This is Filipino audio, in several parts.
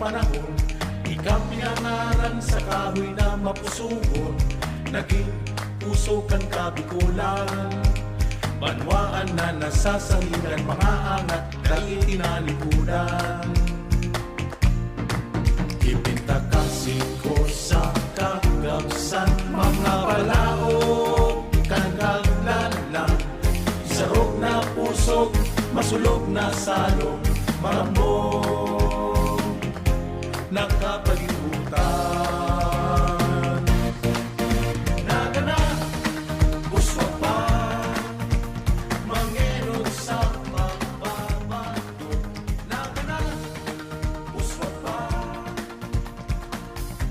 panahon, ikaw pinangaran sa kahoy na mapusugon, naging puso kang kabikulan. Banwaan na nasasangilan, mga angat dahil tinalikudan. Ipinta kasi ko sa kagabsan, mga palaog kagaglalang, sarog na pusog, masulog na salong, marambong nakapalibutan. Nagana, uswa pa, mangero sa pagbabago. Nagana, uswa pa,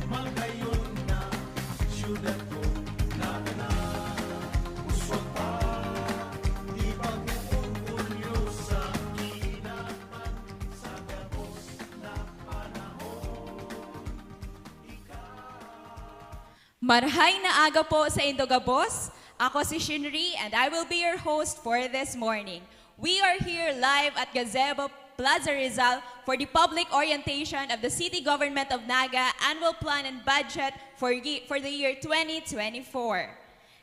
magayon na syudad ko. Nagana, uswa pa, di pag-orgulyo sa kinapan, sa gabos na panahon. Marhay na aga po sa Indogabos. Ako si Shinri and I will be your host for this morning. We are here live at Gazebo Plaza Rizal for the public orientation of the City Government of Naga Annual Plan and Budget for the year 2024.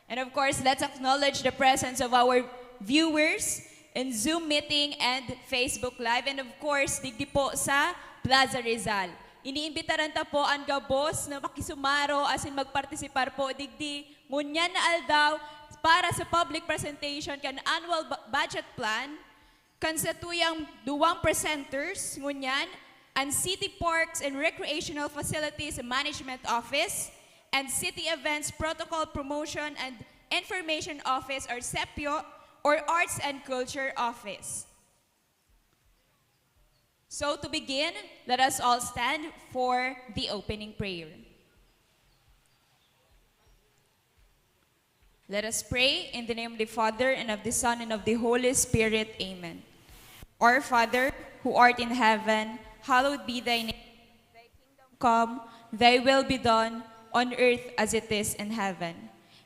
And of course, let's acknowledge the presence of our viewers in Zoom meeting and Facebook Live. And of course, digdi po sa Plaza Rizal. Iniimbitaran ta po ang gabos na makisumaro asin magpartisipar po digdi ngunyan na aldaw para sa public presentation kan annual budget plan kan sa tuyang duwang presenters ngunyan ang City Parks and Recreational Facilities Management Office and City Events Protocol Promotion and Information Office or CEPIO or Arts and Culture Office. So to begin, let us all stand for the opening prayer. Let us pray in the name of the Father, and of the Son, and of the Holy Spirit. Amen. Our Father, who art in heaven, hallowed be thy name. Thy kingdom come, thy will be done, on earth as it is in heaven.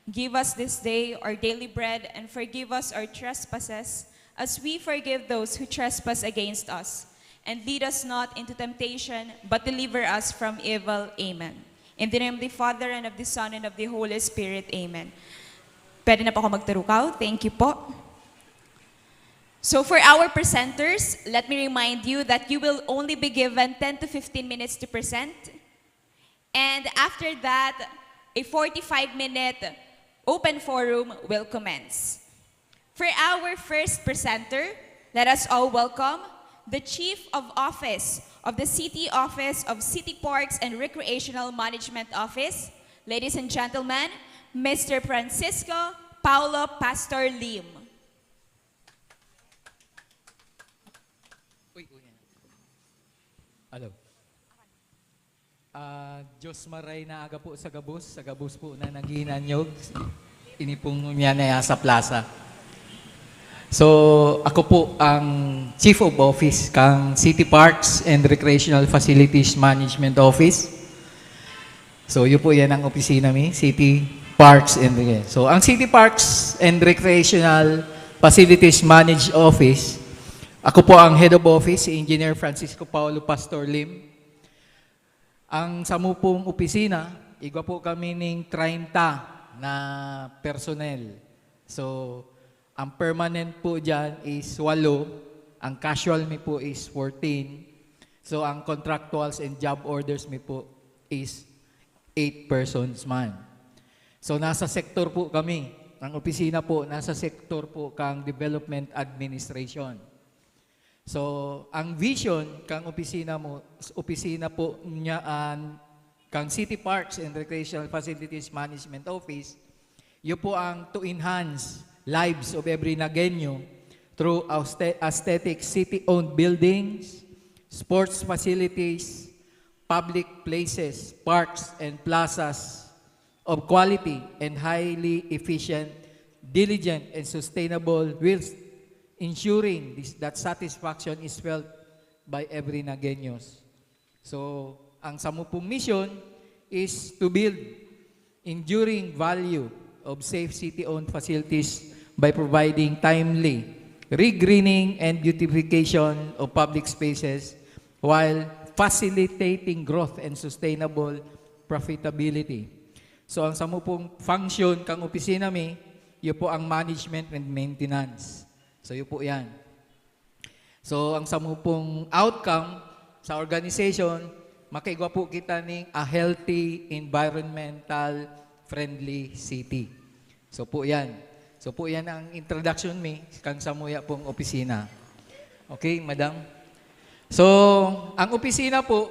Give us this day our daily bread, and forgive us our trespasses, as we forgive those who trespass against us. And lead us not into temptation, but deliver us from evil. Amen. In the name of the Father, and of the Son, and of the Holy Spirit. Amen. Pwede na po ako magtarukaw. Thank you po. So for our presenters, let me remind you that you will only be given 10 to 15 minutes to present. And after that, a 45-minute open forum will commence. For our first presenter, let us all welcome the Chief of Office of the City Office of City Parks and Recreational Management Office, ladies and gentlemen, Mr. Francisco Paulo Pastor Lim. Hello. Diyos maray na aga po sa gabos po na naghinanyog, inipong niya na sa plaza. So, ako po ang Chief of Office kang City Parks and Recreational Facilities Management Office. So, yun po yan ang opisina mi, City Parks and Recreation. So, ang City Parks and Recreational Facilities Managed Office, ako po ang Head of Office, si Engineer Francisco Paulo Pastor Lim. Ang samu pong opisina, igwa po kami ng 30 na personnel. So, ang permanent po dyan is 8, ang casual mi po is 14. So, ang contractuals and job orders mi po is 8 persons man. So, nasa sektor po kami. Ang opisina po, nasa sektor po kang Development Administration. So, ang vision kang opisina po niya kang City Parks and Recreational Facilities Management Office, yun po ang to enhance lives of every Nagueño through aesthetic city-owned buildings, sports facilities, public places, parks, and plazas of quality and highly efficient, diligent, and sustainable, whilst ensuring that satisfaction is felt by every Nagueños. So, ang samupong mission is to build enduring value of safe city-owned facilities by providing timely regreening and beautification of public spaces while facilitating growth and sustainable profitability. So ang samo pong function kang opisina mi, yun po ang management and maintenance. So yun po yan. So ang samo pong outcome sa organization, makaigwa po kita ng a healthy, environmental, friendly city. So po yan. So po yan ang introduction mi kang samuya pong opisina. Okay, madam? So, ang opisina po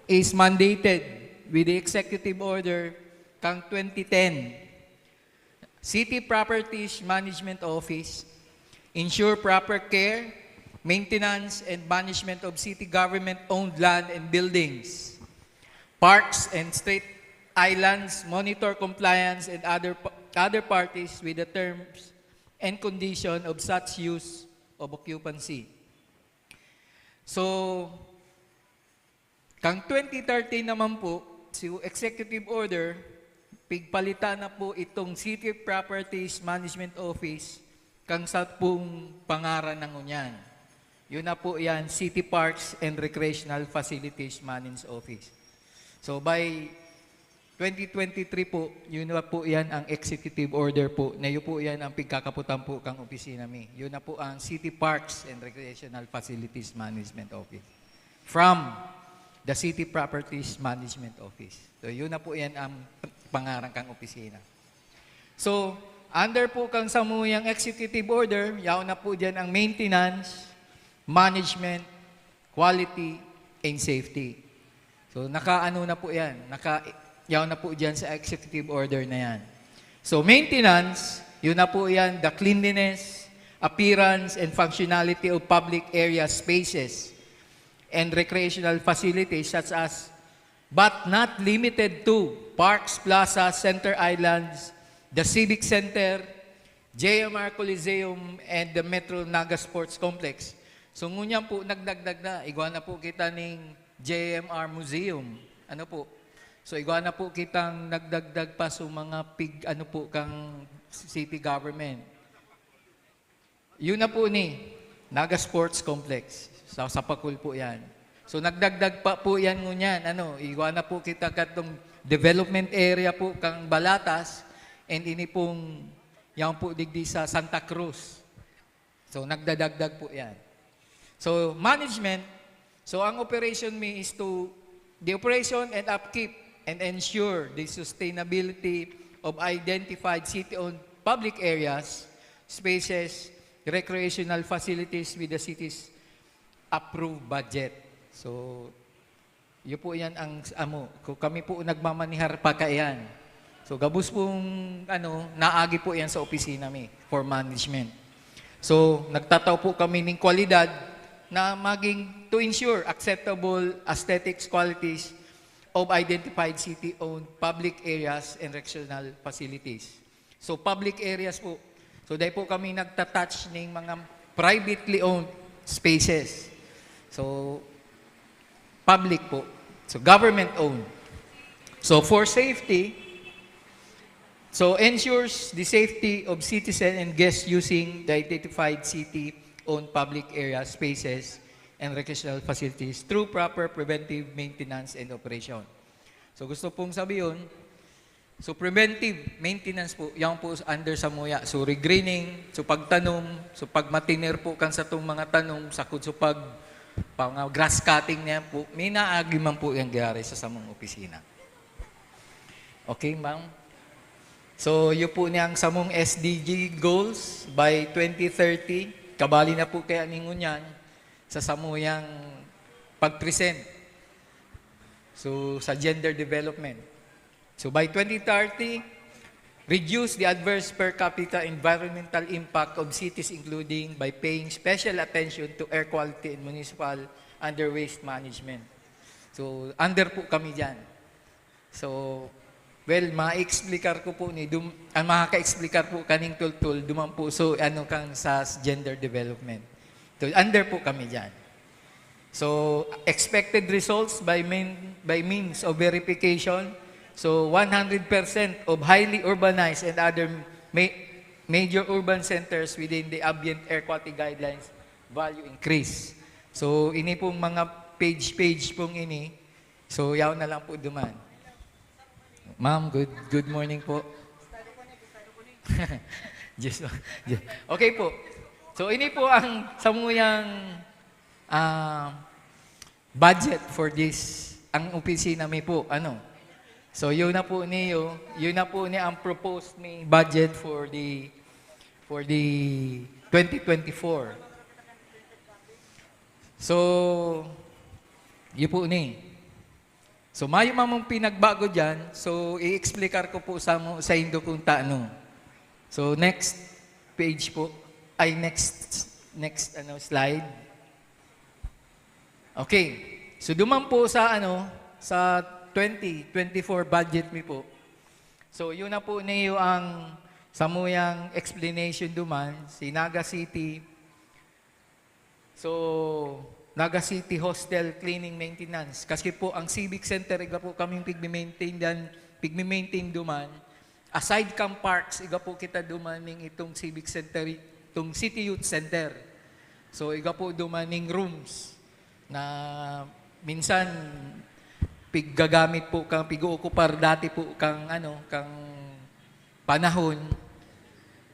is mandated with the executive order kang 2010. City Properties Management Office, ensure proper care, maintenance, and management of city government-owned land and buildings, parks and street islands, monitor compliance and other parties with the terms and condition of such use of occupancy. So, kang 2013 naman po, si Executive Order, pigpalitan na po itong City Properties Management Office kang sa pong pangaran ng unyan. Yun na po yan, City Parks and Recreational Facilities Management Office. So, by 2023 po, yun na po yan ang executive order po, na yun po yan ang pagkakaputan po kang opisina mi. Yun na po ang City Parks and Recreational Facilities Management Office. From the City Properties Management Office. So yun na po yan ang pangarang kang opisina. So, under po kang samuyang executive order, yaw na po dyan ang maintenance, management, quality, and safety. So nakaano na po yan, yaw na po dyan sa executive order na yan. So, maintenance, yun na po yan, the cleanliness, appearance, and functionality of public area spaces and recreational facilities such as, but not limited to, parks, plazas, center islands, the Civic Center, JMR Coliseum, and the Metro Naga Sports Complex. So, ngunyan po, nagdagdag na, igwa na po kita ng JMR Museum. Ano po? So, igwa na po kitang nagdagdag pa sa mga kang city government. Yun na po ni Naga Sports Complex. Sa Pakul po yan. So, nagdagdag pa po yan ngunyan. Igwa na po kita katong development area po kang Balatas and ini pong yan po digdi sa Santa Cruz. So, nagdadagdag po yan. So, management. So, ang operation mi is the operation and upkeep and ensure the sustainability of identified city-owned public areas, spaces, recreational facilities with the city's approved budget. So, yun po yan ang kung kami po nagmamanihar pa kayan. So, gabus pong naagi po yan sa opisina mi for management. So, nagtataw po kami ng kwalidad na maging to ensure acceptable aesthetics qualities of identified city-owned public areas and recreational facilities. So, public areas po. So, dahil po kami nagtatouch ng mga privately owned spaces. So, public po. So, government-owned. So, for safety, so ensures the safety of citizens and guests using the identified city-owned public area spaces and recreational facilities through proper preventive maintenance and operation. So gusto pong sabihin, so preventive maintenance po, yan po under sa muya. So regreening, so pagtanom, so pagmatiner po kan sa itong mga tanom, sakod so grass cutting niya po, may naagi man po yung gari sa samong opisina. Okay, ma'am? So yun po niyang samong SDG goals by 2030, kabali na po kaya ningon yan, sa samuyang pag-present. So, sa gender development. So, by 2030, reduce the adverse per capita environmental impact of cities including by paying special attention to air quality and municipal under waste management. So, under po kami dyan. So, well, ma-explicar ko po makaka-explicar po kaning tul-tul, duman po, so, kang sa gender development. So, under po kami dyan. So, expected results by means of verification. So, 100% of highly urbanized and other major urban centers within the ambient air quality guidelines value increase. So, ini pong mga page pong ini. So, yaw na lang po duman. Ma'am, good morning po. Okay po. So, ini po ang samuyang budget for this, ang opisina mi po, ano. So, yun na po ang proposed ni budget for the 2024. So, yun po ni. So, mayo mamang pinagbago dyan. So, i-explicar ko po sa indo kung taano. So, next page po. Ay, next slide. Okay. So, duman po sa sa 2024 budget mi po. So, yun na po niyo ang samuyang explanation duman. Si Naga City. So, Naga City Hostel Cleaning Maintenance. Kasi po, ang Civic Center, iga po kaming pigmi-maintain duman. Aside kang parks, iga po kita dumaning itong Civic Center, itong City Youth Center. So, iga po dumaning rooms na minsan piggagamit po kang pig-ookupar dati po kang panahon.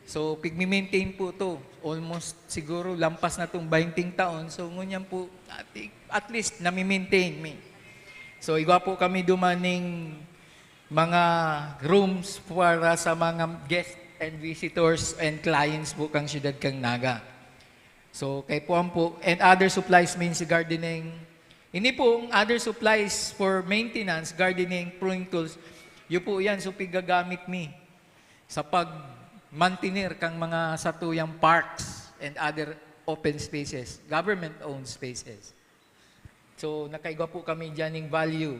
So, pigmi-maintain po to. Almost siguro lampas na itong 20 taon. So, ngunyan po, at least nami-maintain me. So, iba po kami dumaning mga rooms para sa mga guests and visitors and clients po kang siyudad kang Naga. So, kay po and other supplies means gardening. Ini po, other supplies for maintenance, gardening, pruning tools, yun po yan. So, pigagamit mi sa pag-maintainer kang mga satuyang parks and other open spaces, government-owned spaces. So, nakaigwa po kami dyan ng value.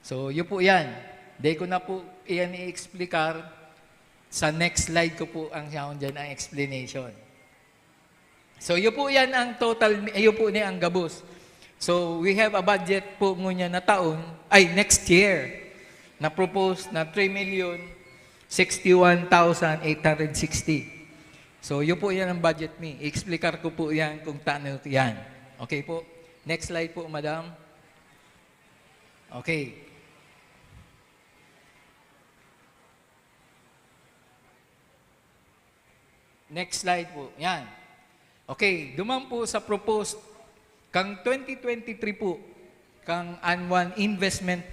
So, yun po yan. Di ko na po iyan i-explikar. Sa next slide ko po ang sound dyan ang explanation. So, yun po yan ang total, yun po niya ang gabos. So, we have a budget po ngunya na taon, next year, na propose na 3,061,860. So, yun po yan ang budget mi. I-explikar ko po yan kung taano yan. Okay po? Next slide po, madam. Okay. Next slide po. Yan. Okay. Duman po sa proposed kang 2023 po, kang annual investment,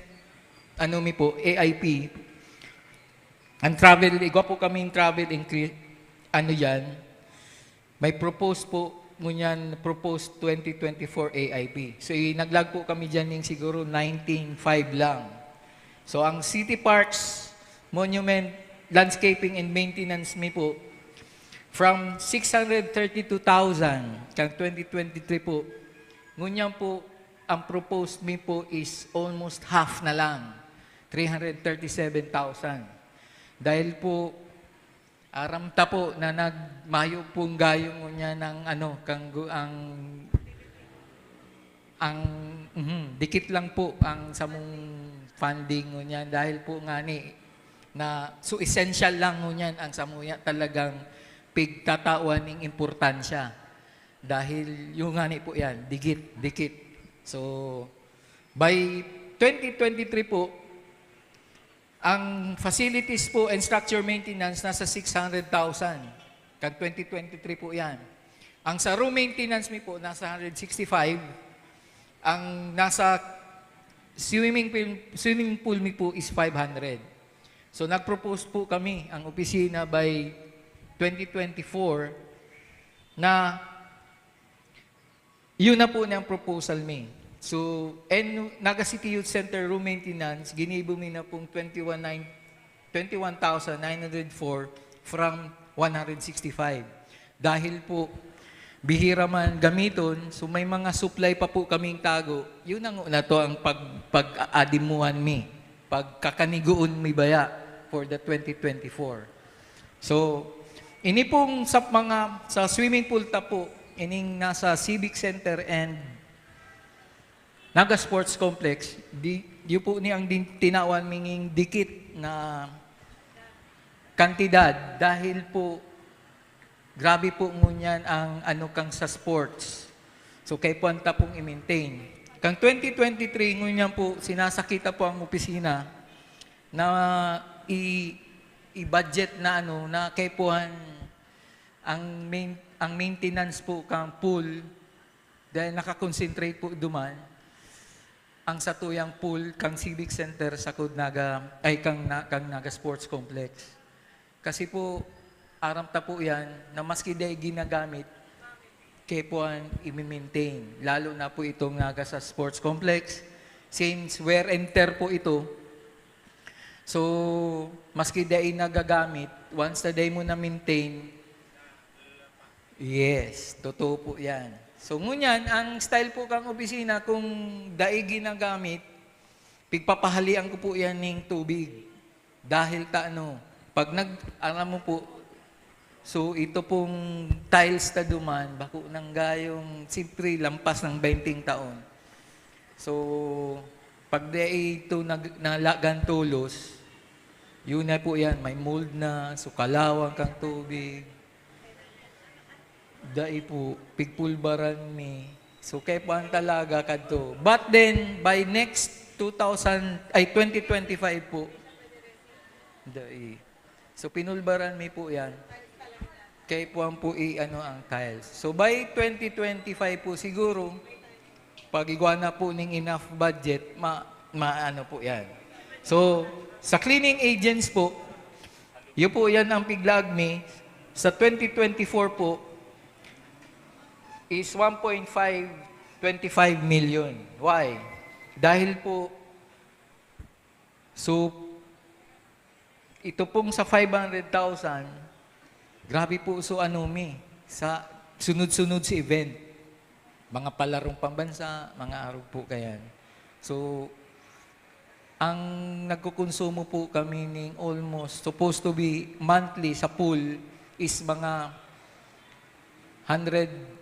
mi po, AIP, ang travel, igwa po kaming travel increase, yan, may propose po, ngunyan proposed 2024 AIP. So, naglag po kami dyan ng siguro 19.5 lang. So, ang city parks, monument, landscaping and maintenance mi po, from 632,000 kang 2023 po, ngunyan po, ang proposed mi po is almost half na lang, 337,000. Dahil po, aramta po na nagmayo pong gayong ngunyan ng dikit lang po ang samong funding ngunyan. Dahil po nga so essential lang ngunyan ang samuya talagang pigtatawan ng importansya. Dahil yung po yan, dikit. So, by 2023 po, ang facilities po and structure maintenance nasa 600,000. Kag 2023 po yan. Ang sa room maintenance mi po, nasa 165. Ang nasa swimming pool mi po is 500. So, nag-propose po kami, ang opisina by 2024, na yun na po niyang proposal mi. So, Naga City Youth Center room maintenance, ginibo mi na pong 21,904 from 165. Dahil po, bihira man gamiton, so may mga supply pa po kaming tago. Yun ang una to ang pag-aadimuhan mi, pagkakaniguon mi baya for the 2024. So, ini pong sa swimming pool ta po, ining nasa Civic Center and Naga Sports Complex, di po ni ang tinawan minging dikit na kantidad dahil po grabe po ngunyan ang kang sa sports. So kay puwanta pong i-maintain. Kang 2023, ngunyan po, sinasakita po ang opisina na i-budget na na kaipuhan ang maintenance po kang pool dahil nakakonsentrate po duman ang satuyang pool kang Civic Center sa Kudnaga ay kang Naga Sports Complex. Kasi po aram ta po yan na maski day ginagamit kaya po ang i-maintain. Lalo na po itong Naga sa Sports Complex since wear and tear po ito. So maski day nagagamit, once na day mo na maintain, yes, totoo po yan. So ngunyan, ang style po kang opisina, kung daig ginagamit, pigpapahalian ko po yan ng tubig. Dahil pag alam mo po, so ito pong tiles na duman, bako ng gayong, siyempre, lampas ng 20 taon. So, pag ito nalagan tulos, yun na po yan, may mold na, so kalawang kang tubig. Dai po, pigpulbaran mi. So, kaya po ang talaga kadto. But then, by next 2025 po, dai. So, pinulbaran mi po yan. Kaya po ang ang tiles. So, by 2025 po siguro, pag igwana po ng enough budget, maano po yan. So, sa cleaning agents po, yun po yan ang piglag mi. Sa 2024 po, is 1.525 million. Why? Dahil po, so, ito pong sa 500,000, grabe po so sa sunod-sunod sa event. Mga palarong pambansa, mga araw po kayan. So, ang nagkukonsumo po kami ng almost supposed to be monthly sa pool is mga 100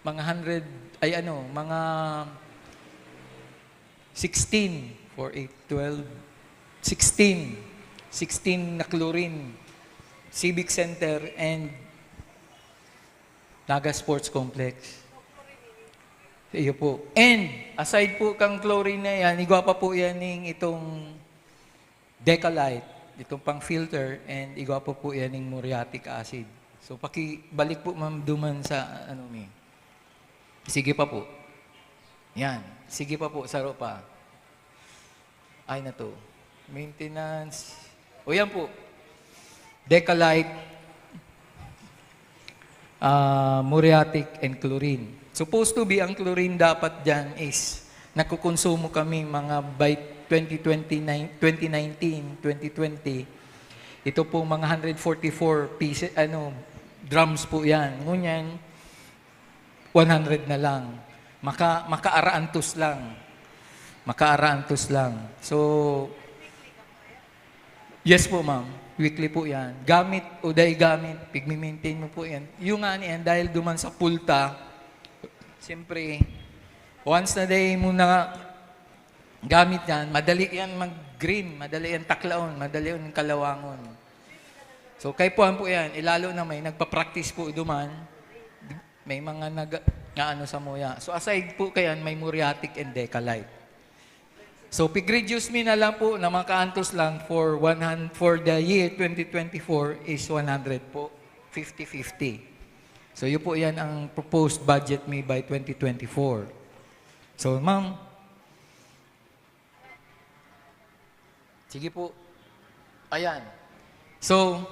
mga 16 for 8, 12, 16 na chlorine, Civic Center, and Naga Sports Complex. Iyo po. And, aside po kang chlorine na yan, igwa pa po yan ng itong Decalite, itong pang filter, and igwa pa po yan ng muriatic acid. So, pakibalik po ma'am duman sa Sige pa po. Yan. Sige pa po. Saro pa. Ay na to. Maintenance. O yan po. Decalite, muriatic, and chlorine. Supposed to be, ang chlorine dapat dyan is nakukonsumo kami mga by 2019, 2020. Ito po mga 144 pieces, drums po yan. Ngunyan, 100 na lang. Makaaraantos lang. Makaaraantos lang. So, yes po ma'am. Weekly po yan. Gamit o dahil gamit, pigmi-maintain mo po yan. Yung nga niyan, dahil duman sa pulta, siyempre, once na day mo na gamit yan, madali yan mag-green, madali yan taklaon, madali yan kalawangon. So, kay po yan, ilalo na may nagpa-practice po duman, may mga sa moya. So aside po kayan, may muriatic and decalite. So pig-reduce mi na lang po na makaantos lang for the year 2024 is 100 po, 50-50. So yun po yan ang proposed budget mi by 2024. So ma'am, sige po. Ayan. So,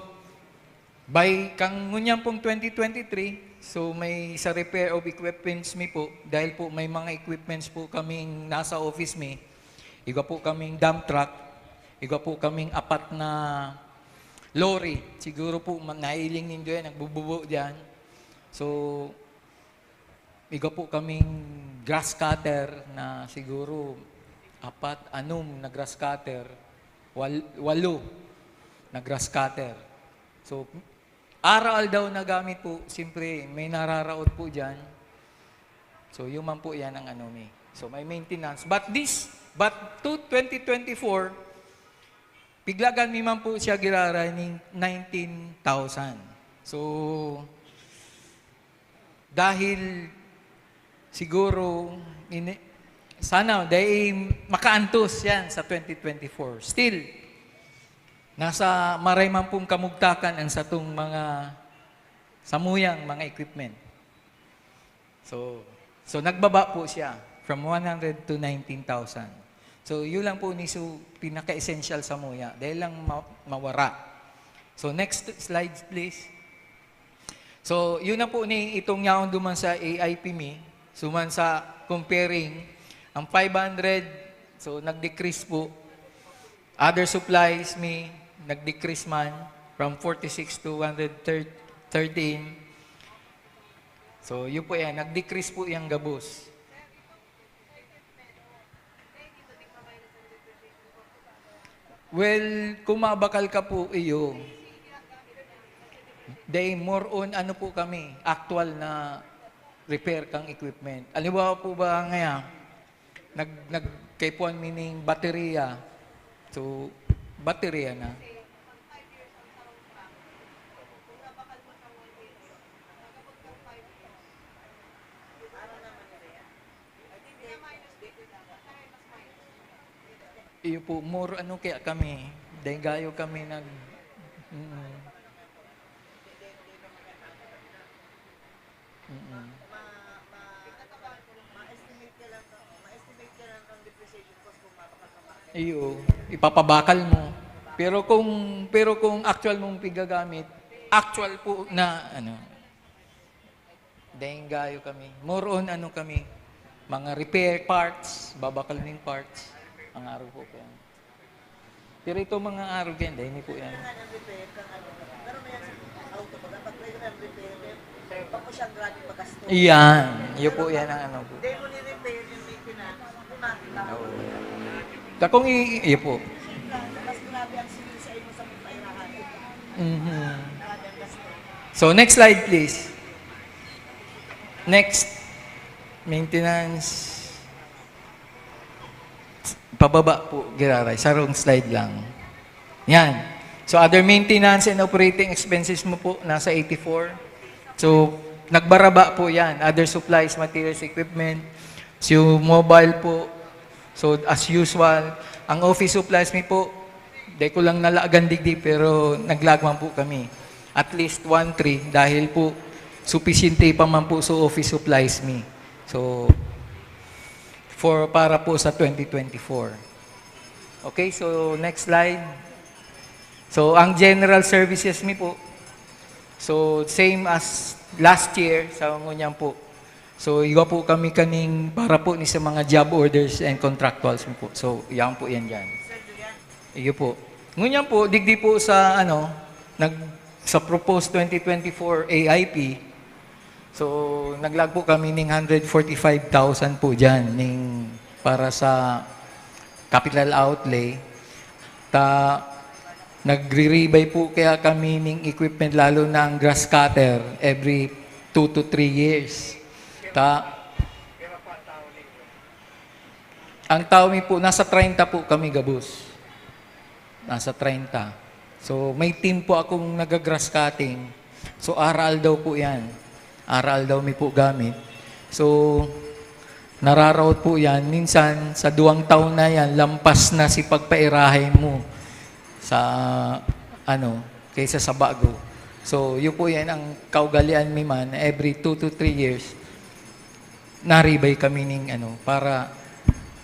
by kang ngunyang pong 2023, so may sa repair of equipments mi po, dahil po may mga equipments po kaming nasa office mi, iga po kaming dump truck, iga po kaming apat na lorry, siguro po nailing nindo yan, nagbububo dyan. So, iga po kaming grass cutter na siguro na grass cutter, 8 na grass cutter. So, aral daw na gamit po, siyempre may nararaot po dyan. So, yun man po yan ang So, may maintenance. But 2024, piglagan mi man po siya girara ng 19,000. So, dahil siguro, sana, dahil makaantos yan sa 2024. Still, nasa maray man pong kamugtakan ang sa itong mga samuyang mga equipment. So nagbaba po siya from 100 to 19,000. So yun lang po ni pinaka-essential sa muya dahil lang mawara. So next slide please. So yun na po ni itong yaon duman sa AIP me. Suman sa comparing ang 500, so nag-decrease po. Other supplies me, nag-decrease man from 46 to 113. So, yun po yan. Nag-decrease po yung gabos. Well, kung mabakal ka po iyo, they more on ano po kami, actual na repair kang equipment. Alibawa po ba ngayon, nag-kaipuan meaning baterya. So, baterya na. Iyo po, more ano kaya kami, dahil gayo kami nag... Iyo, ipapabakal mo. Pero kung actual mong pigagamit, actual po na ano, dahil gayo kami. More on ano kami, mga repair parts, babakal ng parts. Ang araw po po yan. Pero ito mga araw yan, dahil hindi po yan. Iyan, yun po yan ang ano po. Takong iyo po. So next slide please. Next, maintenance. Pababa po, Giraray. Sarong slide lang. Yan. So, other maintenance and operating expenses mo po, nasa 84. So, nagbaraba po yan. Other supplies, materials, equipment. So, mobile po. So, as usual. Ang office supplies mi po, di ko lang nalaagan digdi, pero naglagman po kami. At least 1-3 dahil po, sufficiente pa man po sa office supplies mi. So, para po sa 2024. Okay, so next slide. So, ang general services mi po, so same as last year sa ngunyan po. So, iwa po kami kaning para po ni sa mga job orders and contractuals mi po. So, yan po yan dyan. Iyo po. Ngunyan po, digdi po sa ano, sa proposed 2024 AIP, so, naglag po kami ng 145,000 po dyan para sa capital outlay. Nagre-rebay po kaya kami ng equipment, lalo na ang grass cutter, every 2 to 3 years. Ang tao mi po, nasa 30 po kami gabos. Nasa 30. So, may team po akong nag-grass cutting. So, aral daw po yan. Aral daw mi po gamit. So, nararaot po yan. Minsan, sa 2 taon na yan, lampas na si pagpairahe mo sa, kaysa sa bago. So, yun po yan ang kaugalian mi man. Every 2 to 3 years, naribay kami para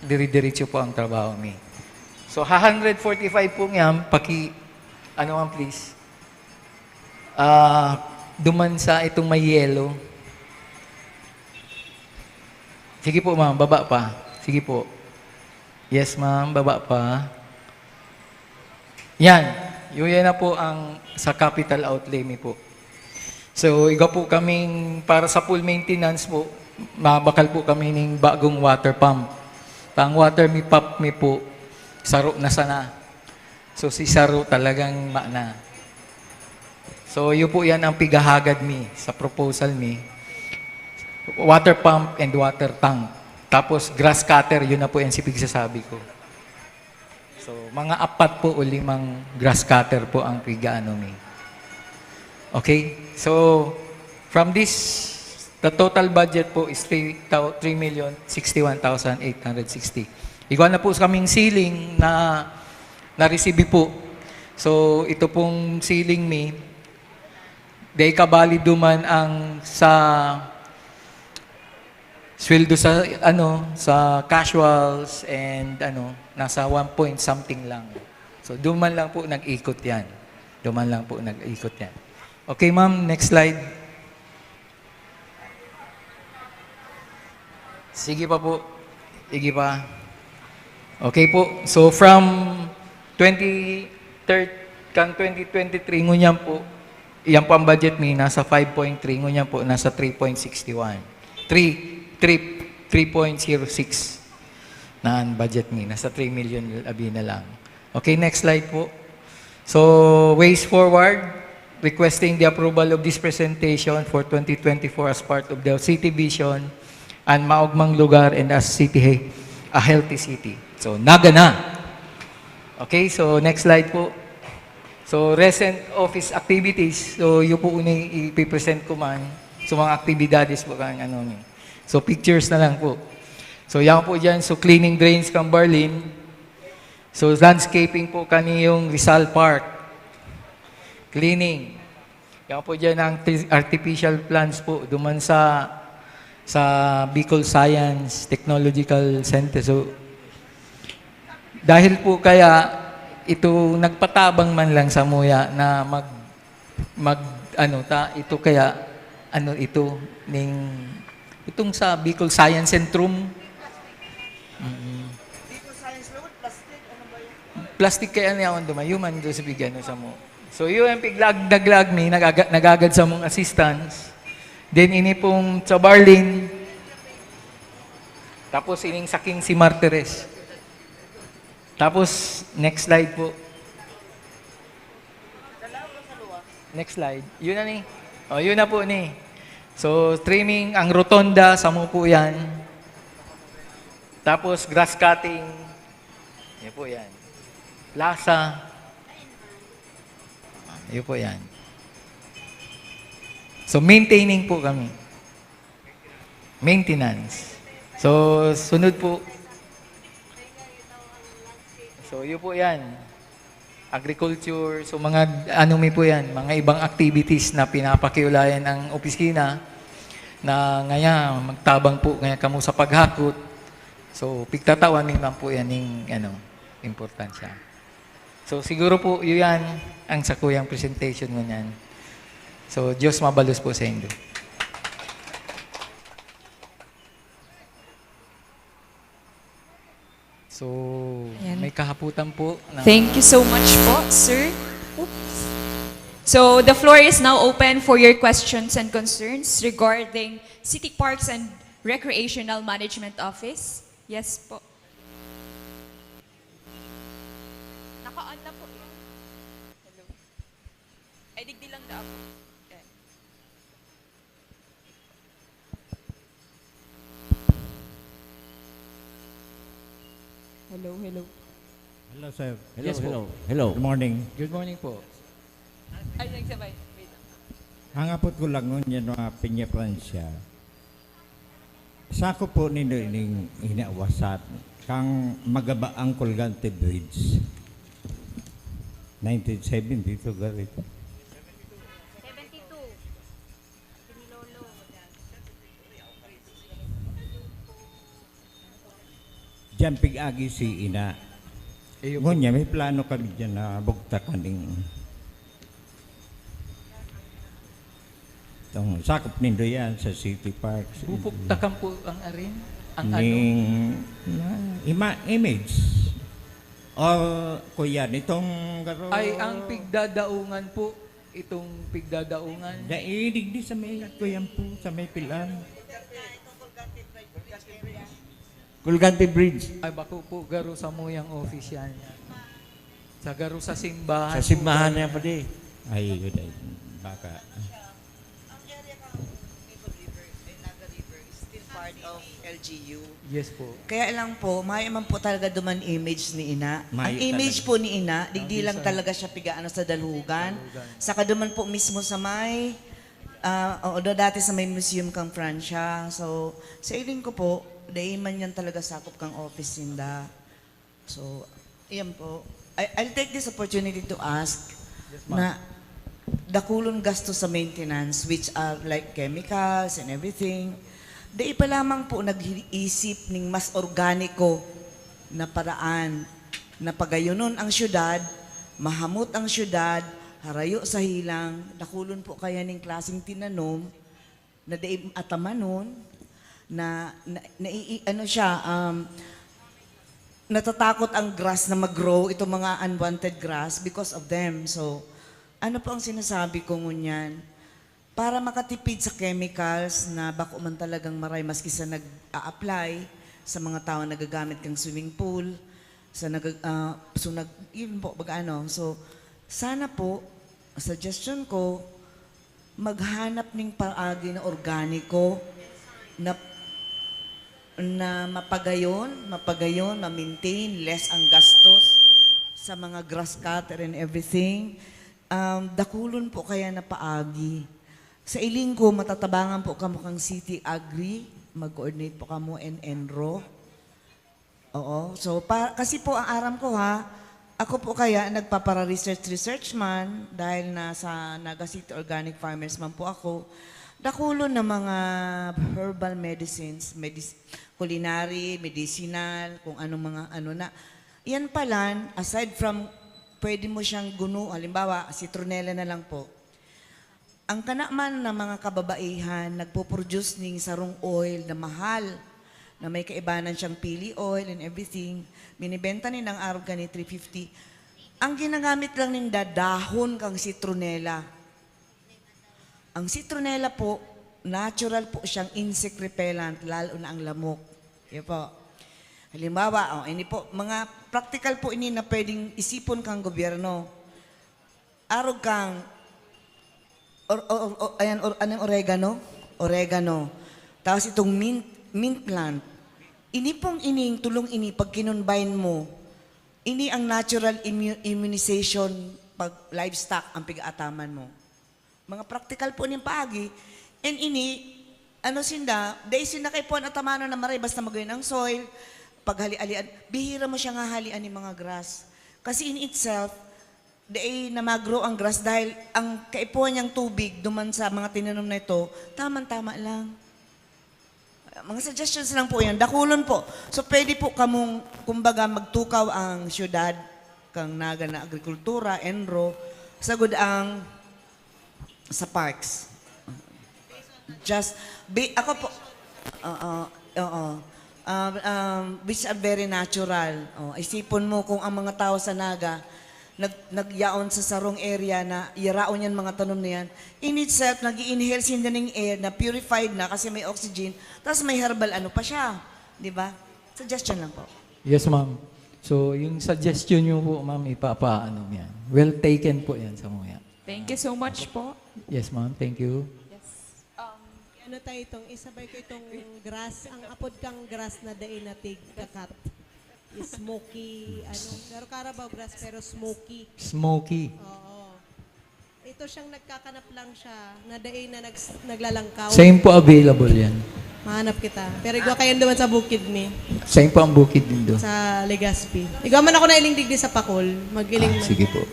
diri-diretso po ang trabaho mi. So, 145 po yan, please. Duman sa itong may yellow. Sige po, ma'am. Baba pa. Sige po. Yes, ma'am. Baba pa. Yan. Yun na po ang sa capital outlay mi po. So, iga po kaming para sa full maintenance po, mabakal po kami ng bagong water pump. Ang water pump mi po, saro na sana. So, si saro talagang na. So, yun po yan ang pigahagad mi sa proposal mi. Water pump and water tank. Tapos, grass cutter, yun na po yan si pigsasabi ko. So, mga 4 po o 5 grass cutter po ang pigaano mi. Okay? So, from this The total budget po is 3,061,860. Igual na po kaming ceiling na na-receive po. So, ito pong ceiling mi, day kabali duman ang sa sweldo sa sa casuals and nasa 1 point something lang. So, duman lang po nag-ikot yan. Duman lang po nag-ikot yan. Okay, ma'am, next slide. Sige pa po. Sige pa. Okay po. So from 2023 ngunyan po, yan po ang budget mi nasa 5.3, ngunyan po nasa 3.61. 3.06 na ang budget mi, nasa 3 million abi na lang. Okay, next slide po. So ways forward, requesting the approval of this presentation for 2024 as part of the city vision and maugmang lugar and as city, a healthy city. So, nagana. Okay, so next slide po. So, recent office activities. So, yun po unay ipipresent ko man. So, mga aktibidades po kang So, pictures na lang po. So, yan po dyan. So, cleaning drains kang Berlin. So, landscaping po kaniyong Rizal Park. Cleaning. Yan po dyan ang artificial plants po. Duman sa Bicol Science Technological Center. So, dahil po kaya ito nagpatabang man lang sa muya na ito kaya itong sa Bicol Science Centrum. Bicol Science Lord, plastic, ano ba yun? Plastic kaya niya on human do sa bigyan sa mo. So yung piglag mi nagagad sa mong assistance. Then ini pong sa Barlin. Tapos ining saking si Martires. Tapos, next slide po. Next slide. Yun na ni. O, yun na po ni. So, trimming, ang rotonda, samo po yan. Tapos, grass cutting. Yan po yan. Plaza. Yun po yan. So, maintaining po kami. Maintenance. So, sunod po. So, yun po yan. Agriculture, so mga mi po yan, mga ibang activities na pinapakiulayan ng opisina na ngayon magtabang po ngayon kamo sa paghakot. So, pigtatawan lang po yan yung importansya. So, siguro po yun yan ang sakuyang presentation mo yan. So, Diyos mabalos po sa inyo. So, Ayan. may kahaputan po. Na, Thank you so much po, sir. Oops. So, the floor is now open for your questions and concerns regarding City Parks and Recreational Management Office. Yes po. Naka-on na po yan. Hello. Ay, digdi lang na ako. Yan. Hello, hello. Hello, sir. Yes po. Hello. Good morning. Good morning po. Ay, nagsabay. Wait lang. Hangapot ko lang nun yan mga Pinya Francia. Sako po nino ining inawasat kang magaba ang Colgante Bridge. 1970 to garito. 72. Pinilolo. Diyan pig-agi si Ina. Eh, yun po. Ngunya, may plano kami dyan na bugtakan ng itong sakop nindo yan sa City Parks. Pupuktakan po ang arin? Ang image. O kuya, itong garo. Ay, ang pigdadaungan po. Itong pigdadaungan. Nailig di sa may kuya po, sa may pilan. Colgante Bridge. Ay, bako po, garo sa muyang office yan. Sa garo sa simbahan. Sa simbahan niya pa di. Ay, yun ay, baka. Ang area ng Maple River, Naga River, is still part of LGU. Yes po. Kaya lang po, may man po talaga duman image ni Ina. May Ang image talaga. po ni Ina, digdi lang Sa- talaga siya pigaano sa dalugan. Dalugan. Saka duman po mismo sa may do dati sa may museum kang Francia. So, sa iling ko po, dahil man yan talaga sakop kang office sinda. So, iyan po. I'll take this opportunity to ask na dakulon gasto sa maintenance, which are like chemicals and everything. Dahil pa lamang po nag-iisip ng mas organiko na paraan na pagayunon ang syudad, mahamot ang syudad, harayo sa hilang, dakulon po kaya ng klaseng tinanom na daig atamanon ano siya, natatakot ang grass na mag-grow, itong mga unwanted grass because of them. So, ano po ang sinasabi ko ngunyan? Para makatipid sa chemicals na bako man talagang maray maski sa nag-a-apply sa mga tao na nagagamit kang swimming pool, yun po, So, sana po, suggestion ko, maghanap ng paagi na organiko na mapagayon, ma-maintain, less ang gastos sa mga grass cutter and everything. Dakulon po kaya na paagi. Sa iling ko, matatabangan po kamo kang City Agri, mag-coordinate po kamo and Enro. Oo. So, kasi po ang aram ko ako po kaya nagpapara-research man dahil nasa Naga City Organic Farmers man po ako. Dakulon na mga herbal medicines, culinary, medicinal, kung anong mga ano na. Yan pala, aside from pwede mo siyang guno, halimbawa, citronella na lang po. Ang kanaman na mga kababaihan, nagpo-produce ng sarong oil na mahal, na may kaibanan siyang pili oil and everything. Binibenta ni ng araw gani 350. Ang ginagamit lang ng dahon kang citronella. Ang citronella po, natural po siyang insect repellent, lalo na ang lamok. Yan po. Halimbawa, ini po, mga practical po ini na pwedeng isipon kang gobyerno. Arog kang, anong oregano? Oregano. Tapos itong mint plant. Ini pong ining, tulong ini, pag kinunbayin mo, ini ang natural immunization pag livestock ang pigaataman mo. Mga practical po niyang paagi. And ini, dahil sinda kay puan at tamano na maray, basta magayon ang soil, paghali-alian, bihira mo siya nga halian ng mga grass. Kasi in itself, dahil na mag-grow ang grass dahil ang kaipuan niyang tubig duman sa mga tinanom na ito, tama-tama lang. Mga suggestions lang po yan. Dakulon po. So pwede po kamong, kumbaga, magtukaw ang syudad, kang Naga na agrikultura, Enro, sagod ang sa parks. Ako po, which are very natural. Isipon mo kung ang mga tao sa Naga, nagyaon sa sarong area na iraon yan mga tanom na yan, in itself, nag-i-inhale sinda ng air na purified na kasi may oxygen, tapos may herbal pa siya. Di ba? Suggestion lang po. Yes, ma'am. So, yung suggestion niyo po, ma'am, ipapaano yan. Well taken po yan sa mga. Thank you so much po. Yes, ma'am. Thank you. Ano tayo itong, isabay ko itong grass, ang apod kang grass na dain na tig kakat. Smoky, pero Carabao grass, pero smoky. Smoky. Oo. Ito siyang nagkakanap lang siya, na dain na naglalangkaw. Same po available yan. Mahanap kita. Pero igwa kayo naman sa bukid ni, Same po ang bukid din doon. sa Legazpi. Igwa man ako na iling digdi sa Pakol. Magiling man. Sige po.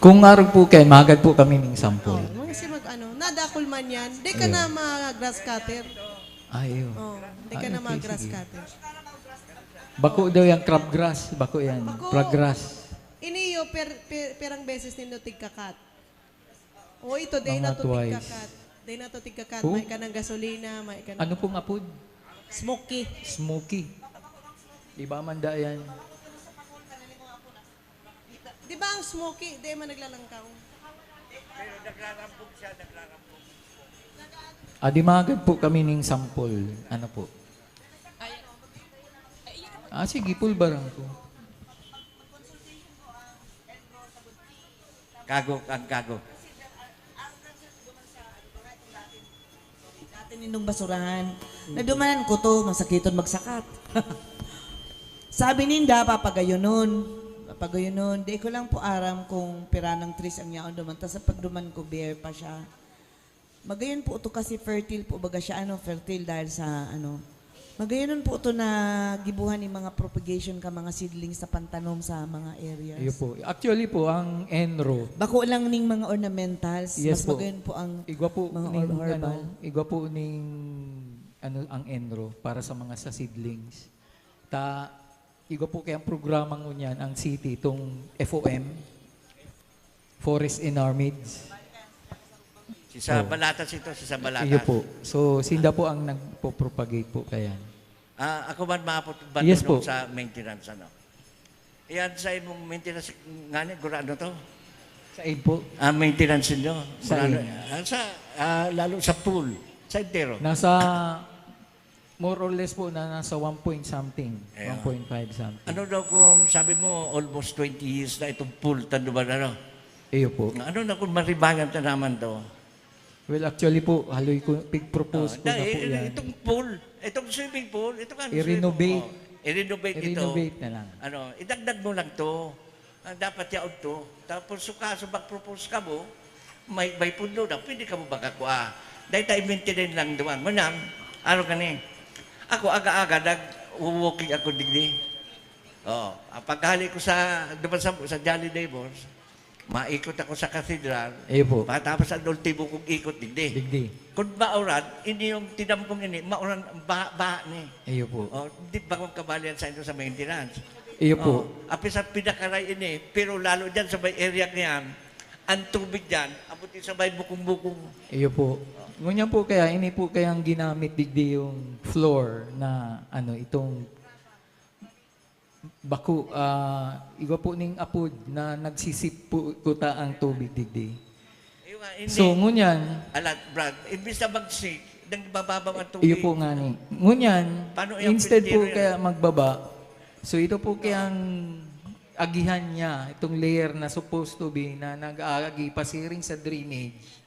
Kung araw po kayo, magad po kami ng sample. Mga si nadakol man yan. Di ka na mag-grass cutter. Ayaw. Di ka na mag-grass cutter. Bako daw yung crabgrass. Bako yan. Bako. Crabgrass. Iniyo, perang beses nindo tigkakat. O ito, day Mga na to twice. tigkakat. Day na to tigkakat. Oh. May ka ng gasolina, may ka ng Ano pong apod? smoky. Smoky. Di ba manda yan? Di ba ang smoky, di man naglalangkaw? Di magad po kami ng sample. Ano po? Sige, pulbarang po. Kago. Natin nindong basurahan. Nadumanan ko to, masakiton magsakat. Sabi ninda, papagayonon. Di ko lang po aram kung piranang trees ang yaon duman. Tapos sa pagduman ko, bear pa siya. Magayon po ito kasi fertile po baga siya fertile dahil sa Magayon po ito na gibuhan ni mga propagation ka mga seedlings sa pantanom sa mga areas. Iyo po. Actually po, ang enro, Bako lang ning mga ornamentals, yes mas po. magayon po ang igwa po mga ning, herbal. igwa po ning ang enro para sa mga sa seedlings. Igwa po kayang programa ngunyan ang city itong FOM, Forest in Our Midst. Si sa Balatas ito, si sa Balatas. Iyo po. So, sinda po ang nagpo-propagate po kaya. Ako man maapot ba Yes po. sa maintenance, ano? Iyan sa imong maintenance, nga ni, gurado to? Sa aid po, Maintenance nyo. Sa Gurado. aid. Lalo sa pool, sa intero. nasa more or less po na nasa 1 point something, Ayan. 1.5 something. Ano daw kung sabi mo, almost 20 years na itong pool, tando ba na, Iyo po. Ano na kung maribangan ta naman to? Well, actually po, haloy ko, propose ko na po yan. Itong pool, itong swimming pool, ito kan I-renovate. I-renovate ito. I-renovate na lang. Idagdag mo lang to. Dapat yaod to. Tapos sukaso mag-propose ka mo, may pundo na, pwede ka mo baka dahil tayo maintain lang doon. Manang, gani. Ako aga-aga, nag-walking ako digdi. Pagkahali ko duman sa Jolly Neighbors, maikot ako sa cathedral. Iyo po. Matapos ang ultimo kong ikot digdi. Digdi. Kung mauran, ini yung tinampong ini, mauran, baha ni. Iyo po. Di ba kung kabalian sa inyo sa maintenance? Iyo po. Api sa pinakaray ini, pero lalo dyan sa may area niyan, ang tubig dyan, abutin sa may bukong-bukong. Iyo po. Ngunyan po kaya, ini po kayang ginamit digdi yung floor na itong baku, igwa po ning apod na nagsisip po kuta ang tubig digdi. So, ngunyan, Alat, Brad, imbis na mag-sink, nang bababa ang tubig. iyo po nga ni. Ngunyan, Paano yung instead po filtero yan? kaya magbaba, so ito po kayang agihan niya, itong layer na supposed to be na nag-aagi pasiring sa drainage,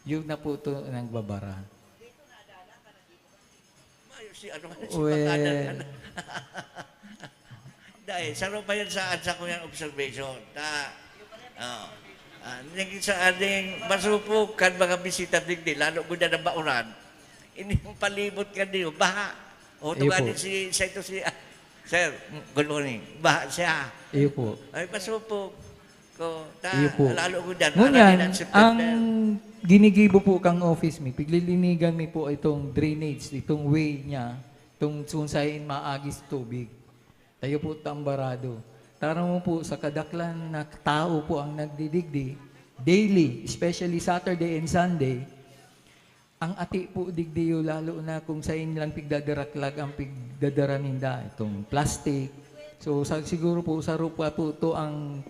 yun na po ito nagbabara. Si Well, pag-anan. Dahil, saro pa yan sa ko yung observation. Naging sa ating masupok kan mga bisita digdi, lalo ko na ng bauran, inyong palibot ka niyo, baha. Iyo Tunga po. din sa ito Sir, good morning. Baha siya. Iyo po. Ay, masupok ko. Iyo po. Lalo ko dyan. Ngunyan, ang ginigibo po kang office mi, piglilinigan mi po itong drainage, itong way niya, itong sunsayin maagis tubig. Tayo po tambarado. Tara mo po sa kadaklan na tao po ang nagdidigdi, daily, especially Saturday and Sunday, ang ati po digdiyo lalo na kung sa lang pigdadaraklag ang pigdadaraninda, itong plastic. So siguro po sa rupa po to ang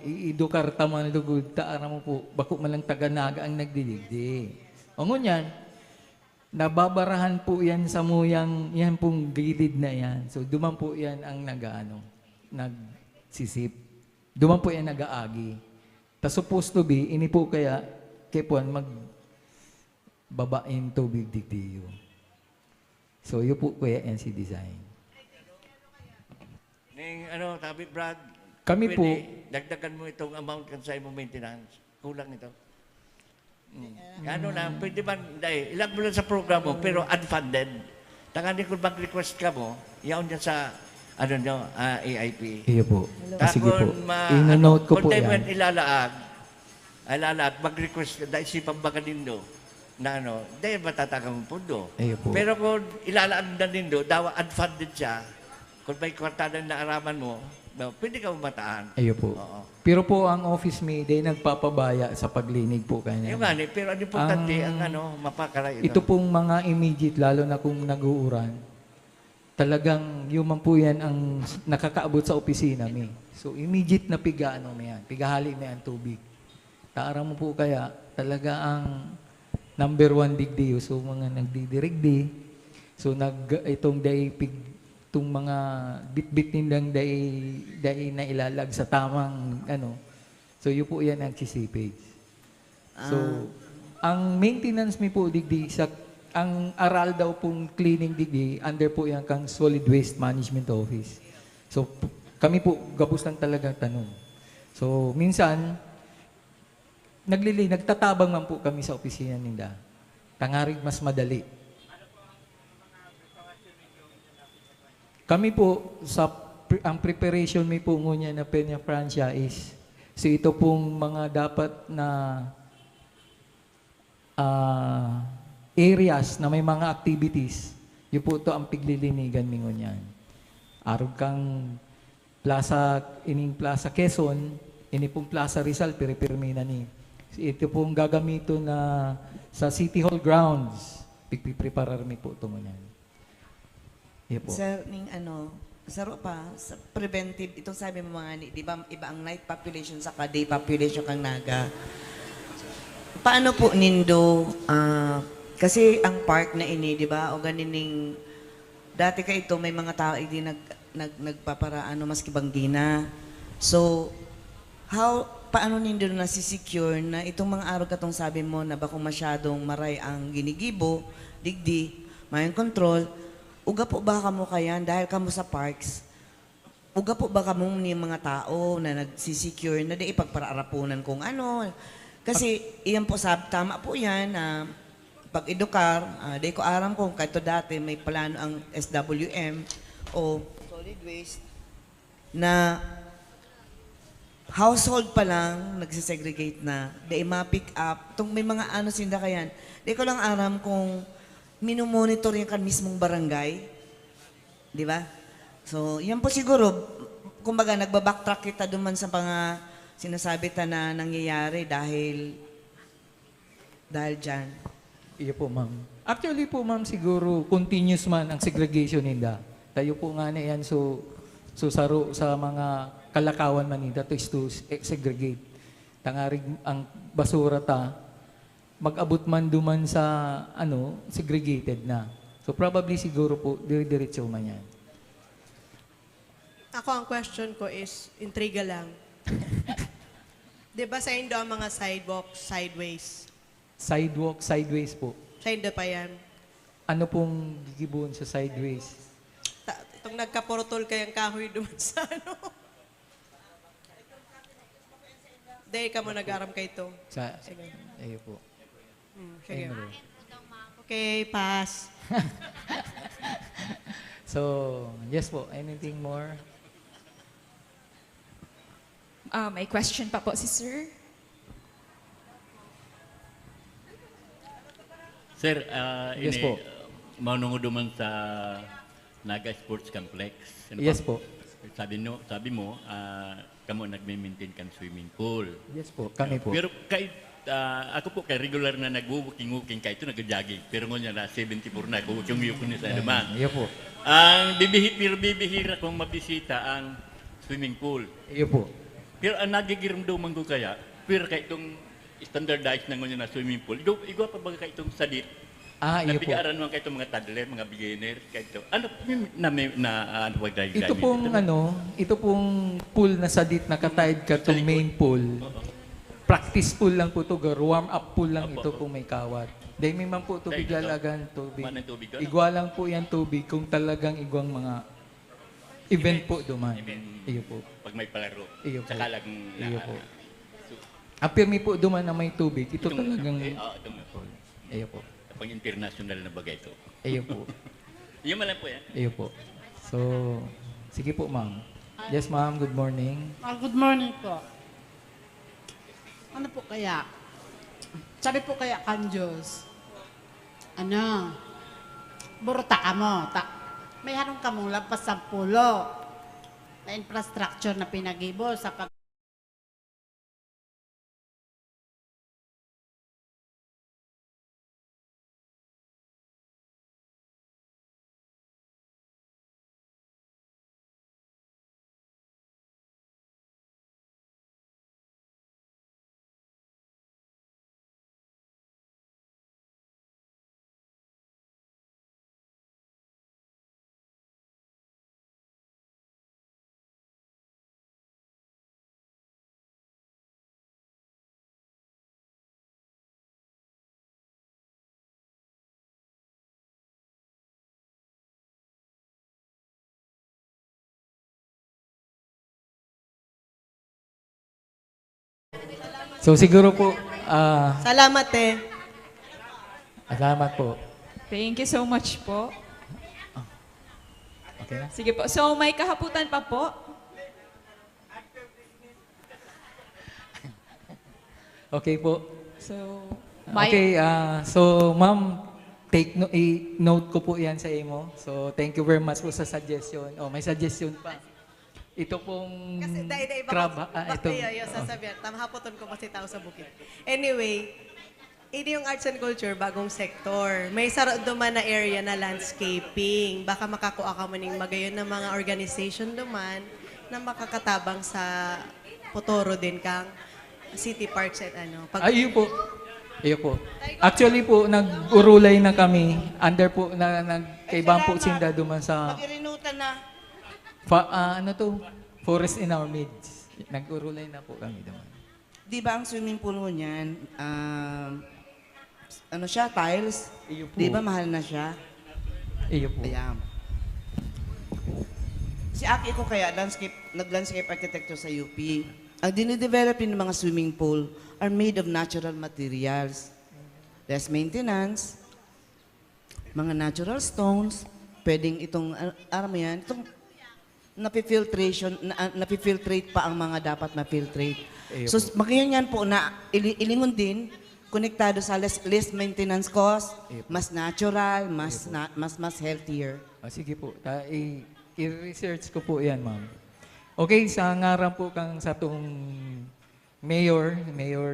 iidukar taman lugod taara mo po bako man lang taganaga ang nagdidigdi. O ngunyan, nababarahan po yan sa muyang, yan pong gilid na yan. So, duman po yan ang nagsisip. Duman po yan nag-aagi. Ta supposed to be, ini po kaya, kepuan, magbabain tubig digdiyo. So, yun po kaya NC Design. Tabi Brad, Kami po, dagdagan mo itong amount kan sa imong maintenance. Kulang ito. Pwede man, dahil ilang mo lang sa program mo, pero unfunded. Tangan kung mag-request ka mo, yaon dyan sa, AIP. iyo po. Sige po. Kung Ino-note ko po tayo yan. ilalaag, mag-request, dahil si pambagalindo, na dahil matatagang mo pundo. Iyo po. Pero kung ilalaag na nindo, dawa unfunded siya, kung may kwartada na araman mo, pwede ka mataan. Iyo po. Oo. Pero po ang office me, day nagpapabaya sa paglinig po kanya. Yung gani, pero ang importante, ang mapakaray Ito pong mga immediate, lalo na kung nag-uuran, talagang yuman po yan ang nakakaabot sa opisina mi. So immediate na pigahali may ang tubig. Taara mo po kaya, talaga ang number 1 digdiyo. So mga nagdidirigdi, so itong itong mga bit-bit nilang day na ilalag sa tamang So yun po yan ang sisipage. So ang maintenance mi po digdi ang aral daw pong cleaning digdi under po yan kang solid waste management office. So kami po gabos lang talagang tanong. So minsan nagtatabang man po kami sa opisina ninda. Tangarig mas madali. Kami po, ang preparation mi po ngunya na Peña Francia is, so ito pong mga dapat na areas na may mga activities, yun po ito ang piglilinigan mi ngunyan. Arog kang ining Plaza Quezon, ini pong Plaza Rizal, piripirmina ni. Ito pong gagamito na sa City Hall grounds, pipipreparar mi po ito ngunyan. Yan po. Sir, saro pa, sa preventive, itong sabi mo mga, di ba, iba ang night population sa day population kang naga. Paano po nindo, kasi ang park na ini, di ba, o ganining, dati ka ito, may mga tao hindi nagpaparaano maski banggina. So, paano nindo nasisecure na itong mga araw katong sabi mo na baka masyadong maray ang ginigibo, digdi, mayan control, uga po ba kamo kayan dahil kamo sa parks? Uga po ba kamo ni mga tao na nagsisecure na di ipagparaarapunan kung ano? Kasi iyan po tama po yan na pag edukar, di ko aram kung kahit dati may plano ang SWM o solid waste na household pa lang nagsisegregate na, di ma-pick up, itong may mga ano sinda kayan. Di ko lang aram kung minomonitor yung kan mismong barangay. Di ba? So, yan po siguro, kumbaga, nagbabacktrack kita duman sa mga sinasabi ta na nangyayari dahil dyan. Iya po, ma'am. Actually po, ma'am, siguro continuous man ang segregation nila. Tayo po nga na yan, so saro sa mga kalakawan man nila to is to segregate. Tangarig ang basura ta, mag-abot man duman sa segregated na. So probably siguro po dire-diretso man yan. Ako ang question ko is, intriga lang. Di ba sa Indo ang mga sidewalk, sideways? Sidewalk, sideways po. Sa Indo pa yan. Ano pong gigibuon sa sideways? Itong nagkaporotol kayang kahoy duman sa ano. Dahil ka mo nag-aram kay ito. Sige. Ayo po. Sige. Anyway. Okay, pass. So, yes po. Anything more? May question pa po si Sir. Sir, Yes po. maunong duman sa Naga Sports Complex. Ano Yes ba? po. Sabi mo, kamo nagme-maintain kan swimming pool. Yes po. Kami po. Pero ako po kay regular na nag-walking kay ito, nag-jogging. Pero ngayon na 74 na, kuwukyong-yukon niya sa naman. Iyo po. Ang bibihira kong mabisita ang swimming pool. Iyo po. Pero ang nagigiramdaman ko kaya, pero kay itong standardized na ngayon na swimming pool, igwa pa ba kay itong sadit? Iyo po. Nabigaran mo kay itong mga toddler, mga beginner, kay ito. Ano wag dahil Ito pong pool na sadit nakatayad ka itong main pool. Practice pool lang po ito, warm up pool lang ito kung may kawat. Dahil may man po tubig lalagan, tubig. Manang tubig doon? Igwa lang po yan tubig kung talagang igwang mga event po duman. Iyo po. Pag may palaro. Iyo po. Saka lang Iyo po. Ang pirmi po duman na may tubig, ito talagang... Iyo po. Pang international na bagay ito. Iyo po. Iyo man lang po yan. Iyo po. So, sige po ma'am. Yes ma'am, good morning. Good morning po. Ano po kaya? Sabi po kaya kan Diyos, buruta ka mo. May harong ka mong lampas sa pulo na infrastructure na pinagibo sa pag So siguro po, Salamat eh. Salamat po. Thank you so much po. Okay na? Sige po. So, may kahaputan pa po. Okay po. So, may... Okay, so ma'am, note ko po yan sa imo. So, thank you very much po sa suggestion. Oh, may suggestion pa. Ito pong Kasi dahil crab, ito. yung sasabihan. Tamahapoton ko kasi tao sa bukid. Anyway, ini yung arts and culture, bagong sektor. May sarod duman na area na landscaping. Baka makakuha ka maning magayon ng mga organization duman na makakatabang sa Potoro din kang city parks at ano. Ayun po. Ayun po. Actually po, nag-urulay na kami. Under po, nagkaibang po sinda duman sa... Pag-irinutan na. ano to? Forest in our midst. Nag-urulay na po kami duman. Di ba ang swimming pool mo niyan, ano siya, tiles? Iyo po. Di ba mahal na siya? Ayun po. Ayan. Si Aki ko kaya, nag-landscape architecture sa UP. Ang dinidevelop ng mga swimming pool are made of natural materials. Less maintenance, mga natural stones, pwedeng itong, alam mo yan, itong napifiltrate pa ang mga dapat ma-filtrate. So, yan po na ilingon din, konektado sa less maintenance cost, mas natural, mas healthier. Sige po. I-research ko po yan, ma'am. Okay, sa ngaran po kang sa itong Mayor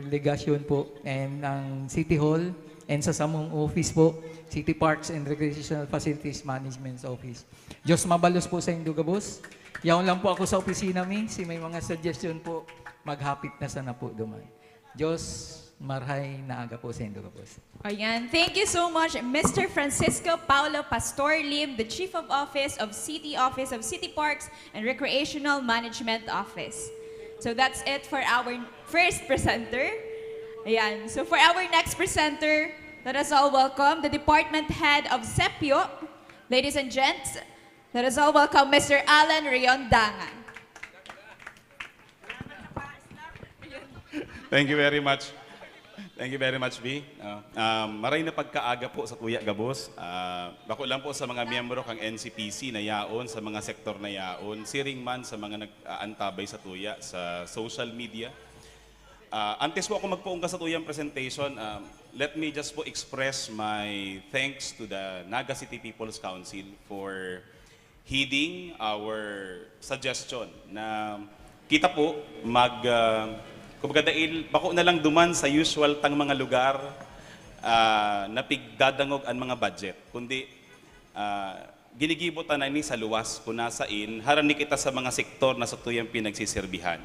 Legasyon po, and ang City Hall, and sa samong office po, City Parks and Recreational Facilities Management Office. Diyos mabalos po sa Indugabos. Yaon lang po ako sa opisina mi, si may mga suggestion po, maghapit na sana po duman. Diyos marhay na aga po sa Indugabos. Ayan. Thank you so much, Mr. Francisco Paulo Pastor Lim, the Chief of Office of City Parks and Recreational Management Office. So that's it for our first presenter. Ayan. So for our next presenter, let us all welcome the Department Head of SEPIO. Ladies and gents, let us all welcome Mr. Alan Riondangan. Thank you very much. Thank you very much, V. Maray na pagkaaga po sa Tuya Gabos. Bako lang po sa mga miyembro kang NCPC na yaon, sa mga sektor na yaon, siring man sa mga nag-aantabay sa Tuya sa social media. Antes po ako magpuungka sa Tuyang presentation, let me just po express my thanks to the Naga City People's Council for heeding our suggestion na kita po kumbaga dahil bako na lang duman sa usual tang mga lugar na pigdadangog ang mga budget. Kundi ginigibutan na ni sa luwas kung nasain, harani kita sa mga sektor na sa tuyang pinagsisirbihan.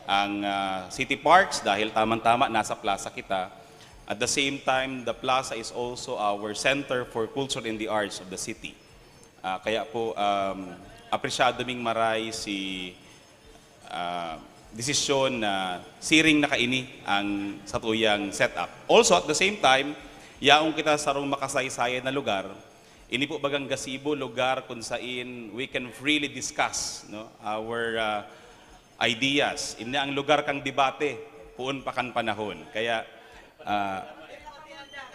Ang City Parks, dahil tamang-tama nasa plaza kita. At the same time, the plaza is also our center for culture and the arts of the city. Kaya po, apresyado ming maray si desisyon na siring na kaini ang satuyang setup. Also, at the same time, yaong kita sarong makasaysayan na lugar, ini po bagang gasibo, lugar kung saan we can freely discuss our ideas. Ini ang lugar kang debate, puon pa kan panahon. Kaya,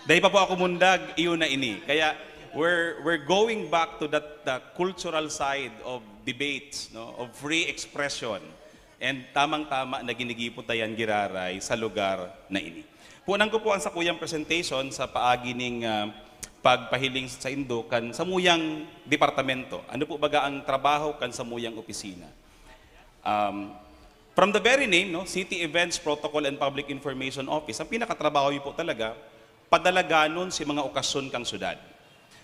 dahil pa po ako mundag, iyon na ini. Kaya, we're going back to the cultural side of debates, of free expression. And tamang-tama na ginigiputayan giraray sa lugar na ini. Punan ko po ang sakuyang presentation sa paagi ning pagpahiling sa Indo kan samuyang departamento. Ano po baga ang trabaho kan samuyang opisina? From the very name, City Events Protocol and Public Information Office, ang pinakatrabaho po talaga, padalaganon si mga okasyon kang syudad.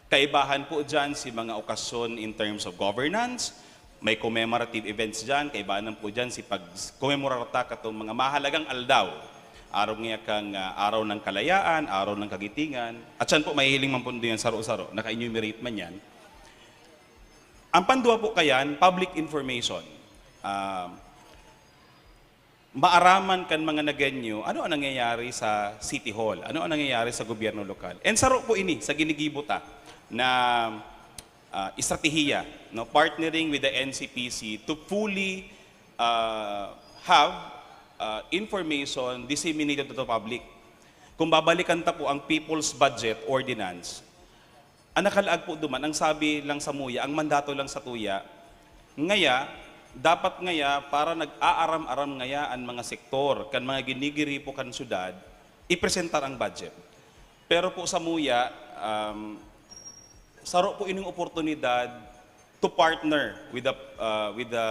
Kaibahan po dyan si mga okasyon in terms of governance, may commemorative events dyan, kaibahan po dyan si pag-commemorata katong mga mahalagang aldaw. Araw nga kang araw ng kalayaan, araw ng kagitingan, at dyan po may hiling man po din saro-saro, naka-enumerate man yan. Ang pandua po kayan, public information. Maaraman kan mga naganyo, ano ang nangyayari sa City Hall, ano ang nangyayari sa gobyerno lokal. And saro po ini, sa ginigibuta, na estratehiya, partnering with the NCPC to fully have information disseminated to the public. kung babalikan ta po ang People's Budget Ordinance, ang nakalaag po duman, ang sabi lang sa muya, ang mandato lang sa tuya, ngaya, dapat ngaya para nag-aaram-aram ngaya ang mga sektor, kan mga ginigiri po kan syudad, ipresentar ang budget. Pero po sa muya, saro po ining oportunidad to partner with the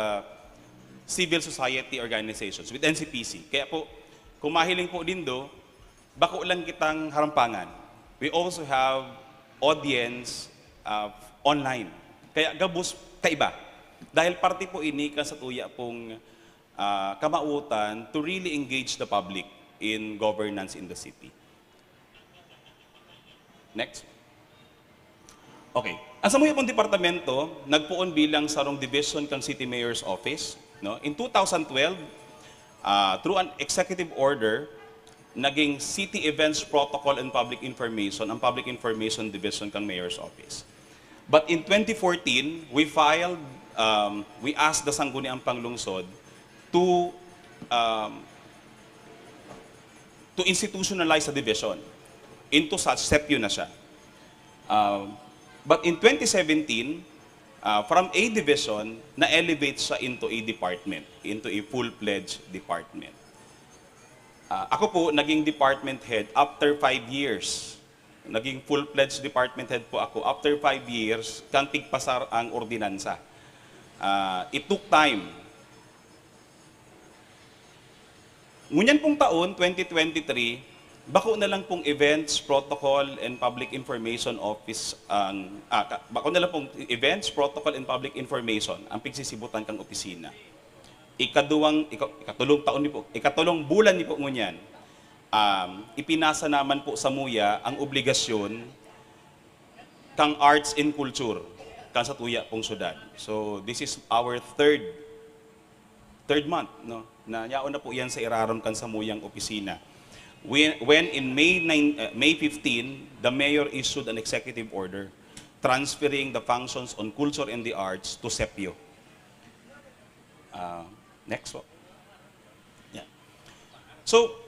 civil society organizations, with NCPC. Kaya po, kung mahiling po din do, bako lang kitang harampangan. We also have audience online. Kaya gabos kaiba. Dahil parte po ini ka sa tuya pong kamautan to really engage the public in governance in the city. Next. Okay. Ang sa mga pong departamento, nagpuon bilang sarong division kang City Mayor's Office. No? In 2012, through an executive order, naging City Events Protocol and Public Information, ang Public Information Division kang Mayor's Office. But in 2014, we asked the Sangguniang Panglungsod to institutionalize the division. Into such, SEPU na siya. But in 2017, from a division, na-elevate siya into a department, into a full-fledged department. Ako po, naging department head after 5 years. Naging full-fledged department head po ako after 5 years, kang tigpasar ang ordinansa. It took time. Ngunyan pong taon, 2023, bako na lang pong Events, Protocol, and Public Information Office, bako na lang pong Events, Protocol, and Public Information ang pigsisibutan kang opisina. Ikatulong bulan ni po ngunyan, ipinasa naman po sa muya ang obligasyon kang arts and culture kang sa tuya pong syudad. So this is our third month, no? Na yaon na po yan sa iraron kan sa muyang opisina. When in May 15, the mayor issued an executive order transferring the functions on culture and the arts to SEPU. Next po. Yeah. So,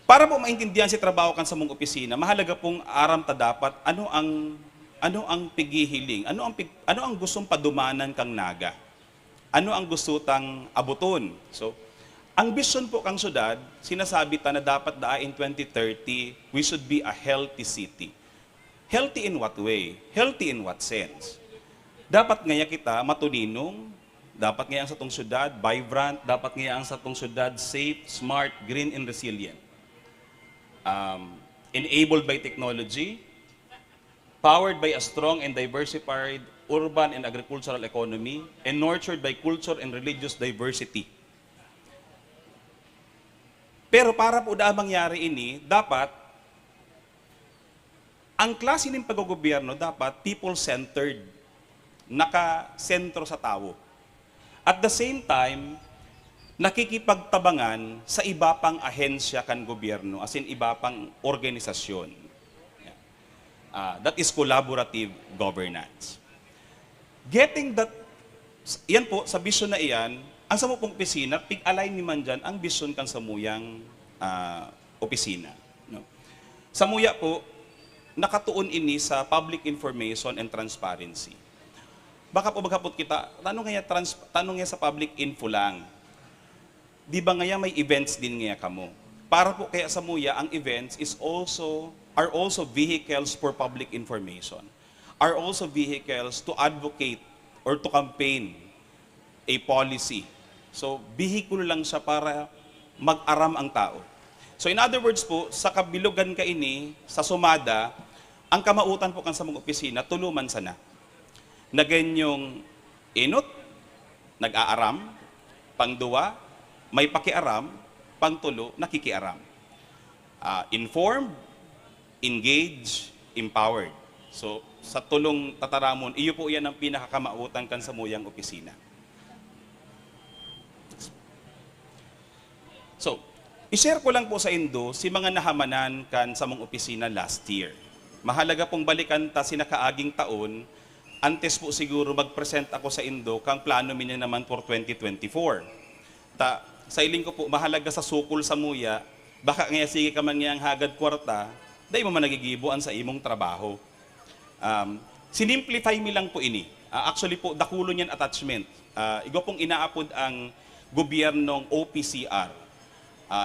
para po maintindihan si trabaho kan sa mong opisina, mahalaga pong aram ta dapat ano ang pigihiling, ano ang gustong padumanan kang naga. Ano ang gusto tang abuton. So, ang vision po kang syudad, sinasabi ta na dapat in 2030, we should be a healthy city. Healthy in what way? Healthy in what sense? Dapat ngaya kita matuninong, dapat ngaya ang sa tong syudad vibrant, dapat ngaya ang sa tong syudad safe, smart, green, and resilient. Enabled by technology, powered by a strong and diversified urban and agricultural economy, and nurtured by culture and religious diversity. Pero para po da mangyari ini, dapat ang klase ng paggogobyerno dapat people-centered, naka-sentro sa tao. At the same time, nakikipagtabangan sa iba pang ahensya kan gobyerno, as in iba pang organisasyon. That is collaborative governance. Getting that, yan po, sa vision na iyan, ang sa pong opisina, pig-align naman dyan ang vision kang samuyang opisina. No? Sa muya po, nakatuon ini sa public information and transparency. Baka po maghapot kita, tanong nga sa public info lang. Di ba ngaya may events din ngaya kamo? Para po kaya sa muya, ang events are also vehicles for public information. Are also vehicles to advocate or to campaign a policy. So, vehikulo lang siya para mag-aram ang tao. So, in other words po, sa kabilugan ka ini, sa sumada, ang kamautan po kan sa mga opisina, tuluman sana. Na ganyong inot, nag-aaram, pangduwa, may pakiaram, pangtulo, nakikiaram. Informed, engaged, empowered. So, sa tulong tataramon, iyo po yan ang pinakakamautan kan sa muyang opisina. So, i-share ko lang po sa Indo si mga nahamanan kan sa mong opisina last year. Mahalaga pong balikan ta sinakaaging taon, antes po siguro mag-present ako sa Indo kang plano niya naman for 2024. Sa iling ko po, mahalaga sa sukol sa muya, baka nga sige ka man ngayang hagad kwarta, dahil mo man nagigibuan sa imong trabaho. Sinimplify mi lang po ini. Actually po, dakulo niyan attachment. Igo pong inaapod ang gobyernong OPCR.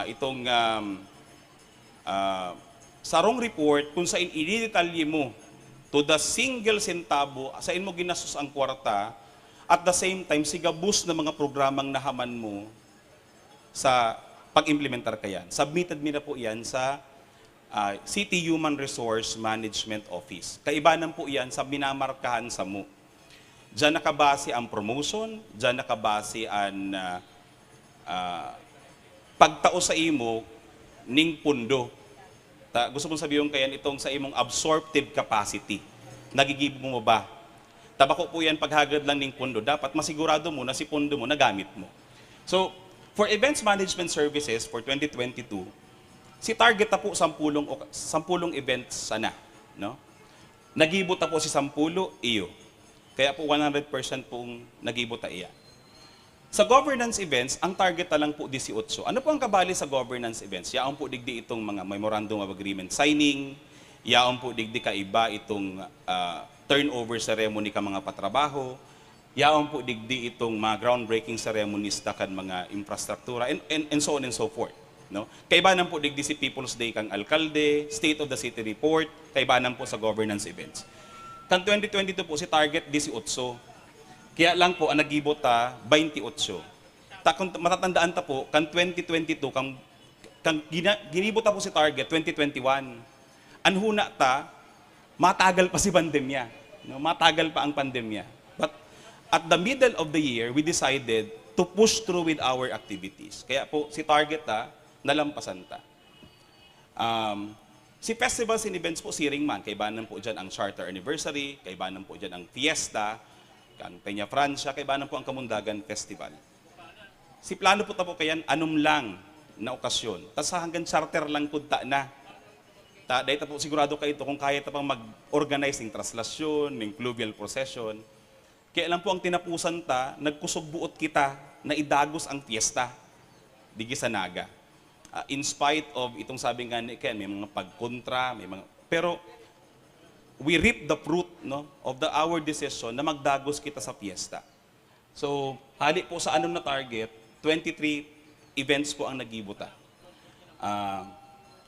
Itong sarong report kung saan i-detalye mo to the single centavo sa mo ginastos ang kwarta, at the same time, sigabus na mga programang nahaman mo sa pag-implementar ka yan. Submitted mi na po yan sa City Human Resource Management Office. Kaibanan po yan sa minamarkahan sa mo. Diyan nakabase ang promotion, diyan nakabase ang pagtao sa imo ning pundo. Gusto kong sabihin kayan itong sa imong absorptive capacity. Nagigibo mo ba? Tabako po yan paghagad lang ning pundo. Dapat masigurado mo na si pundo mo nagamit mo. So, for Events Management Services for 2022, si target na po 10 events sana. No? Nagibot na po si 10 iyo. Kaya po 100% pong nagibot na iya. Sa governance events, ang target na lang po 18. Ano po ang kabali sa governance events? Yaon po digdi itong mga memorandum of agreement signing, yaon po digdi kaiba itong turnover ceremony ka mga patrabaho, yaon po digdi itong mga groundbreaking ceremonies kan mga infrastruktura, and so on and so forth. No? Kaibanan po digdi si People's Day kang alkalde, State of the City Report, kaibanan po sa governance events. Kan 2022 po si target 18. Kaya lang po ang nagibot ta 28. Kung matatandaan ta po kan 2022 kang ginibot ta po si target 2021. Anhuna ta matagal pa si pandemya, no? Matagal pa ang pandemya. But at the middle of the year we decided to push through with our activities. Kaya po si target ta nalampasan ta. Si festivals and events po, siring man, kaibanan po dyan ang Charter Anniversary, kaibanan po dyan ang Fiesta, ang Peña Francia, kaibanan po ang Kamundagan Festival. Si plano po ta po kayan, anum lang na okasyon. Tas hanggang charter lang punta na. Dahil po sigurado kayo ito kung kaya ta pang mag-organize ng traslasyon, ng pluvial procession. Kaya lang po ang tinapusan ta, nagkusog buot kita na idagos ang fiesta. Digi sa Naga. In spite of itong sabi nga ni Ken, may mga pagkontra, may mga pero we reap the fruit, no, of our decision na magdagos kita sa fiesta. So, hali po sa anong na target, 23 events po ang nagibuta.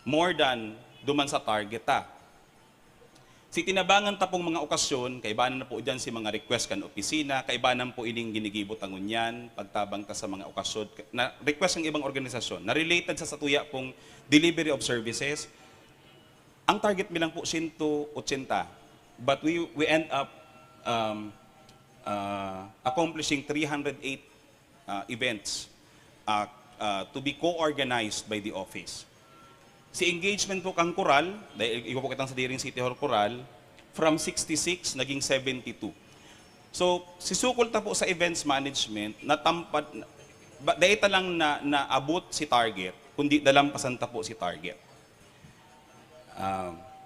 More than duman sa target ta. Si tinabangan ta pong mga okasyon, kaibanan na po dyan si mga request kan opisina, kaibanan po ining ginigibot ang unyan, pagtabang ta sa mga okasyon, na request ng ibang organisasyon, na related sa satuya pong delivery of services. Ang target bilang po 180, but we end up accomplishing 308 events to be co-organized by the office. Si engagement po kang koral, dahil iko po kitang sa Diring City Hall Koral, from 66 naging 72. So, si sukol ta po sa events management, natampad, dahil ta lang na abot si target, kundi dalampasan ta po si target.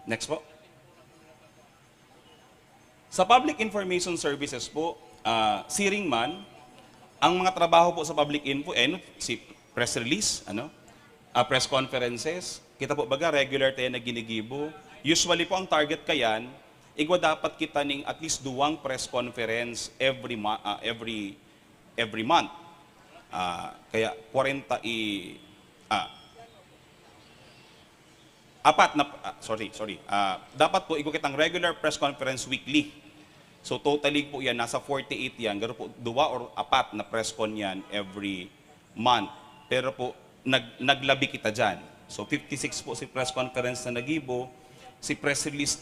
Next po. Sa public information services po, siring man, ang mga trabaho po sa public info, si press release, press conferences, kita po baga regular tayo na ginigibo. Usually po ang target kayan, igwa dapat kita ning at least 2 press conference every month. Kaya 40 dapat po igwa kitang regular press conference weekly. So totally po yan nasa 48 yan. Garo po 2 or 4 na press con yan every month. Pero po naglabi kita dyan. So 56 po si press conference na nagibo. Si press release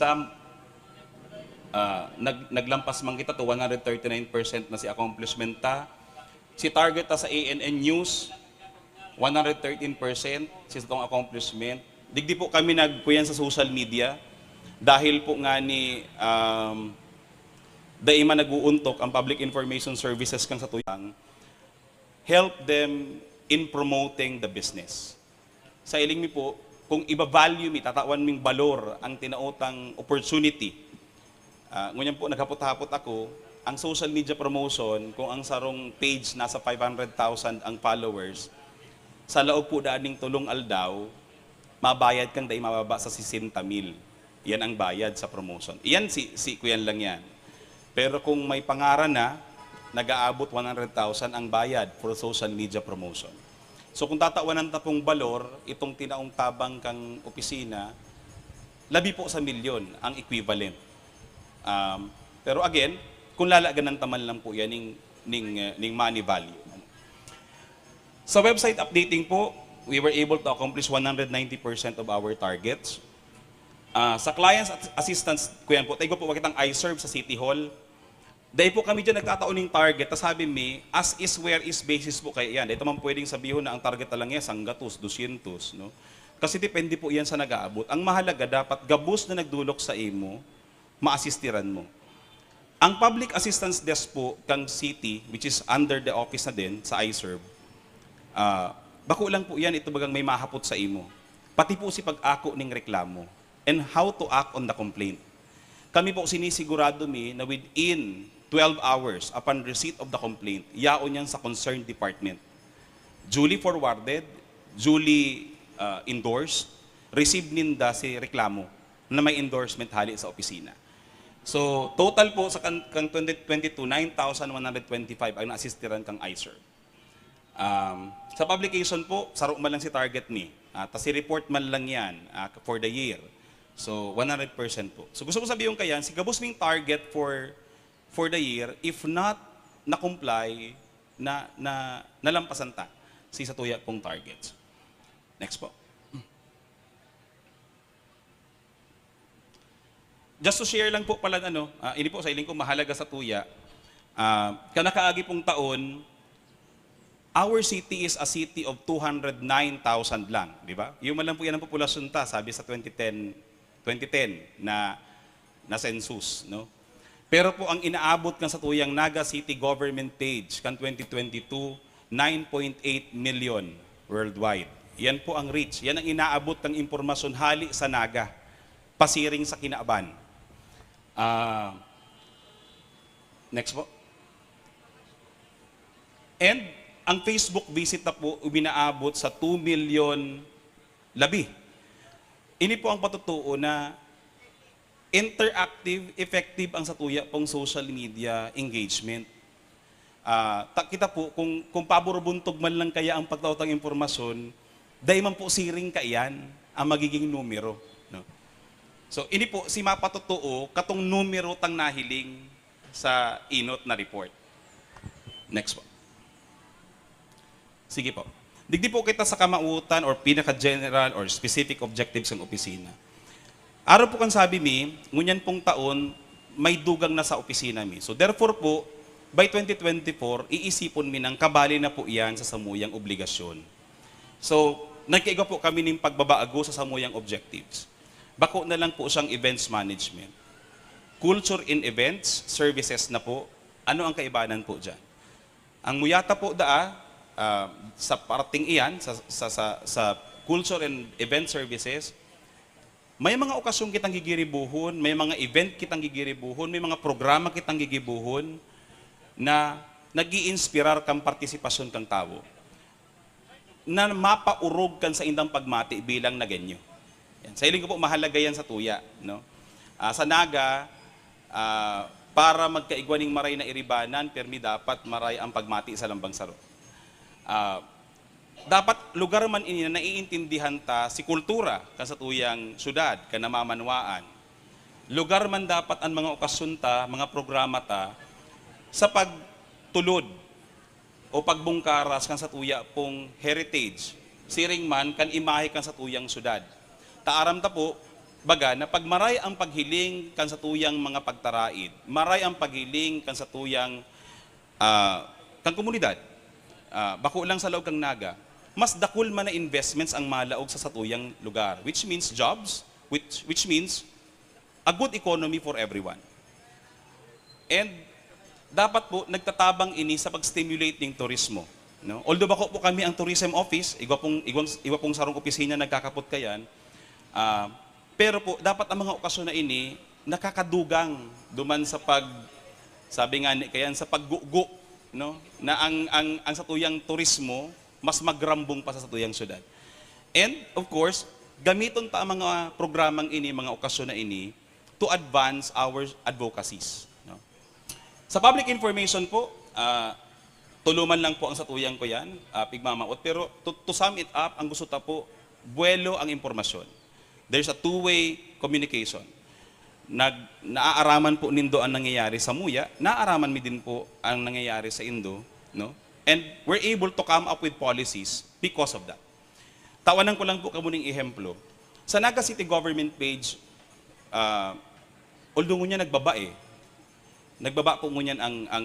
naglampas man kita to 139% na si accomplishment ta. Si target ta sa ANN News 113% si itong accomplishment. Digdi po kami nagkuyan sa social media dahil po nga ni daima nag-uuntok ang public information services kang sa tuyang help them in promoting the business. Sa iling mi po, kung iba-value mi, tatawan ming balor ang tinaotang opportunity. Ngunyan po, naghapot-hapot ako, ang social media promotion, kung ang sarong page nasa 500,000 ang followers, sa laog po daaning tulong aldaw, mabayad kang dahil mababa sa 60,000. Yan ang bayad sa promotion. Iyan si kuyan lang yan. Pero kung may pangaran na, nag-aabot 100,000 ang bayad for social media promotion. So kung tatawanan na pong balor, itong tinaong tabang kang opisina, labi po sa milyon ang equivalent. Pero again, kung lalaganan taman lang po yan ning money value. Sa website updating po, we were able to accomplish 190% of our targets. Sa clients assistance, kuyan po, tayo po wakitang iServe sa City Hall. Dahil po kami dyan nagtataon ng target, tapos sabi mi, as is, where is basis po kayo yan. Dahil man pwedeng sabihin na ang target na lang yan, 100, 200, no? Kasi depende po yan sa nag-aabot. Ang mahalaga, dapat gabos na nagdulok sa imo, ma-assistiran mo. Ang public assistance desk po kang city, which is under the office na din, sa iServe, bako lang po yan, ito bagang may mahapot sa imo. Pati po si pag-ako ng reklamo and how to act on the complaint. Kami po sinisigurado na within 12 hours upon receipt of the complaint, yaon yan sa concerned department. Duly forwarded, duly endorsed, received ninda si reklamo na may endorsement hali sa opisina. So, total po sa kang 2022, 9,125 ang na-assistiran kang iServe. Sa publication po, saro man lang si target ni. Tas i-report man lang yan for the year. So, 100% po. So, gusto ko sabihin kayan, si gabos ming target for the year, if not na-comply, nalampasan ta si sa tuya pong targets. Next po. Just to share lang po pala, ini po sa iling ko mahalaga sa tuya, kanakaagi pong taon, our city is a city of 209,000 lang, di ba? Yung man lang po yan ang populasyon ta, sabi sa 2010 na census, no? Pero po ang inaabot kan sa tuyang Naga City government page kan 2022, 9.8 million worldwide. Yan po ang reach. Yan ang inaabot ng impormasyon hali sa Naga, pasiring sa Kinaaban. Next po. And ang Facebook visit na po ubinaabot sa 2 million labi. Ini po ang patutuo na interactive, effective ang satuya pong social media engagement. Kita po, kung paborbuntog man lang kaya ang pagtautang impormasyon, dahil man po siring kaiyan ang magiging numero. No? So, ini po, si mapatutuo, katong numero tang nahiling sa inot na report. Next po. Sige po. Digdi po kita sa kamautan or pinaka-general or specific objectives ng opisina. Araw po kan sabi mi, ngunyan pong taon, may dugang na sa opisina mi. So therefore po, by 2024, iisipon mi ng kabali na po iyan sa samuyang obligasyon. So, nagkaiga po kami ng pagbabaago sa samuyang objectives. Bako na lang po siyang events management. Culture in events, services na po. Ano ang kaibanan po dyan? Ang muyata po sa parating iyan, sa culture and event services, may mga okasyon kitang gigiribuhon, may mga event kitang gigiribuhon, may mga programa kitang gigibuhon na nag-iinspirar kang partisipasyon kang tao, na mapaurog kan sa indang pagmati bilang na ganyo. Yan. Sa iling ko po, mahalaga yan sa tuya. No? Sa Naga, para magkaigwaning maray na iribanan, permi dapat maray ang pagmati sa lambang saro. Dapat lugar man ini na naiintindihan ta si kultura sa tuyang syudad, kanamamanwaan. Lugar man dapat ang mga okasyon ta, mga programa ta, sa pagtulod o pagbungkaras kan sa tuya pong heritage, siring man kan imahe kan sa tuyang syudad. Taaram ta po, baga na pag maray ang paghiling kan sa tuyang mga pagtaraid, maray ang paghiling kan sa tuyang kan komunidad, bako lang sa laog kang Naga, mas dakul man na investments ang malaog sa satuyang lugar, which means jobs, which means a good economy for everyone. And dapat po nagtatabang ini sa pag-stimulate ng turismo. No? Although bako po kami ang tourism office, iwa pong sarong opisina nagkakapot kayan, pero po dapat ang mga okasyon na ini nakakadugang duman sa sabi nga kayan sa paggugo, no? Na ang satuyang turismo mas magrambong pa sa satuyang syudad. And of course, gamiton ta ang mga programang ini, mga okasyon na ini, to advance our advocacies. No? Sa public information po, tuluman lang po ang satuyang ko yan, pigmamaot. Pero to sum it up, ang gusto ta po, buwelo ang impormasyon. There's a two-way communication. Naaaraman po nindo ang nangyayari sa Muya, naaaraman mi din po ang nangyayari sa Indo, no? And we're able to come up with policies because of that. Tawanan ko lang po kamuning ehemplo. Sa Naga City Government page, although ngunya nagbaba po ngunyan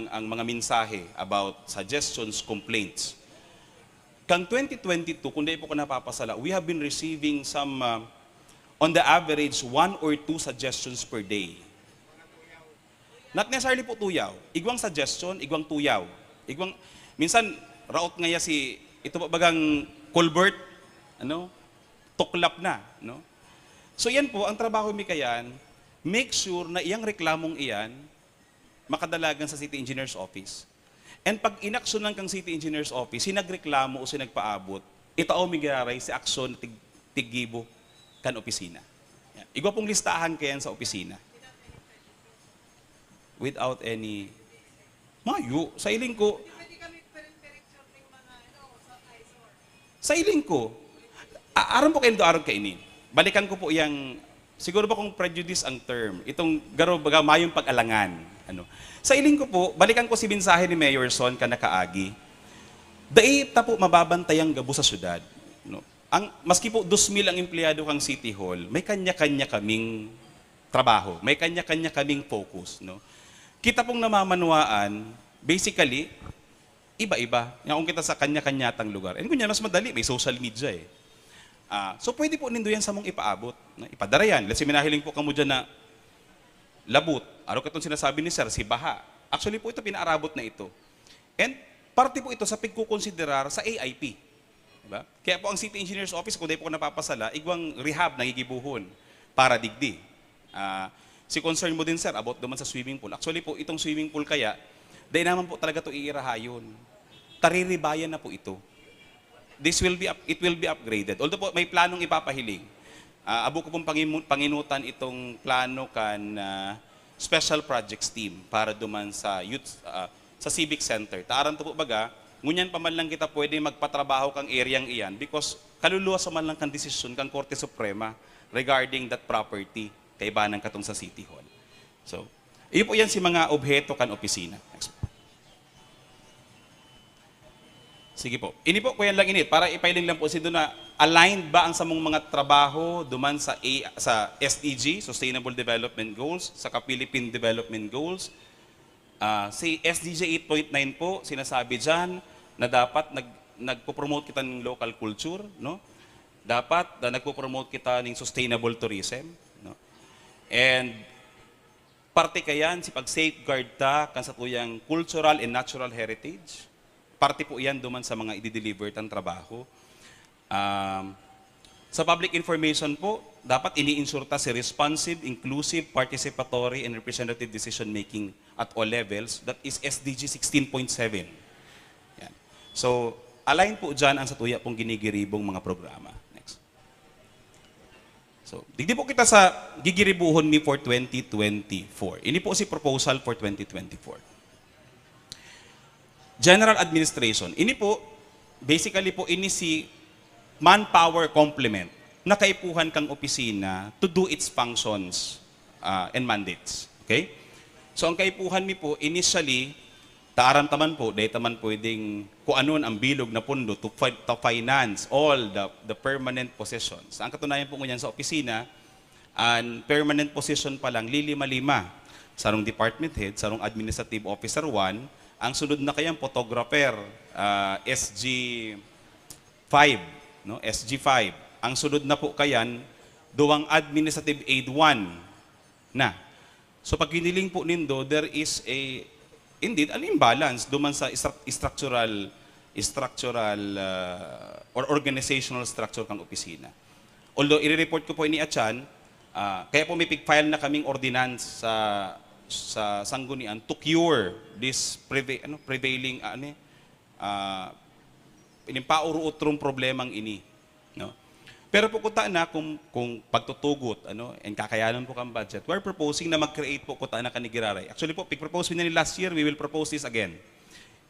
ang mga mensahe about suggestions, complaints. Kang 2022, kung di po ko napapasala, we have been receiving some, on the average, 1 or 2 suggestions per day. Not necessarily po tuyaw. Igwang suggestion, igwang tuyaw. Minsan, raot ngaya ito pa bagang culvert, tuklap na. No? So yan po, ang trabaho mi kayan, make sure na iyang reklamong iyan, makadalagan sa City Engineer's Office. And pag inaksyonan kang City Engineer's Office, sinagreklamo o sinagpaabot, itao migaray si aksyon tiggibo kan opisina. Yan. Igwa pong listahan kayan sa opisina. Without any mayo, sa iling ko. Sa iling ko. Aron po kayo doon kainin. Balikan ko po yung, siguro ba kung prejudice ang term, itong garo baga mayong pag-alangan. Sa iling ko po, balikan ko si mensahe ni Mayor Son ka nakaagi. Dai ta po mababantayang gabo sa syudad. No? Maski po 2,000 ang empleyado kang City Hall, may kanya-kanya kaming trabaho, may kanya-kanya kaming focus. No? Kita pong namamanuaan, basically, iba-iba. Kung kita sa kanya-kanyatang lugar. And kunya mas madali, may social media eh. So pwede po nindo yan sa mong ipaabot. No? Ipadara yan. Let's say, minahiling po kamo dyan na labut. Araw katong sinasabi ni Sir, si Baha. Actually po ito, pinaarabot na ito. And parte po ito sa pagkukonsiderar sa AIP. Diba? Kaya po ang City Engineer's Office, kung di po napapasala, igwang rehab nagigibuhon para digdi. Si concern mo din, Sir, about naman sa swimming pool. Actually po, itong swimming pool kaya, dahil naman po talaga ito iirahayon. Tariribayan na po ito. It will be upgraded. Although po, may planong ipapahiling. Abo ko pong panginutan itong plano kan special projects team para duman sa youth, sa civic center. Taaran to po baga, ngunyan pa man lang kita pwede magpatrabaho kang areang iyan because kaluluwa sa man lang kang desisyon kang Korte Suprema regarding that property kaibanan katong sa City Hall. So, iyo po yan si mga obheto kan opisina. Next. Sige po. Ini po, kuya lang init, para ipailing lang po si doon na aligned ba ang samong mga trabaho duman sa SDG, Sustainable Development Goals, sa Philippine Development Goals. Si SDG 8.9 po, sinasabi dyan na dapat nagpo-promote kita ng local culture, no? Dapat nagpo-promote kita ng sustainable tourism, no? And parte kayan si pag-safeguard ta kan sa tuyang cultural and natural heritage. Parte po yan duman sa mga i-deliver tang trabaho. Sa public information po, dapat ini-ensure ta si responsive, inclusive, participatory, and representative decision-making at all levels. That is SDG 16.7. Yan. So, align po dyan ang sa tuya pong ginigiribong mga programa. Next. So, digdi po kita sa gigiribuhon mi for 2024. Ini po si proposal for 2024. General Administration. Ini po, basically po, ini si manpower complement na kaipuhan kang opisina to do its functions and mandates. Okay? So, ang kaipuhan mi po, initially, taaran taman po, dahil taman pwedeng kung anon ang bilog na pundo to finance all the permanent positions. Ang katunayan po ngunyan sa opisina, ang permanent position pa lang, lilima-lima. Sarong department head, sarong administrative officer 1, ang sunod na kayang photographer, SG5, no? SG5. Ang sunod na po kayan, duwang administrative aid 1 na. So pag giniling po nindo, there is indeed an imbalance duman sa structural or organizational structure kang opisina. Although i-report ko po ini Achan, kaya po may pig-file na kaming ordinance sa sanggunian to cure this prevailing pinimpauruotrong problemang ini, no? Pero po kuta na kung pagtutugot and kakayanan po kang budget, we're proposing na mag-create po kuta na kanigiraray. Actually po, pig-propose na ni last year, we will propose this again.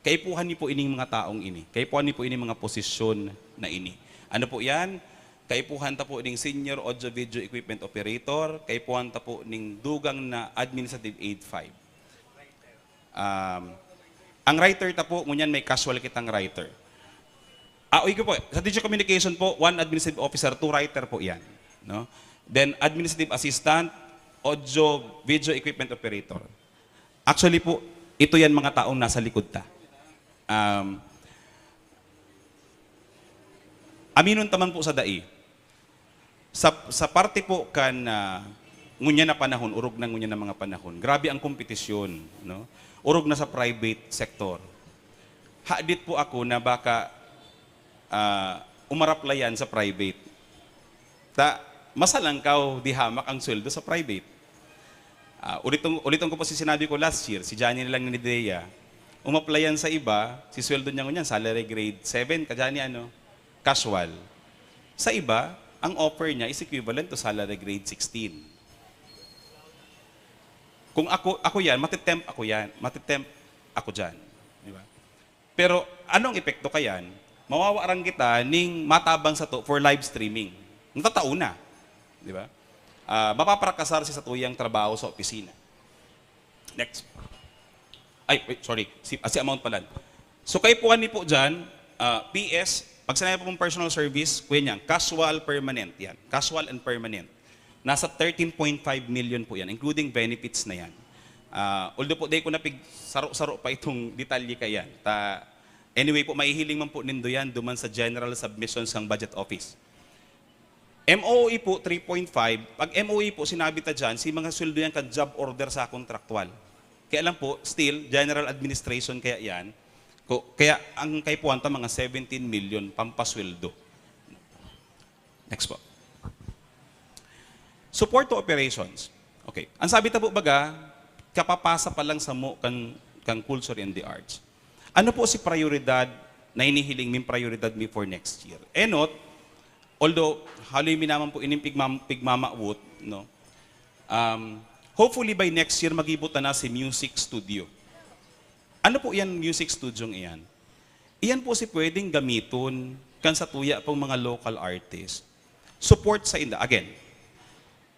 Kaipuhan ni po ining mga taong ini. Kaipuhan ni po ining mga posisyon na ini. Ano po yan? Kaipuhan ta po ining senior audio video equipment operator, kaipuhan ta po ining dugang na administrative aid 5. Ang writer ta po, ngunyan may casual kitang writer. Uy ko po, sa digital communication po, 1 administrative officer, 2 writer po yan. No? Then, administrative assistant, audio, video equipment operator. Actually po, ito yan mga taong nasa likod ta. Aminon taman po sa dai. Sa parte po kan ngunya na panahon, urog na ngunya na mga panahon, grabe ang kompetisyon. No? Urog na sa private sector. Hadit po ako na baka umaraplayan sa private. Masalangkaw di hamak ang sweldo sa private. Ulitin ko po si sinabi ko last year, si Johnny nilang ni Dea, umaplayan sa iba, si sweldo niya ngunyan, salary grade 7, kajani casual. Sa iba, ang offer niya is equivalent to salary grade 16. Kung ako yan, matitempt ako dyan. Di ba? Pero anong epekto kayan? Mawawarang kita ning matabang sa to for live streaming. Natatao na. Di ba? Mapaprakasar si sa tuyang trabaho sa opisina. Next. Ay, wait, sorry. Si amount pala. So kayo po ni po dyan, PS, pag sinabi po mong personal service, kuya niyan, casual permanent yan. Casual and permanent. Nasa 13.5 million po yan, including benefits na yan. Although po, di ko napig saro-saro pa itong detalye kayan. Anyway po, maihiling man po nindo yan duman sa general submissions ng budget office. MOE po, 3.5. Pag MOE po, sinabi ta dyan, si mga sweldo yan ka job order sa kontraktual. Kaya lang po, still, general administration kaya yan. Kaya ang kaipuhan ta mga 17 million pampasweldo. Next po. Support to operations. Okay. Ang sabi ta po baga, kapapasa pa lang sa mo kang culture and the arts. Ano po si prioridad na hinihiling min prioridad mi for next year? Not, although haloy mi naman po ining pigmamawot, no? Hopefully by next year magibutan na si music studio. Ano po yan music studio iyan? Iyan po si pwedeng gamiton kan sa tuya pong mga local artists. Support sa inda. Again,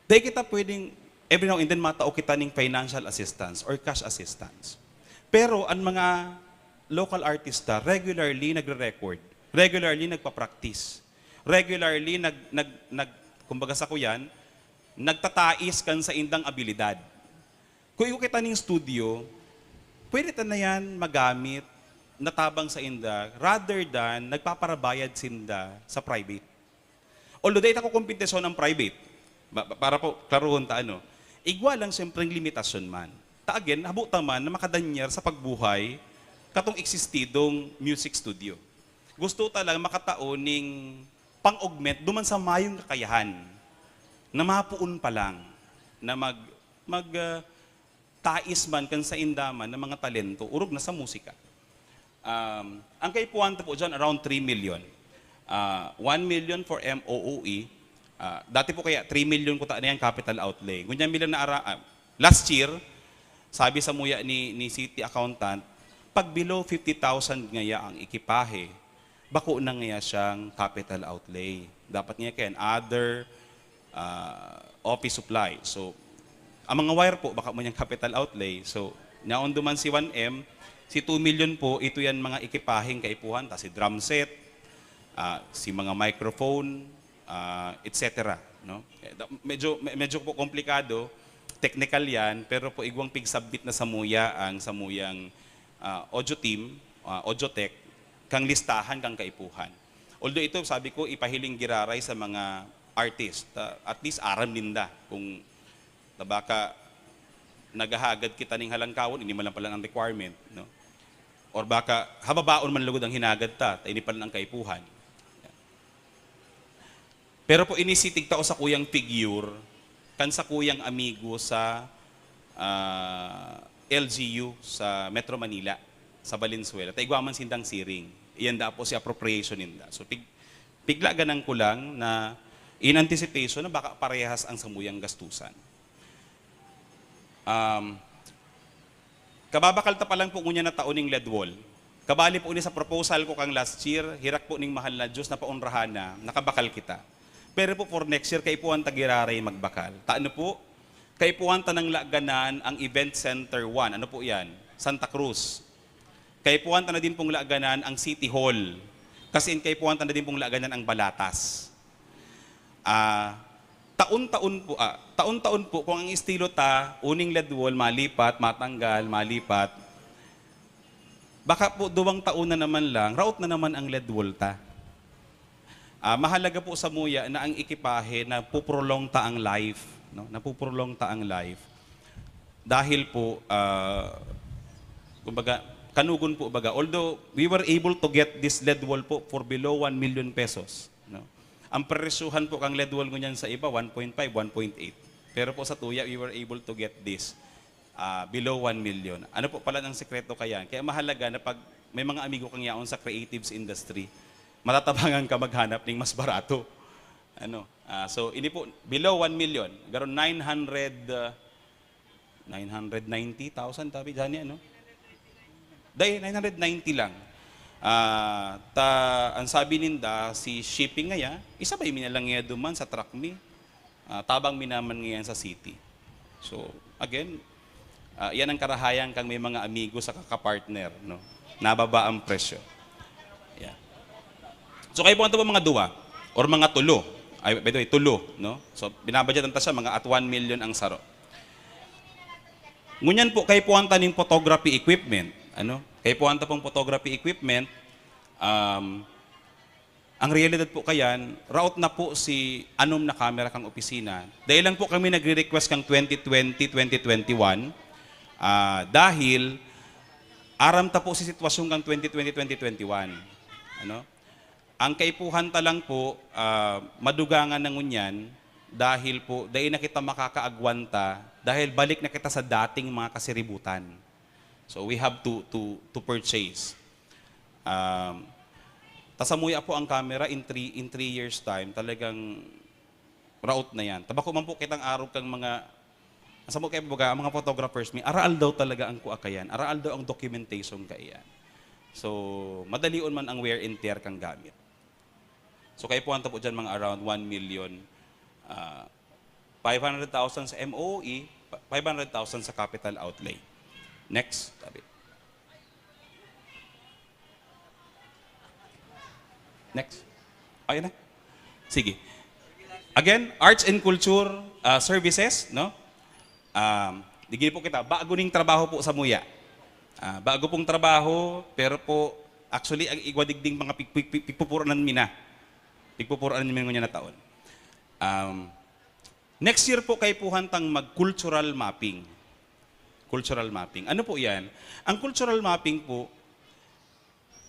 dahil kita pwedeng every now and then matao kita ng financial assistance or cash assistance. Pero ang mga local artista regularly nagre-record, regularly nagpa-practice, regularly kumbaga sa kuyan, nagtatais kan sa indang abilidad. Kung kita ning studio, pwede ta na yan magamit, natabang sa inda, rather than nagpaparabayad sinda sa private. Although dahil ako kompetisyon ng private, para po klaruhon ta igwa lang siyempre limitasyon man. Ta again, habuta man na makadanyar sa pagbuhay katong existidong music studio. Gusto talaga makataon ning pang-augment duman sa mayong kakayahan na mapuun pa lang na tais man kan sa indaman ng mga talento urog na sa musika. Ang kaipuhan po dyan around 3 million. 1 million for MOOE. Dati po kaya 3 million ko ta na yan capital outlay. Ganyan million na last year, sabi sa muya ni city accountant, pag below 50,000 ngaya ang ekipahe, bako na ngaya siyang capital outlay. Dapat nga kaya other office supply. So, ang mga wire po, baka mo niyang capital outlay. So, naon duman si 1M, si 2 million po, ito yan mga ekipaheng kaipuhan, ta si drum set, si mga microphone, etc. No? Medyo po komplikado, technical yan, pero po igwang pig-submit na ang samuyang audio team, audio tech, kang listahan kang kaipuhan. Although ito, sabi ko, ipahiling giraray sa mga artist. At least aram ninda kung baka nagahagad kita ning halangkawon, hindi man lang pala ang requirement. No? Or baka hababaon man lugod ang hinagad ta, ini pala ang kaipuhan. Pero po inisitig tao sa kuyang figure, kan sa kuyang amigo sa LGU sa Metro Manila, sa Valenzuela. Taigwaman sindang siring. Iyan da po si appropriation ninda. So pigla ganang ko lang na in anticipation na baka parehas ang samuyang gastusan. Kababakalta pa lang po ngunya na taon ng lead wall. Kabali po ini sa proposal ko kang last year, hirak po ning mahal na Diyos na paunrahan na, nakabakal kita. Pero po for next year, kaipuhan tagiraray magbakal. Taano po? Kaipuhan tanang laganan ang Event Center 1. Ano po yan? Santa Cruz. Kaipuhan na din pong laganan ang City Hall. Kasi kaipuhan na din pong laganan ang Balatas. Taon-taon po, kung ang estilo ta, uning lead wall, malipat, matanggal, malipat, baka po 2 taon na naman lang, raot na naman ang lead wall ta. Mahalaga po sa muya na ang ekipahe na puprolong ta ang life. No? Napuprolong ta ang life. Dahil po, kumbaga, kanugon po baga, although we were able to get this lead wall po for below 1 million pesos. No? Ang presyuhan po kang lead wall ngunyan sa iba, 1.5, 1.8. Pero po sa Tuya, we were able to get this below 1 million. Ano po pala ng sekreto kaya? Kaya mahalaga na pag may mga amigo kang yaon sa creatives industry, matatabangan ka maghanap ng mas barato. So, ini po, below 1 million. Garon 990,000 tabi dyan yan, no? Dahil 990 lang. Ang sabi ninda, si shipping ngaya, isabay minalang nga duman sa truck mi, tabang minaman ngayon sa city. So, again, yan ang karahayan kang may mga amigo sa kakapartner, no? Nababa ang presyo. Yeah. So, kayo po ang mga duwa, or mga tulo. Ay, by the way, tulo, no? So, binabadgetan ta siya, mga at 1 million ang saro. Ngunyan po, kayo po ang taning photography equipment. Kayo po ang tapong photography equipment, ang realidad po kayan, raot na po si anom na camera kang opisina. Dahil lang po kami nagre-request kang 2020-2021 dahil aram ta po si sitwasyon kang 2020-2021. Ang kaipuhan ta lang po, madugangan ng unyan dahil po, dahil na kita makakaagwanta, dahil balik na kita sa dating mga kasiributan. So we have to purchase. Tasamuya po ang camera in 3 years time, talagang raot na yan. Tabako man po kitang araw kang mga, sa mo kayo baga, mga photographers, may araal daw talaga ang kuakayan, araal daw ang documentation kaiyan. So, madalion man ang wear and tear kang gamit. So kayo po ang po dyan mga around 1 million, 500,000 sa MOE, 500,000 sa capital outlay. Next. Next. Ayun na. Sige. Again, arts and culture services, no? Digili po kita, bago ning trabaho po sa muya. Bago pong trabaho, pero po, actually, ang igwadigding mga pigpupuranan mina. Pigpupuranan mina nga na taon. Next year po kayo po hantang mag-cultural mapping. Cultural mapping. Ano po yan? Ang cultural mapping po,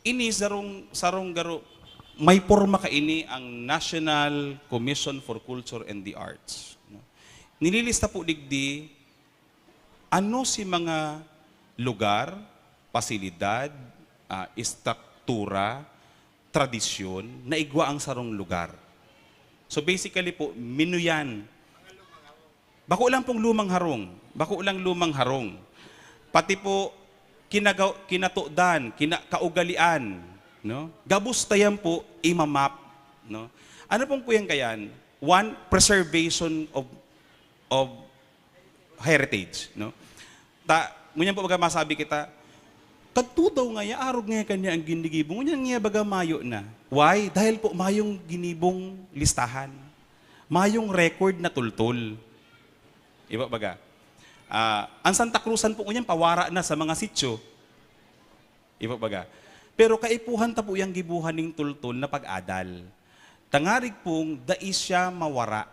ini sarong garo, may porma ka ini ang National Commission for Culture and the Arts. Nililista po digdi, ano si mga lugar, pasilidad, istruktura, tradisyon na igwa ang sarong lugar. So basically po, menu yan. Bako lang pong lumang harong. Bako lang lumang harong. Pati po, kinatudan, kaugalian. No? Gabus tayan po, imamap. No? Ano pong po yan kayan? One, preservation of heritage. No? Ngunyan po baga masabi kita, kadto daw nga ya, arog nga kanya ang ginigibong. Ngunyan nga baga mayo na. Why? Dahil po mayong ginibong listahan. Mayong record na tultul. Iba baga. Ang Santa Cruzan po ngunyan pawara na sa mga sityo. Iba baga. Pero kaipuhan ta po yung gibuhan ng tultul na pag-adal. Tangarig pong dais siya mawara.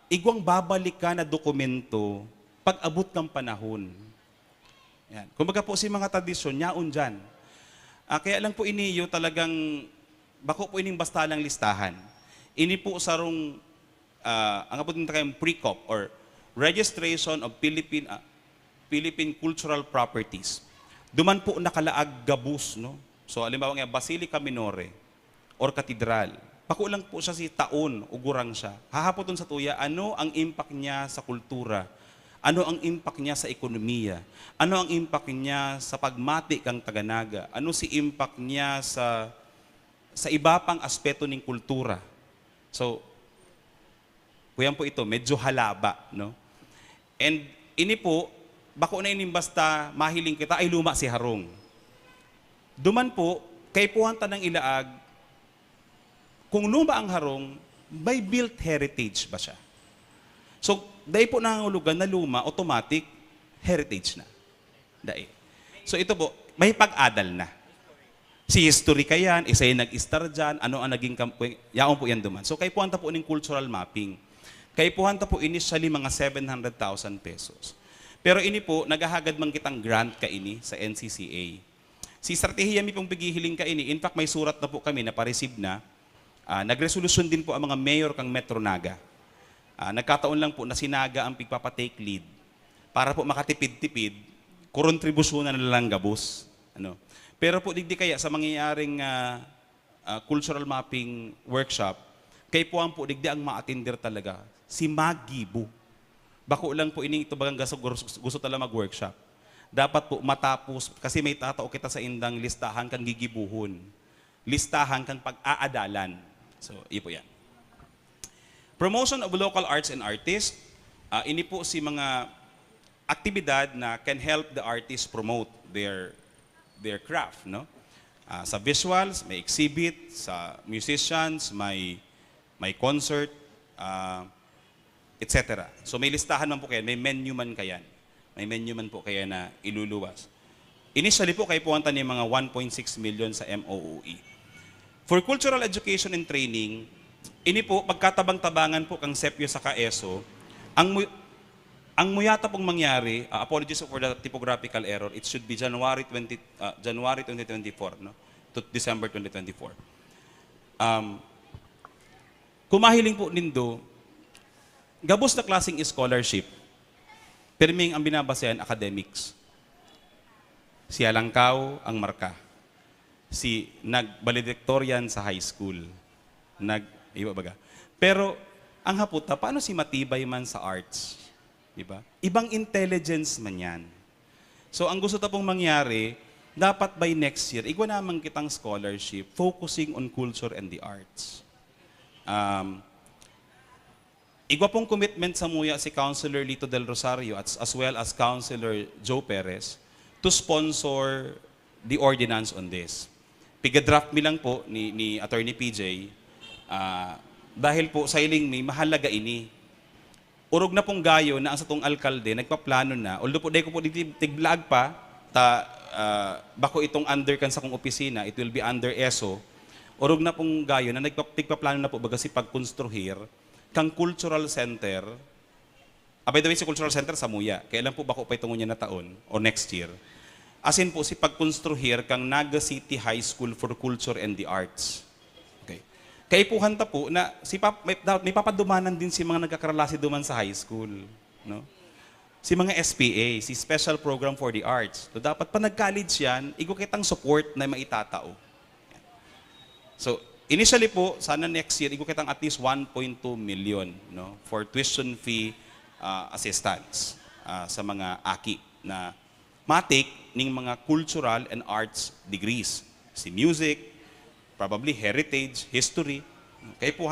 Igwang babalik ka na dokumento pag abot ng panahon. Yan. Kumbaga po si mga tradisyon, yaon dyan. Kaya lang po iniyo talagang, bako po ining basta lang listahan. Ini po sarong, ang abot nito kayong pre-COP or Registration of Philippine Cultural Properties. Duman po nakalaag gabus, no? So, alimbawa nga, Basilica Minore or Katedral, Bako lang po siya si taon, ugurang siya. Hahapoton sa tuya, ano ang impact niya sa kultura? Ano ang impact niya sa ekonomiya? Ano ang impact niya sa pagmati kang taganaga? Ano si impact niya sa iba pang aspeto ng kultura? So, kuyan po ito, medyo halaba, no? And ini po, bako na ining basta mahiling kita, ay luma si harong. Duman po, kay puhanta ng ilaag, kung luma ang harong, may built heritage ba siya? So, dahil po nangangulugan na luma, automatic, heritage na. Dahil. So, ito po, may pag-adal na. Si history ka yan, isa yung nag-star dyan, ano ang naging, yaon po yan duman. So, kay puhanta po ng cultural mapping. Kay puhanta po initially mga 700,000 pesos. Pero ini po, naghahagad man kitang grant ka ini sa NCCA. Si strategiya mi pong pigihiling ka ini, in fact, may surat na po kami na pa-receive na. Nagresolusyon din po ang mga mayor kang Metro Naga. Nagkataon lang po na si Naga ang pigpapatake lead para po makatipid-tipid, kontribusyonan na lang gabos. Ano? Pero po digdi kaya sa mangyayaring cultural mapping workshop, kay po ang po digdi ang ma-attender talaga, si Magibu. Bako lang po ining ito bagang gusto talaga mag-workshop. Dapat po matapos, kasi may tatao kita sa indang listahan kang gigibuhon. Listahan kang pag-aadalan. So, iyo po yan. Promotion of local arts and artists. Ini po si mga aktibidad na can help the artists promote their craft. No? Sa visuals, may exhibit. Sa musicians, may concert, etc. So, may listahan man po kaya. May menu man kaya. May menu man po kaya na iluluwas. Initially po, kayo po ni mga 1.6 million sa MOOE. For cultural education and training, ini po, pagkatabang-tabangan po kang SEPIO sa KAESO, ang muyata pong mangyari, apologies for the typographical error, it should be January 2024, no? To December 2024. Kumahiling po nindo, gabos na klaseng scholarship, perming ang binabasehan academics. Si Alangkaw ang marka. Si nag-valedictorian sa high school. Iba baga. Pero, ang haputa, paano si matibay man sa arts? Diba? Ibang intelligence man yan. So, ang gusto ta pong mangyari, dapat by next year, igwa naman kitang scholarship focusing on culture and the arts. Igwa pong commitment sa muya si Councilor Lito Del Rosario as well as Councilor Joe Perez to sponsor the ordinance on this. Piga-draft mi lang po ni Attorney PJ dahil po sa iling may mahalaga ini. Urog na pong gayo na ang sa tong alkalde, nagpaplano na, although po dahil ko po tiglag pa, bako itong under kan sa kong opisina, it will be under ESO, urog na pong gayo na nagpaplano na po baga si pagkonstruhir kang cultural center. By the way, si cultural center sa Muya. Kailan po bako pa itong niya na taon o next year? As in po, si pagkonstruhir kang Naga City High School for Culture and the Arts. Okay. Kaya po hanta po na may papadumanan din si mga nagkakaralasi duman sa high school. No? Si mga SPA, si Special Program for the Arts. So dapat pa nag-college yan, igo kitang support na maitatao. So, initially po, sana next year, igo kitang at least 1.2 million no, for tuition fee assistance sa mga aki na matik ning mga cultural and arts degrees. Si music, probably heritage, history. Kaya po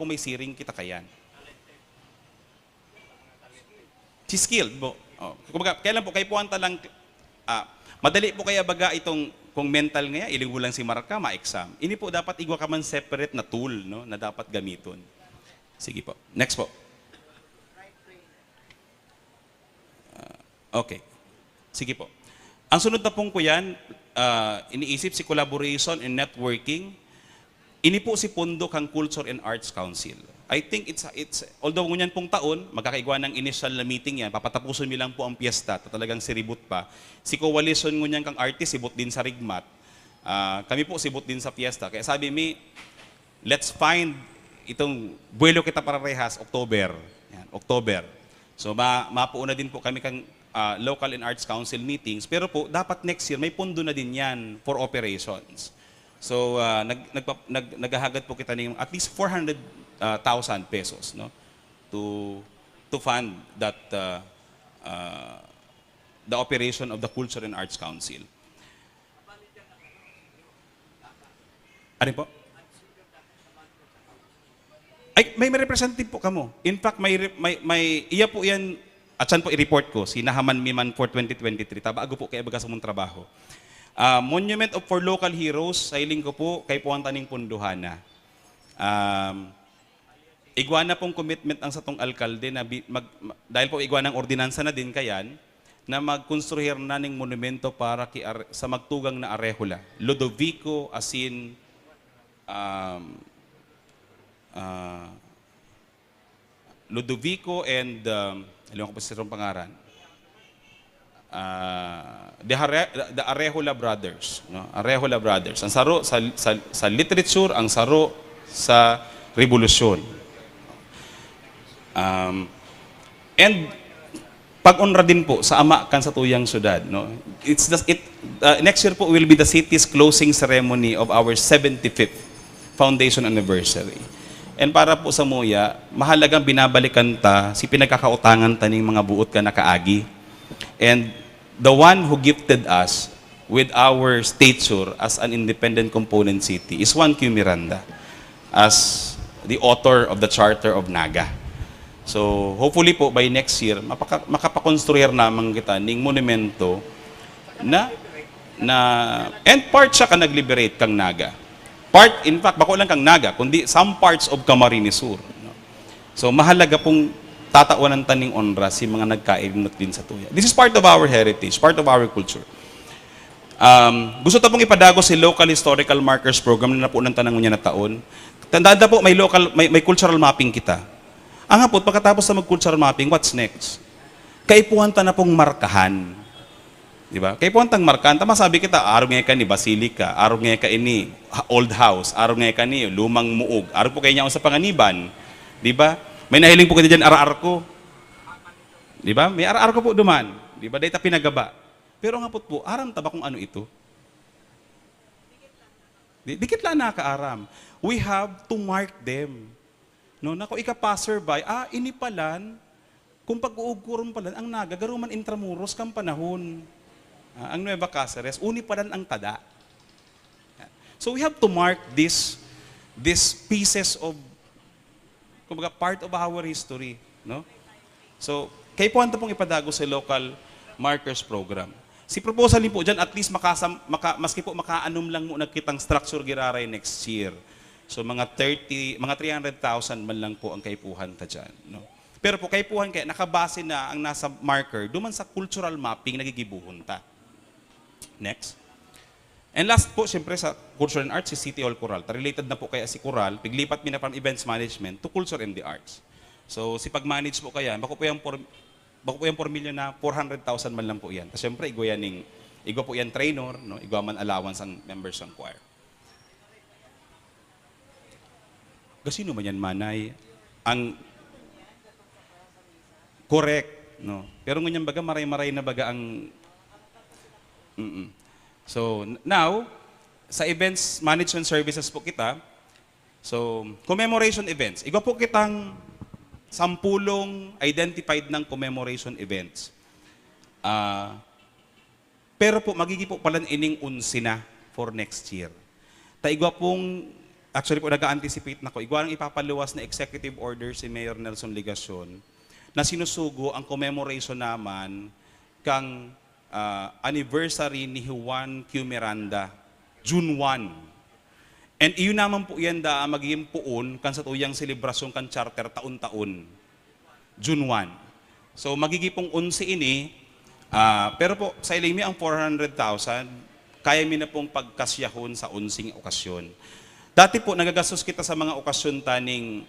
may siring kita kayan. Si skilled po. Kailan po, kaya po lang, madali po kaya baga itong, kung mental nga, iligo lang si Marka, ma-exam. Ini po dapat igwa ka man separate na tool no, na dapat gamiton. Sige po. Next po. Okay. Sige po. Ang sunod na pong ko yan, iniisip si collaboration and networking. Ini po si Pundo kang Culture and Arts Council. I think it's although ngunyan pong taon, magkakaigwa ng initial na meeting yan, papatapusin mi lang po ang piyesta, talagang siribot pa. Si coalition ngunyan kang artist, sibot din sa Rigmat. Kami po sibot din sa piyesta. Kaya sabi mi, let's find itong buwelo kita para rehas, October. Yan, October. So mapuuna din po kami kang local and arts council meetings. Pero po, dapat next year, may pundo na din yan for operations. So naghahagad po kita ng at least 400,000 pesos, no, to fund that the operation of the Culture and Arts Council. Ano po? Ay, may representative po kamo. In fact, iya po yan, at saan po i-report ko, si Nahaman Miman for 2023. Tabago po kaya baga sa mong trabaho. Monument for Local Heroes, sailing ko po kay Puan Taning Punduhana. Igwana pong commitment ang satong alkalde na dahil po igwana ng ordinansa na din kayan, na magkonstruir na ng monumento para sa magtugang na Arehula. Ludovico Asin Ludovico and alam ko pa si pangaran. The Arehula Brothers, no? Arehula Brothers. Ang saro sa literature, ang saro sa revolusyon. And pag-unra din po sa ama kan sa tuyang syudad, no? Next year po will be the city's closing ceremony of our 75th foundation anniversary. And para po sa Muya, mahalagang binabalikan ta si pinagkakautangan ta ning mga buot ka nakaagi. And the one who gifted us with our stature as an independent component city is Juan Q. Miranda as the author of the Charter of Naga. So hopefully po by next year, makapakonstruir naman kita ning monumento na and part siya ka nag-liberate kang Naga. Part, in fact, bako lang kang Naga, kundi some parts of Camarines Sur. No? So, mahalaga pong tatawan ng taning onra si mga nagkainot din sa tuya. This is part of our heritage, part of our culture. Gusto ta pong ipadago si Local Historical Markers Program na po ng tanang niya na taon. Tandaan na po, may cultural mapping kita. Ang hapot, pagkatapos na mag-cultural mapping, what's next? Kaipuhan ta na pong markahan. Di ba? Kaya po ang markahan, tama sabi kita, araw nga ka ni Basilica, araw nga ka ini Old House, araw nga ka ni Lumang Muog, araw po kayo niya sa Panganiban. Di ba? May nahiling po kita dyan, arar ko. Di ba? May arar ko po duman. Di ba? Dahil ta pinagaba. Pero nga po, aram taba kung ano ito? Dikit lang nakaaram. We have to mark them. No, nako ika passerby, ini palan, kung pag-uugkuron palan, ang nagagaruman intramuros kang panahon. Ang Nueva Cáceres, uni pa lang ang tada. So we have to mark these pieces of, kumbaga, part of our history. No? So, kayo po ang pong ipadago sa Local Markers Program. Si proposal din po dyan, at least maski po makaanom lang mo nagkitang structure giraray next year. So mga 300,000 man lang po ang kaipuhan ta dyan. No? Pero po kaipuhan kaya nakabase na ang nasa marker, duman sa cultural mapping nagigibuhon ta. Next. And last po, siyempre sa Culture and Arts, si City Hall Coral. Related na po kaya si Coral, piglipat mina from events management to Culture and the Arts. So, si pag-manage po kaya, bako po yung 4 million na 400,000 man lang po yan. Tapos siyempre, igwa po yan trainer, no? Igwa man allowance ang members ng choir. Gasino man yan, Manay? Ang correct, no? Pero ngunyan baga, maray-maray na baga ang So, now, sa events management services po kita, so, commemoration events. Iba po kitang 10 identified ng commemoration events. Pero po, magiging po palan ining 11 na for next year. Igwa pong, actually po, nag-anticipate na ko, igwa ang ipapaluwas na executive order si Mayor Nelson Ligacion na sinusugo ang commemoration naman kang anniversary ni Juan Q. Miranda, June 1. And iyon naman po yan magiging puon kan sa tuyang selebrasyon kan charter taon-taon, June 1. So magiging pong 11 ini, pero po sa ilimi ang 400,000, kaya mi na pong pagkasyahon sa 11 okasyon. Dati po nagagastos kita sa mga okasyon taning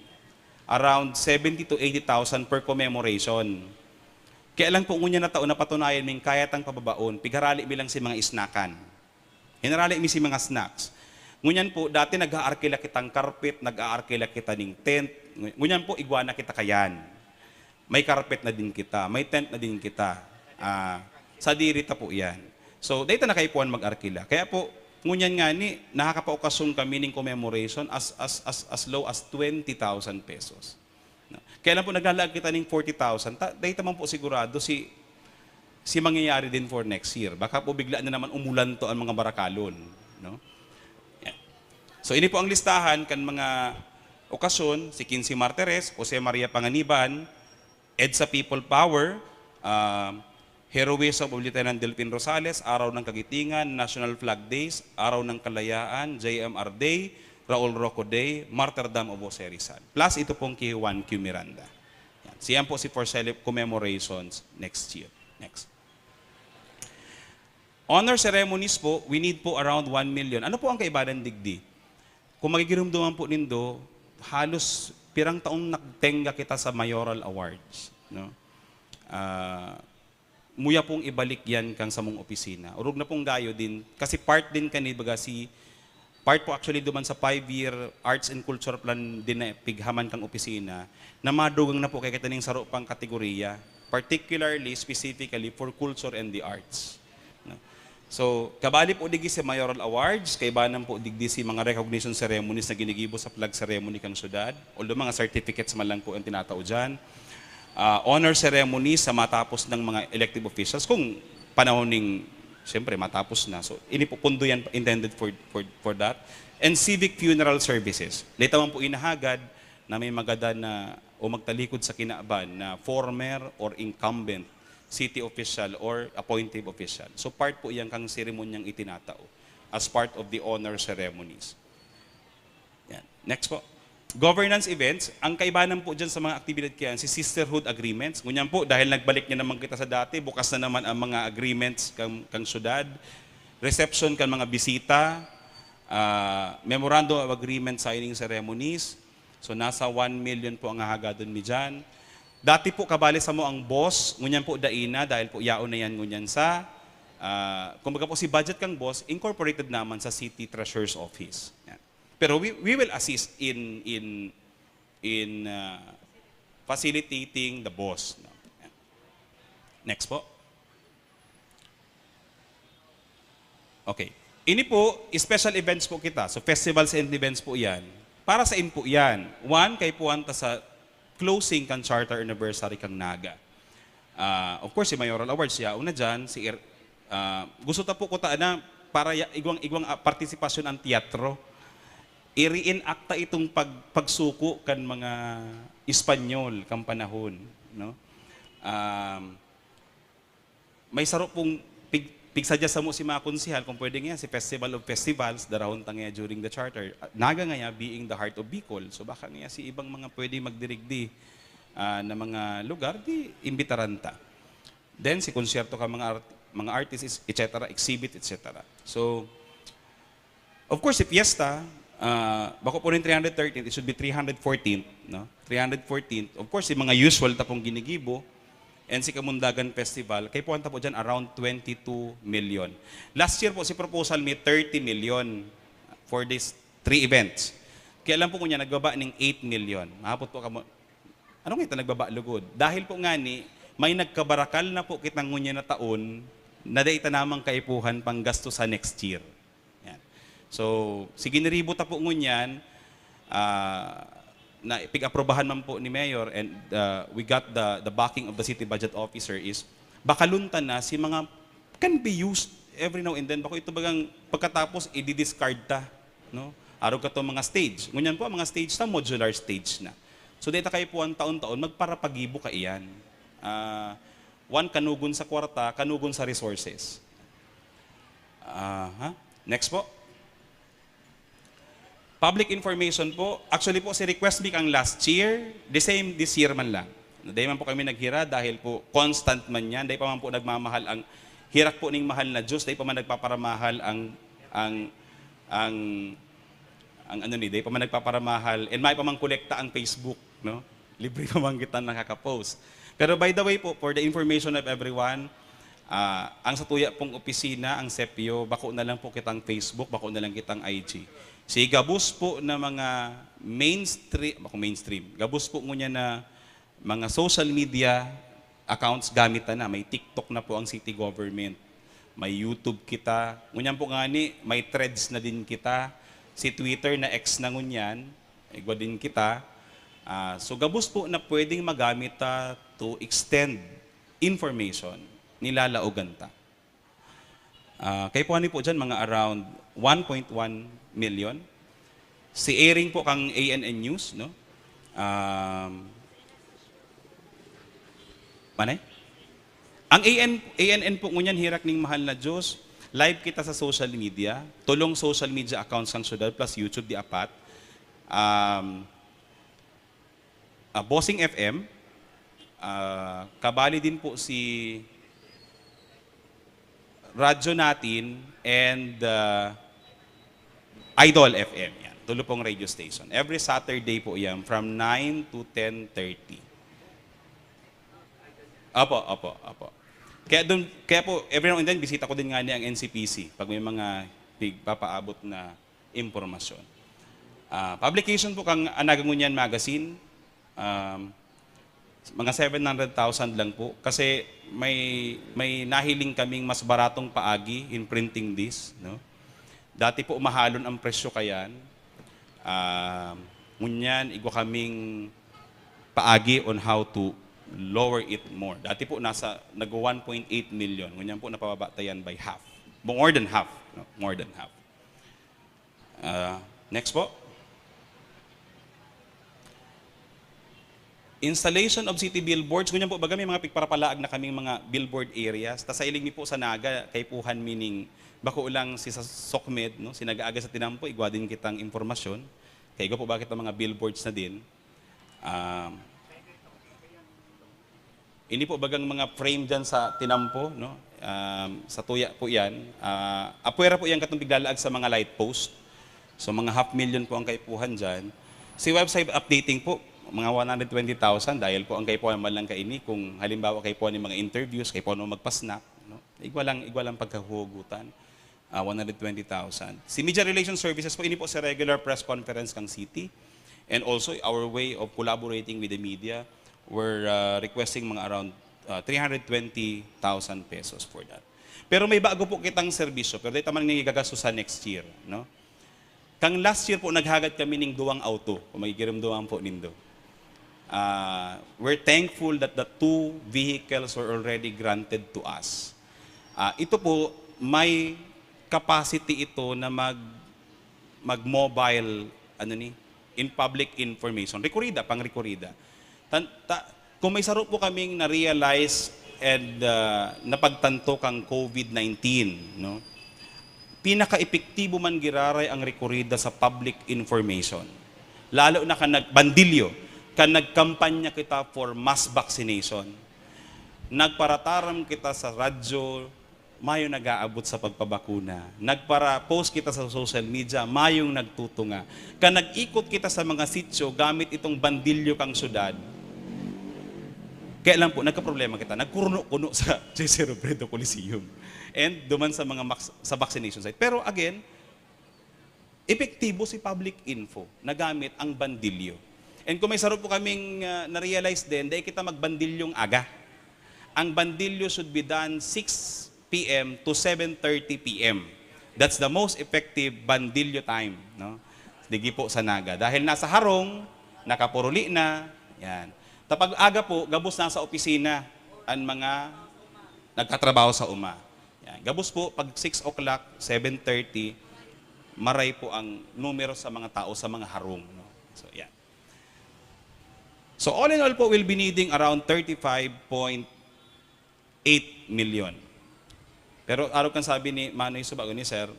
around 70 to 80,000 per commemoration. Kaya lang po ngunya na taon na patunayan ming kaya tang pababaon, pigarali bilang si mga isnakan. Hinarali mi si mga snacks. Ngunyan po, dati nag-aarkila kitang carpet, nag-aarkila kita ning tent. Ngunyan po, igwana kita kayan. May carpet na din kita, may tent na din kita. Sa dirita po yan. So, dito na kaipuan mag-arkila. Kaya po, ngunyan nga ni, nakakapaokasyon kami ng commemoration as low as 20,000 pesos. No? Kaya lang po naglalag kita ng 40,000, dahil naman po sigurado si mangyayari din for next year. Baka po bigla na naman umulan to ang mga barakalon. No? Yan. So ini po ang listahan kan mga okasyon, si Quincy Martires, Jose Maria Panganiban, EDSA People Power, Heroism of Lieutenant Delphin Rosales, Araw ng Kagitingan, National Flag Days, Araw ng Kalayaan, JMR Day, Raul Rocco Day, Martyrdom of Jose Rizal. Plus ito pong kay Juan Q. Miranda. Yan. Siyan po si for commemorations next year. Next. Honor ceremonies po, we need po around 1 million. Ano po ang kaibahan digdi? Kung magigirumduman po nindo, halos pirang taong nagtenga kita sa mayoral awards. No? Muya pong ibalik yan kang sa mong opisina. Urog na pong gayo din, kasi part din kanil baga part po actually duman sa 5-year arts and culture plan din na pighaman kang opisina, na madugang na po kay kita ning saro pang kategorya, particularly, specifically for culture and the arts. No? So, kabali po digdi si mayoral awards, kaibanan po digdi si mga recognition ceremonies na ginigibo sa flag ceremony kang syudad, although mga certificates man lang po ang tinatao dyan. Honor ceremony sa matapos ng mga elective officials kung panahon ning siyempre matapos na, so inipupundo yan intended for that, and civic funeral services. Later man po inahagad na may magada na o magtalikod sa kinaaban na former or incumbent city official or appointive official. So part po yan kang seremonyang itinatao as part of the honor ceremonies. Yan. Next po. Governance events, ang kaibahan po dyan sa mga aktibidad kaya, si sisterhood agreements. Ngunyan po, dahil nagbalik niya naman kita sa dati, bukas na naman ang mga agreements kang syudad, reception kang mga bisita, memorandum of agreement signing ceremonies. So nasa 1 million po ang hahagadon mi dyan. Dati po kabali sa mo ang boss, ngunyan po daina, dahil po yaon na yan ngunyan sa, kumbaga po si budget kang boss, incorporated naman sa City Treasurer's Office. Yan. Pero we will assist in facilitating the boss. No? Next po. Okay. Ini po, special events po kita. So festivals and events po yan. Para sa po yan. One, kay puwanta sa closing kang charter anniversary kang Naga. Of course, si Mayoral Awards, yaon na dyan. Gusto ta po ko na para igwang partisipasyon ang teatro. I-reenacta itong pagsuko kan mga Espanyol kang panahon. No? May sarap pong pigsadya sa mo si mga konsihal, kung pwede nga si Festival of Festivals, darahon tangya during the charter. Naga nga being the heart of Bicol, so baka nga si ibang mga pwede magdirigdi na mga lugar, di imbitaranta. Then si konsyerto ka mga artists, etc., exhibit, etc. So, of course, si Fiesta, bako po rin 313th, it should be 314th. No? 314th. Of course, yung mga usual tapong ginigibo, and si Kamundagan Festival, kay puwanta po dyan around 22 million. Last year po, si proposal may 30 million for these 3 events. Kaya alam po ko niya, nagbaba ng 8 million. Mahapot po kamo, anong ito nagbaba lugod? Dahil po nga ni, may nagkabarakal na po kitang ngunya na taon, na daita namang kaipuhan pang gasto sa next year. So, sige niribot po ngunyan, na pig-aprobahan man po ni Mayor and we got the backing of the city budget officer is bakaluntan na si mga can be used every now and then. Bako ito bagang pagkatapos i-discard ta. No? Araw ka to mga stage. Ngunyan po, mga stage ta, modular stage na. So, dito kayo po ang taon-taon, magparapagibo ka iyan. One, kanugon sa kwarta, kanugon sa resources. Next po. Public information po, actually po si request me kang last year, the same this year man lang. Dahil man po kami naghira dahil po constant man yan, dahil pa man po nagmamahal ang hirak po ning mahal na Diyos, dahil pa man nagpaparamahal dahil pa man nagpaparamahal, and may pa man kolekta ang Facebook, no? Libre pa man kita nakaka-post. Pero by the way po, for the information of everyone, ang sa tuya pong opisina, ang SEPIO, bako na lang po kitang Facebook, bako na lang kitang IG. Si gabus po na mga mainstream, gabus po ngunya na mga social media accounts gamitan na, may TikTok na po ang city government. may YouTube kita. Ngunyan po nga ni, may threads na din kita. Si Twitter na X na ngunyan, igwa din kita. So gabos po na pwedeng magamit to extend information nilalaogan ta. Kay po po dyan, mga around 1.1 million. Si airing po kang ANN News, no? Manay? Ang ANN po ngunyan hirak ning mahal na Diyos, live kita sa social media, tulong social media accounts kang syudad plus YouTube di apat. Bossing FM, kabali din po si radyo natin and Idol FM. Yan, tulo pong radio station. Every Saturday po yan from 9 to 10:30. Apo. Kaya po, every now and then, bisita ko din nga niya ang NCPC pag may mga papaabot na impormasyon. Publication po kang Anagangunyan Magazine, mga 700,000 lang po. Kasi may nahiling kaming mas baratong paagi in printing this. No? Dati po mahalon ang presyo kayan. Ngunyan, igwa kaming paagi on how to lower it more. Dati po nag 1.8 million. Ngunyan po napababatayan by half. More than half. No? More than half. Next po. Installation of city billboards. Ngunyan po baga may mga pigparapalaag na kaming mga billboard areas. Tas sa ilig mi po sa Naga, kay Puhan meaning bako ulang si sa Sokmed, no? Sinagaaga sa Tinampo, igwa din kitang impormasyon. Kaya po bakit ang mga billboards na din. Ini po bagang mga frame dyan sa Tinampo, no? Sa Tuya po yan. Apuera po yan katong piglalaag sa mga light post. So mga 500,000 po ang kaipuhan dyan. Si website updating po, mga 120,000 dahil po ang kaipuhan man lang kaini kung halimbawa kaipuhan ng mga interviews, kaipuhan mo magpa-snap. No? Igwa lang pagkahugutan. 120,000. Si Media Relations Services po, ini po sa regular press conference kang city. And also our way of collaborating with the media. We're requesting mga around 320,000 pesos for that. Pero may bago po kitang serbisyo, pero dahil tamang nangigagasto sa next year. No? Kang last year po, naghagat kami ng 2 auto, kung magigiram-duwang po nindo. We're thankful that the 2 vehicles were already granted to us. Ito po, may capacity ito na mag-mobile, in public information. Pang-rekurida. Kung may saro po kaming na-realize and napagtanto kang COVID-19, no? Pinaka-epektibo man giraray ang rekurida sa public information. Lalo na ka nagbandilyo, ka nagkampanya kita for mass vaccination. Nagparataram kita sa radyo, mayo nag-aabot sa pagpabakuna. Nagpara-post kita sa social media, mayong nagtutunga. Ka nag-ikot kita sa mga sityo gamit itong bandilyo kang syudad. Kaya lang po, nagka-problema kita. Nagkuruno-kuno sa J.C. Robredo Coliseum. And duman sa mga sa vaccination site. Pero again, epektibo si public info na gamit ang bandilyo. And kung may sarap po kaming na-realize din, dahil kita magbandilyong aga. Ang bandilyo should be done 6 p.m. to 7:30 p.m. That's the most effective bandilyo time. No? Digi po sa Naga. Dahil nasa harong, nakapuruli na, yan. Tapag aga po, gabos na sa opisina ang mga nagkatrabaho sa uma. Yan. Gabos po, pag 6 o'clock, 7:30, maray po ang numero sa mga tao sa mga harong. No? So, yan. So, all in all po, we'll be needing around 35.8 million. Pero araw kan sabi ni Manoy Subago ni Sir,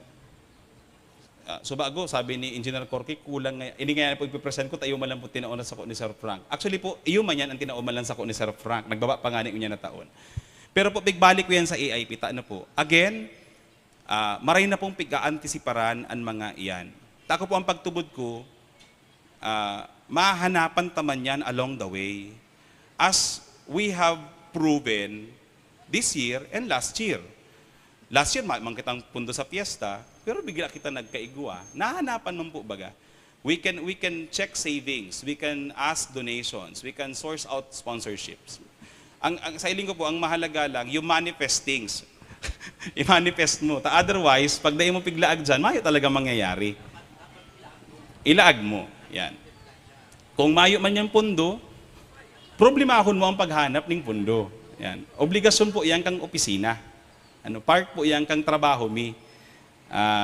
Subago, sabi ni Engineer Corky, kulang nga, hindi nga po ipipresent ko, tayo malang po tinaunan sa ko ni Sir Frank. Actually po, iyo man yan ang tinauman lang sa ko ni Sir Frank. Nagbaba pa nga niya na taon. Pero po, bigbalik ko yan sa AIP, na po. Again, maray na pong piga-antisiparan ang mga iyan. Tako po ang pagtubod ko, mahanapan taman yan along the way. As we have proven this year and last year. Last year, mang kitang pundo sa piyesta, pero bigla kita nagkaigwa. Nahanapan man po baga. We can check savings, we can ask donations, we can source out sponsorships. Sa iling ko po, ang mahalaga lang, yung manifest things. I-manifest mo. Otherwise, pag dahil mo piglaag dyan, mayo talaga mangyayari. Ilaag mo. Yan. Kung mayo man yung pundo, problemahon mo ang paghanap ng pundo. Yan. Obligasyon po yan kang opisina. Part po yan kang trabaho mi.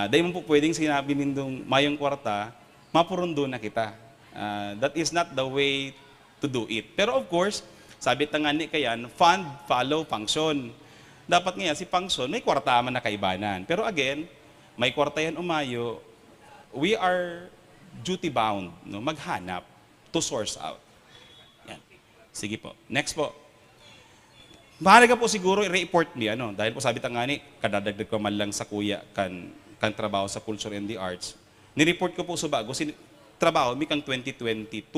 Dahil mo po pwedeng sinabi nindong mayong kwarta, mapurundo na kita. That is not the way to do it. Pero of course, sabi tangani kayan, fund, follow, function. Dapat nga si function, may kwarta man na kaibanan. Pero again, may kwarta yan umayo, we are duty bound, no? Maghanap to source out. Yan. Sige po. Next po. Mahalaga po siguro i-report me, dahil po sabi tangani, kadadagdag ko man lang sa kuya kan trabaho sa culture and the arts. Ni-report ko po sa bago, trabaho mi kang 2022.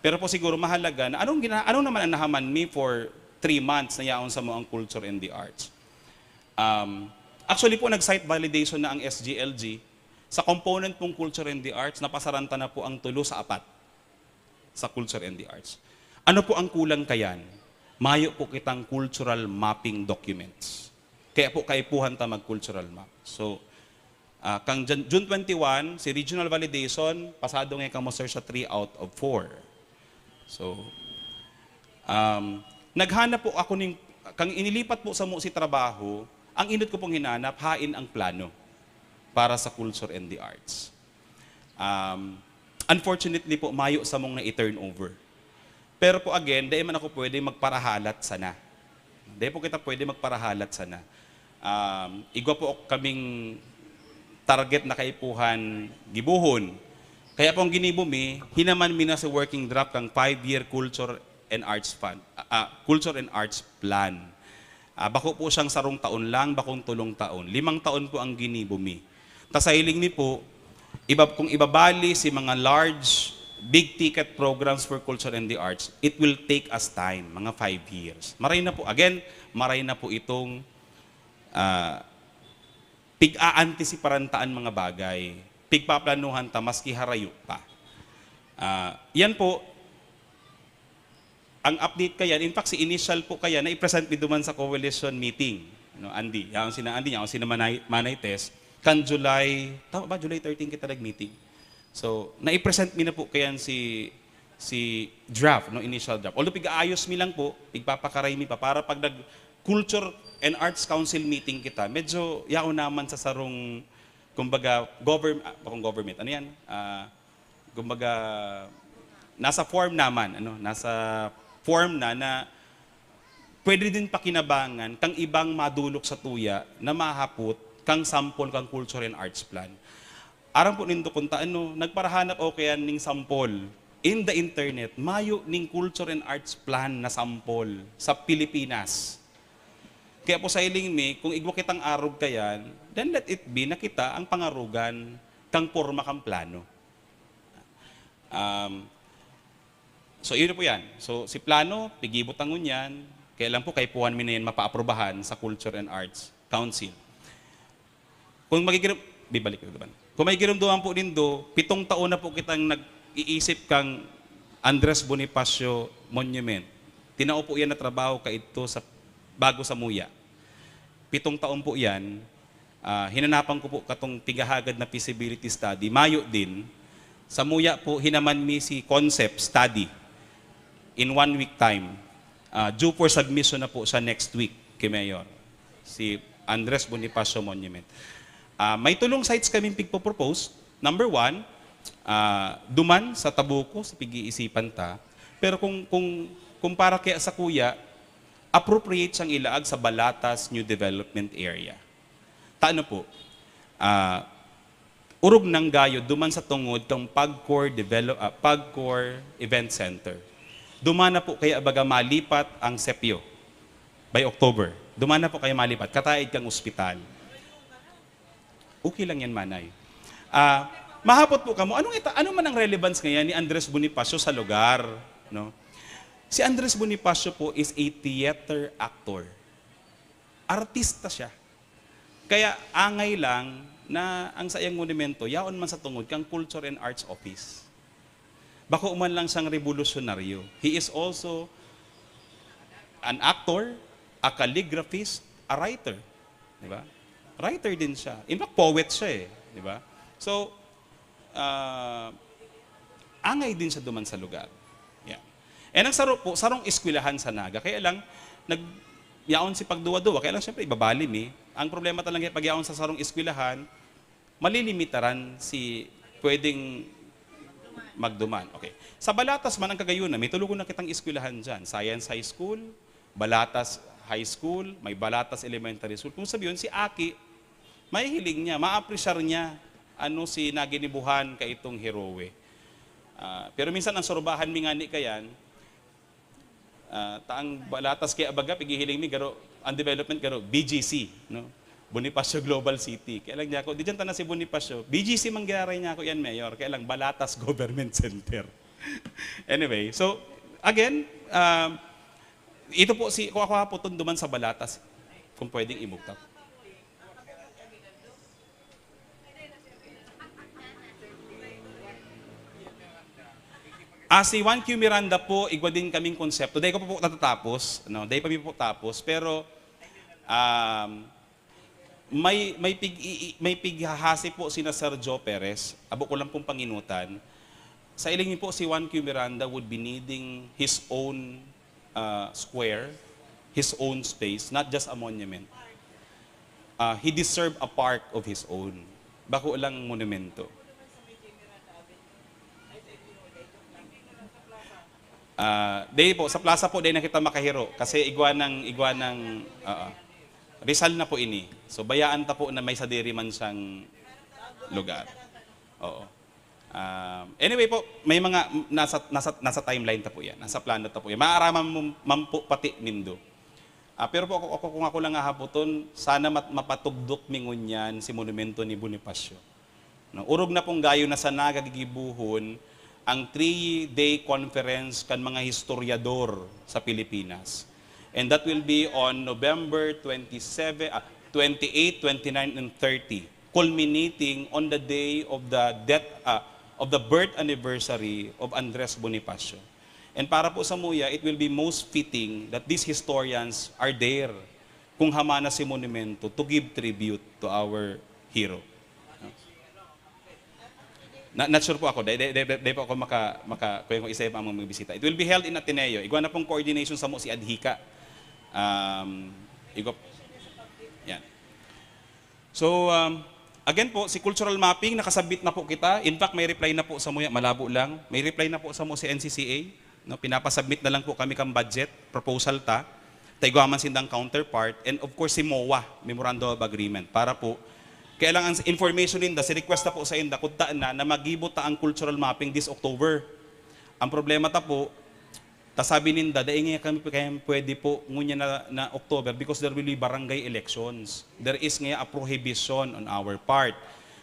Pero po siguro mahalaga na anong naman ang nahaman mi for 3 months na yaon sa mo ang culture and the arts. Actually po, nag-site validation na ang SGLG. Sa component pong culture and the arts, napasaranta na po ang 3 sa 4 sa culture and the arts. Ano po ang kulang kayan? Mayo po kitang cultural mapping documents. Kaya po kaipuhan ta mag-cultural map. So, kang June 21, si regional validation, pasado ngayon kang mo-search sa 3 out of 4. So, naghanap po ako kang inilipat po sa mo si trabaho, ang inot ko pong hinanap, hain ang plano para sa culture and the arts. Unfortunately po, mayo sa mong na-turnover. Pero po again, dahil man ako pwede magparahalat sana. Dahil po kita pwede magparahalat sana. Igwa po kaming target na kaipuhan gibuhon. Kaya po ang ginibumi, hinaman mi na sa working draft kang 5-year culture and arts fund, culture and arts plan. Bako po siyang 3 taon lang, bakong 3 taon. 5 taon po ang ginibumi. Tasailing ni po, kung ibabali si mga large, big ticket programs for culture and the arts, it will take us time, mga 5 years. Maray na po, again, maray na po itong pig-aantisiparantaan mga bagay, pigpaplanuhan ta, maski harayo pa. Yan po, ang update kayan, in fact, si initial po kaya na i-present mi duman sa coalition meeting. Andy, yaon sina Manay test, kan July, tama ba, July 13 kita nag-meeting. So, na-i-present mi na po kayan si draft, initial draft. Although pig-aayos mi lang po, pigpapakaray mi pa, para pag Culture and Arts Council meeting kita, medyo yaon naman sa sarong, kumbaga, government, ano yan? Kumbaga, nasa form naman, nasa form na pwede din pakinabangan kang ibang madulok sa tuya na mahapot kang sample kang culture and arts plan. Aram po nindo kung nagparahanap o kaya ning sample in the internet, mayo ning culture and arts plan na sample sa Pilipinas. Kaya po sa iling mi, kung igwa kitang arog kayan, then let it be na kita ang pangarugan kang porma kang plano. So, yun po yan. So, si plano, pigibot ang unyan, kailan po kay puwan mi na yan mapaaprobahan sa Culture and Arts Council. Kung bibalik ko naman. Kung may girumduan po nindo, 7 taon na po kitang nag-iisip kang Andres Bonifacio Monument. Tinao po yan na trabaho ka ito bago sa Muya. 7 taon po yan. Hinanapan ko po katong tigahagad na feasibility study. Mayo din. Sa Muya po, hinaman mi si concept study in 1 week time. Due for submission na po sa next week kay Mayor. Si Andres Bonifacio Monument. May tulong sites kaming pigpo-propose. Number 1, duman sa Tabuco, sa pig-iisipan ta. Pero kung para kaya sa kuya, appropriate siyang ilaag sa Balatas New Development Area. Taano po? Urog ng gayo, duman sa tungod kang Pagcor Event Center. Duman na po kaya baga malipat ang Sepio by October. Duman na po kaya malipat. Kataid kang ospital. Okay lang yan, Manay. Mahapot po kamo, ano man ang relevance ngayon ni Andres Bonifacio sa lugar? No? Si Andres Bonifacio po is a theater actor. Artista siya. Kaya angay lang na ang sayang monumento, yaon man sa tungod kang Culture and Arts Office. Bako man lang siyang revolusyonaryo. He is also an actor, a calligraphist, a writer. Di ba? Writer din siya. In fact, poet siya eh. Di ba? So, angay din siya duman sa lugar. Yeah. And ang saro po, sarong eskwelahan sa Naga. Kaya lang, yaon si pagduwa-duwa. Kaya lang, syempre, ibabalim eh. Ang problema talaga pag yaon sa sarong eskwelahan, malilimitaran si pwedeng magduman. Okay. Sa Balatas man ang kagayunan, may tulugon na kitang eskwelahan dyan. Science High School, Balatas High School, may Balatas Elementary School. Kung sabihin, si Aki, may hiling niya, ma-appreciate niya ano si naginibuhan ka itong heroe. Pero minsan ang sorbahan mi ngani kayan, taang Balatas kaya abaga, pigihiling mi, garo, ang development garo, BGC, no? Bonifacio Global City. Kaya lang niya ako, di dyan na si Bonifacio. BGC manggaray niya ako yan, Mayor. Kaya lang Balatas Government Center. Anyway, so, again, ito po si, kung ako po duman sa Balatas, kung pwedeng imugtap. Si Juan Q. Miranda po, igwa din kaming konsepto. Dahil ko po natatapos, no? Dahil pa po tapos, pero may pighahasi po sina Sergio Perez, abo ko lang pong panginutan. Sa ilingin po, si Juan Q. Miranda would be needing his own square, his own space, not just a monument. He deserved a park of his own. Bako lang monumento. Day po, sa plaza po, day na kita makahiro. Kasi igwa ng Rizal na po ini. So bayaan ta po na may sadiri man siyang lugar. Oo. Anyway po, may mga nasa timeline ta po yan. Nasa plano ta po yan. Maaraman man po pati nindo. Pero po kung ako lang hahapoton, sana mapatugdok mingon yan si monumento ni Bonifacio. No, urog na pong gayo na sa nagagigibuhon ang 3-day conference kan mga historiador sa Pilipinas. And that will be on November 28, 29, and 30, culminating on the day of the death, of the birth anniversary of Andres Bonifacio. And para po sa Muya, it will be most fitting that these historians are there kung hamana si monumento to give tribute to our hero. Not sure po ako, dahil po ako kung isa pa ang mga bisita. It will be held in Ateneo. Igwa na pong coordination sa mo si Adhika. Yan. So, again po, si cultural mapping, nakasabit na po kita. In fact, may reply na po sa Muya, malabo lang. May reply na po sa mo si NCCA. No, pinapasubmit na lang po kami kang budget, proposal ta. Taigwaman sindang counterpart. And of course, si MOA, Memorandum of Agreement. Para po, kaya lang ang information ninda, si request na po sa inda, kung na magibot ta ang cultural mapping this October. Ang problema ta po, sabi ninda, daing kami pwede po ngunya na October because there will be barangay elections. There is nga a prohibition on our part.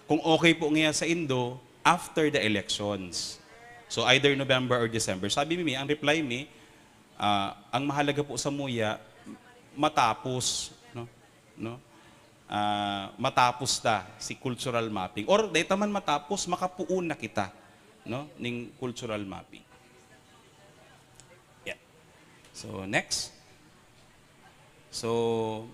Kung okay po nga sa Indo, after the elections. So either November or December. Sabi mi, ang reply mi, ang mahalaga po sa Muya, matapos. Matapos ta si cultural mapping. Or dahil man matapos, makapuun na kita ning cultural mapping. So, next. So,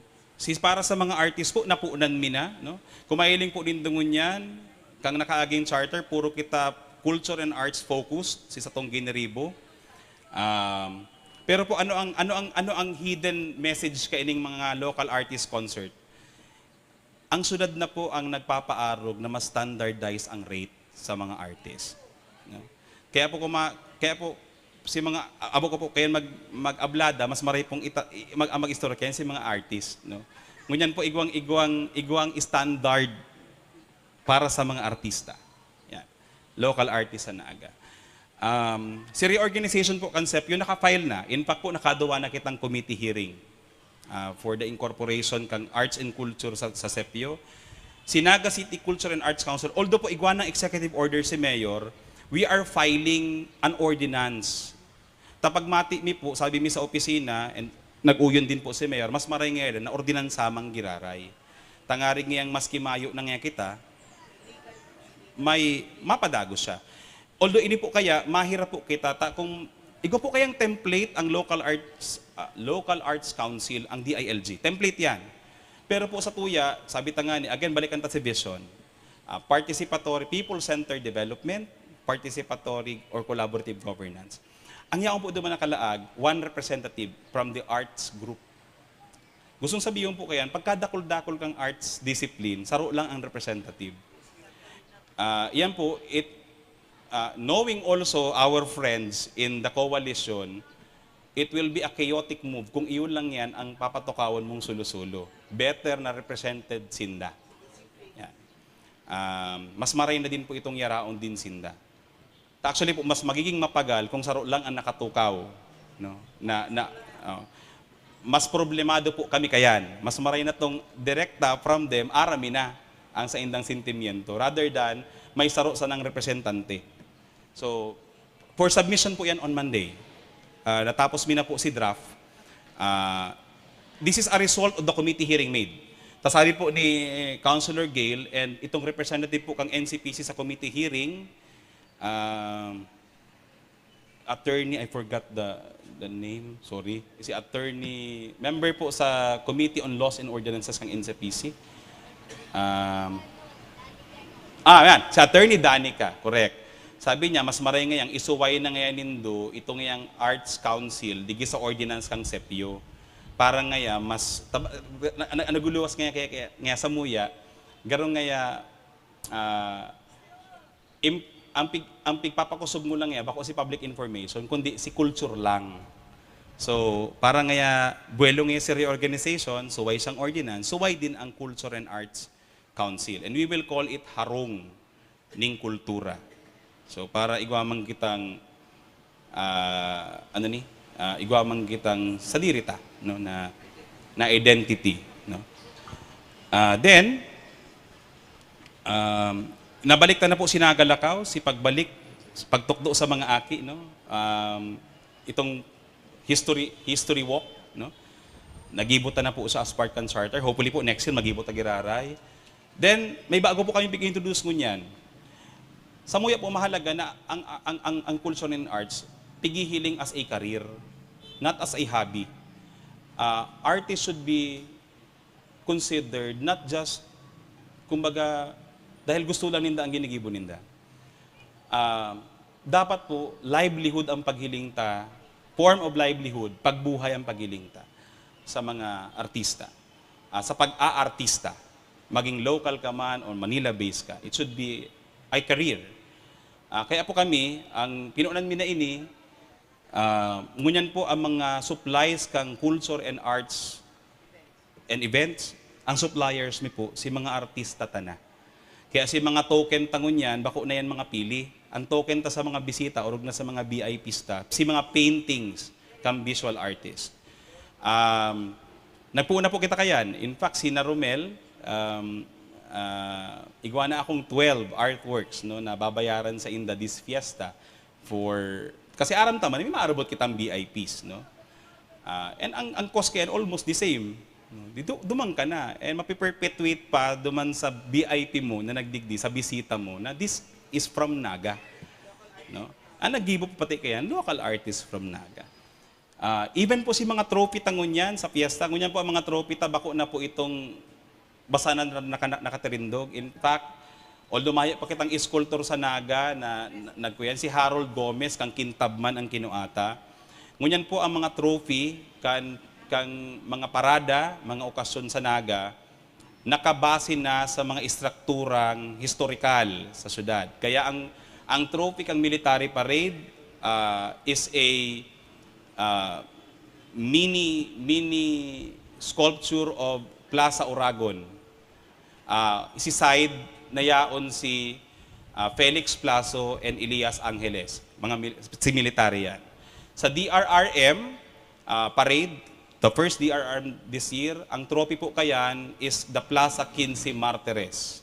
para sa mga artist po, napuunan mi na. No? Kumahiling po din dungon yan, kang nakaaging charter, puro kita culture and arts focused, si Satong Gineribo. Pero po, ano ang hidden message kaining mga local artist concert? Ang syudad na po ang nagpapaarog na mas standardize ang rate sa mga artist. No? Kaya po, si mga abo ko po kayo mag-ablada mas maray pong mag-istorya kaya si mga artist, no. Ngunyan po igwang standard para sa mga artista. Yan. Local artist sa Naga. Si reorganization po concept yun naka-file na. In fact po nakaduwa na kitang committee hearing for the incorporation kang arts and culture sa SEPIO. Si Naga City Culture and Arts Council, although po igwa ng executive order si Mayor, we are filing an ordinance. Tapag mati mi po, sabi mi sa opisina, and nag-uyon din po si Mayor, mas maray ngayon na ordinansa mang giraray. Tangaring ngayang mas kimayo na nga kita, may mapadagos siya. Although ini po kaya, mahirap po kita, kung igo po kayang template ang Local Arts Council, ang DILG. Template yan. Pero po sa tuya, sabi ta nga ni, again, balikan ta si vision. Participatory, people-centered development, participatory or collaborative governance. Ang yaon po doon nakalaag, one representative from the arts group. Gustong sabihin po kayan, pagkadakol-dakol kang arts discipline, saro lang ang representative. Yan po, knowing also our friends in the coalition, it will be a chaotic move kung iyon lang yan ang papatukawan mong sulo-sulo. Better na represented sinda. Yan. Mas maray na din po itong yaraon din sinda. Actually po, mas magiging mapagal kung saro lang ang nakatukaw. No? Mas problemado po kami kayan. Mas maray na itong direkta from them, arami na ang sa indang sentimiento rather than may saro sa ng representante. So, for submission po yan on Monday. Natapos mi na po si draft. This is a result of the committee hearing made. Sabi po ni Councilor Gale and itong representative po kang NCPC sa committee hearing, attorney, I forgot the name, sorry. Si attorney, member po sa Committee on Laws and Ordinances ng NCPC. Yan, si attorney Danica, correct. Sabi niya, mas maray ngayang isuway na ngayon nindo itong ngayang Arts Council, digi sa ordinance kang SEPIO. Parang ngaya, mas, naguluwas ngaya sa muya, garong ngaya, ang pigpapakusog mo lang bako si public information, kundi si culture lang. So, parang ngaya, buwelo nga si reorganization, suway siyang ordinance, suway din ang Culture and Arts Council. And we will call it Harong ning Kultura. So, para igwamang kitang, igwamang kitang sadirita, no, na identity. No? Then, nabalik na po si Nagalakaw, si pagtukdo sa mga aki, no? Itong history walk, no? Nagibutan na po sa Spartan Charter. Hopefully po next year magibot agiraray. Then may bago po kami big-introduce ngunyan. Sa muya po mahalaga na ang culture and arts pigihiling as a career, not as a hobby. Artists should be considered not just kumbaga dahil gusto lang ninda ang ginigibo ninda. Dapat po, livelihood ang paghiling ta, form of livelihood, pagbuhay ang paghiling ta sa mga artista. Sa pag-aartista, maging local ka man o Manila-based ka, it should be a career. Kaya po kami, ang pinuunan mi na ini, ngunyan po ang mga supplies kang culture and arts and events, ang suppliers mi po, si mga artista tana. Kaya si mga token tangon yan, bako na yan mga pili. Ang token ta sa mga bisita, orog na sa mga VIP staff, si mga paintings, kam visual artist. Nagpuuna po kita kayan. In fact, si Narumel, igwa na akong 12 artworks no, na babayaran sa Inda this fiesta for, kasi aram taman, may maarabot kitang VIPs. No? And ang cost kaya almost the same. Dumang ka na, and mapiperpetuate pa duman sa VIP mo na nagdigdi, sa bisita mo, na this is from Naga. No? Ang naggibo pati kaya, local artists from Naga. Even po si mga trophy tangon yan sa piyesta, ngunyan po ang mga trophy tabako na po itong basanan na nakatirindog. In fact, although maya pa kitang sculptor sa Naga na nagkuyan, si Harold Gomez, kang kintabman ang kinuata. Ngunyan po ang mga trophy, kang mga parada, mga okasyon sa Naga, nakabase na sa mga istrukturang historikal sa syudad. Kaya ang trophy kang military parade is a mini sculpture of Plaza Uragon. Isiside na yaon si Felix Plazo and Elias Angeles, si military yan. Sa DRRM parade, the first DRRM this year, ang trophy po kayan is the Plaza 15 Martires.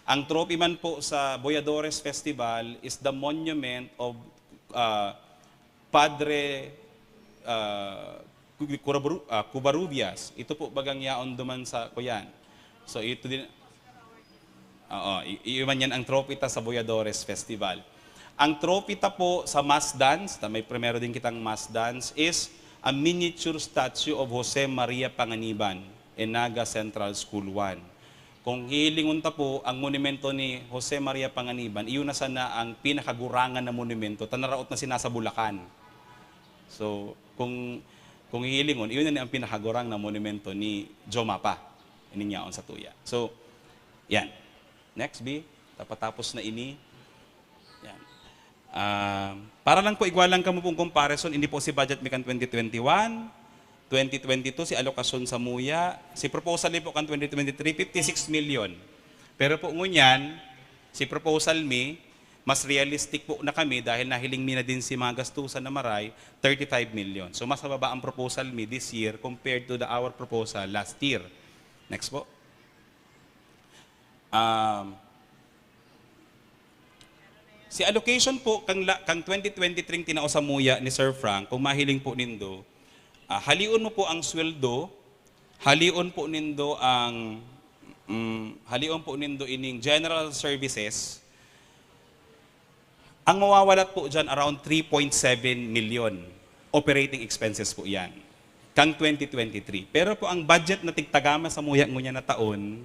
Ang trophy man po sa Boyadores Festival is the monument of Padre Cubarubias. Ito po bagang yaon duman sa kuyan. So ito din, iwan yan ang trophy ta sa Boyadores Festival. Ang trophy ta po sa mass dance, may primero din kitang mass dance, is a miniature statue of Jose Maria Panganiban. and Naga Central School 1. Kung hilingon ta po, ang monumento ni Jose Maria Panganiban, iyon na sana ang pinakagurangan na monumento, tanaraot na sinasa Bulacan. So, kung hilingon, iyon na ang pinakagurang na monumento ni Jomapa, ininyaon sa tuya. So, yan. Next, B. Tapos na ini. Yan. Para lang po igwalang kamo pong comparison, hindi po si Budget Mekan 2021, 2022 si alokasyon sa MUYA, si proposal ni po kan 2023 56 million. Pero po ngunyan, si proposal mi mas realistic po na kami dahil nahiling mi na din si mga gastusan na maray 35 million. So mas mababa ang proposal mi this year compared to our proposal last year. Next po. Si allocation po kang 2023 tinao sa MUYA ni Sir Frank, kung mahiling po nindo, halion mo po ang sweldo, halion po nindo ining general services. Ang mawawalat po dyan around 3.7 million operating expenses po yan. Kang 2023. Pero po ang budget na tigtagama sa ngunya na taon,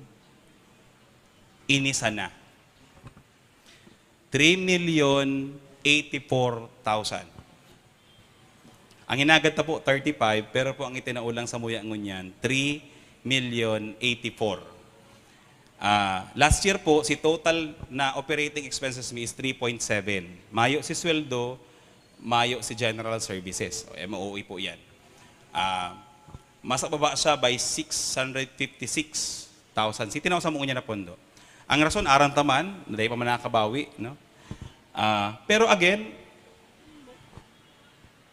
inisa na. 3,084,000. Ang hinagad na po, 35, pero po ang itinaulang sa ngunyan, 3,084,000. Last year po, si total na operating expenses mi is 3.7. Mayo si sweldo, mayo si general services. O, MOE po yan. Mas baba siya by 656,000. Si tinaw sa ngunyan na pondo. Ang rason, arang taman, dahil pa man nakakabawi. No? Pero again,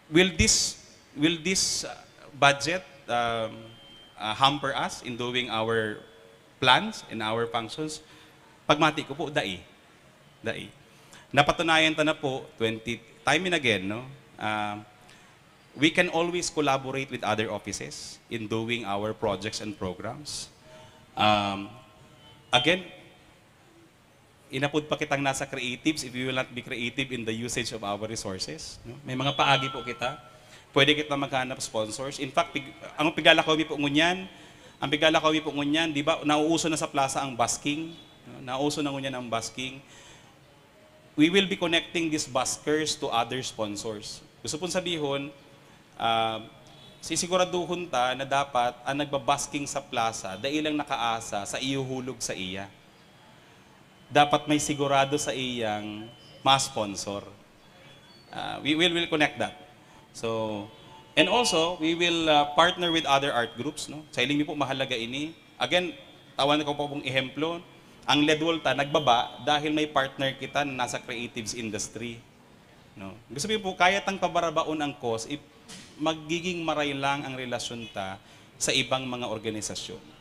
will this budget hamper us in doing our plans and our functions? Pagmati ko po, dai. Napatunayan ta na po, time and again, no? We can always collaborate with other offices in doing our projects and programs. Again, inapod pa kitang nasa creatives if you will not be creative in the usage of our resources. No? May mga paagi po kita. Pwede kita maghanap sponsors. In fact, ang pigala kami po ngunyan, di ba, nauuso na sa plaza ang busking. No? Nauuso na ngunyan ang busking. We will be connecting these buskers to other sponsors. Gusto pong sabihon, sisiguraduhon ta na dapat ang nagbabasking sa plaza, dailang nakaasa sa iuhulog sa iya. Dapat may sigurado sa iyang ma-sponsor. We will connect that. So, and also, we will partner with other art groups. No? Sa iling po mahalaga ini. Again, tawan ko po pong ehemplo. Ang Ledwalta nagbaba dahil may partner kita na nasa creatives industry. No? Gusto po, kaya tang pabarabaon ang cost, magiging maray lang ang relasyon ta sa ibang mga organisasyon.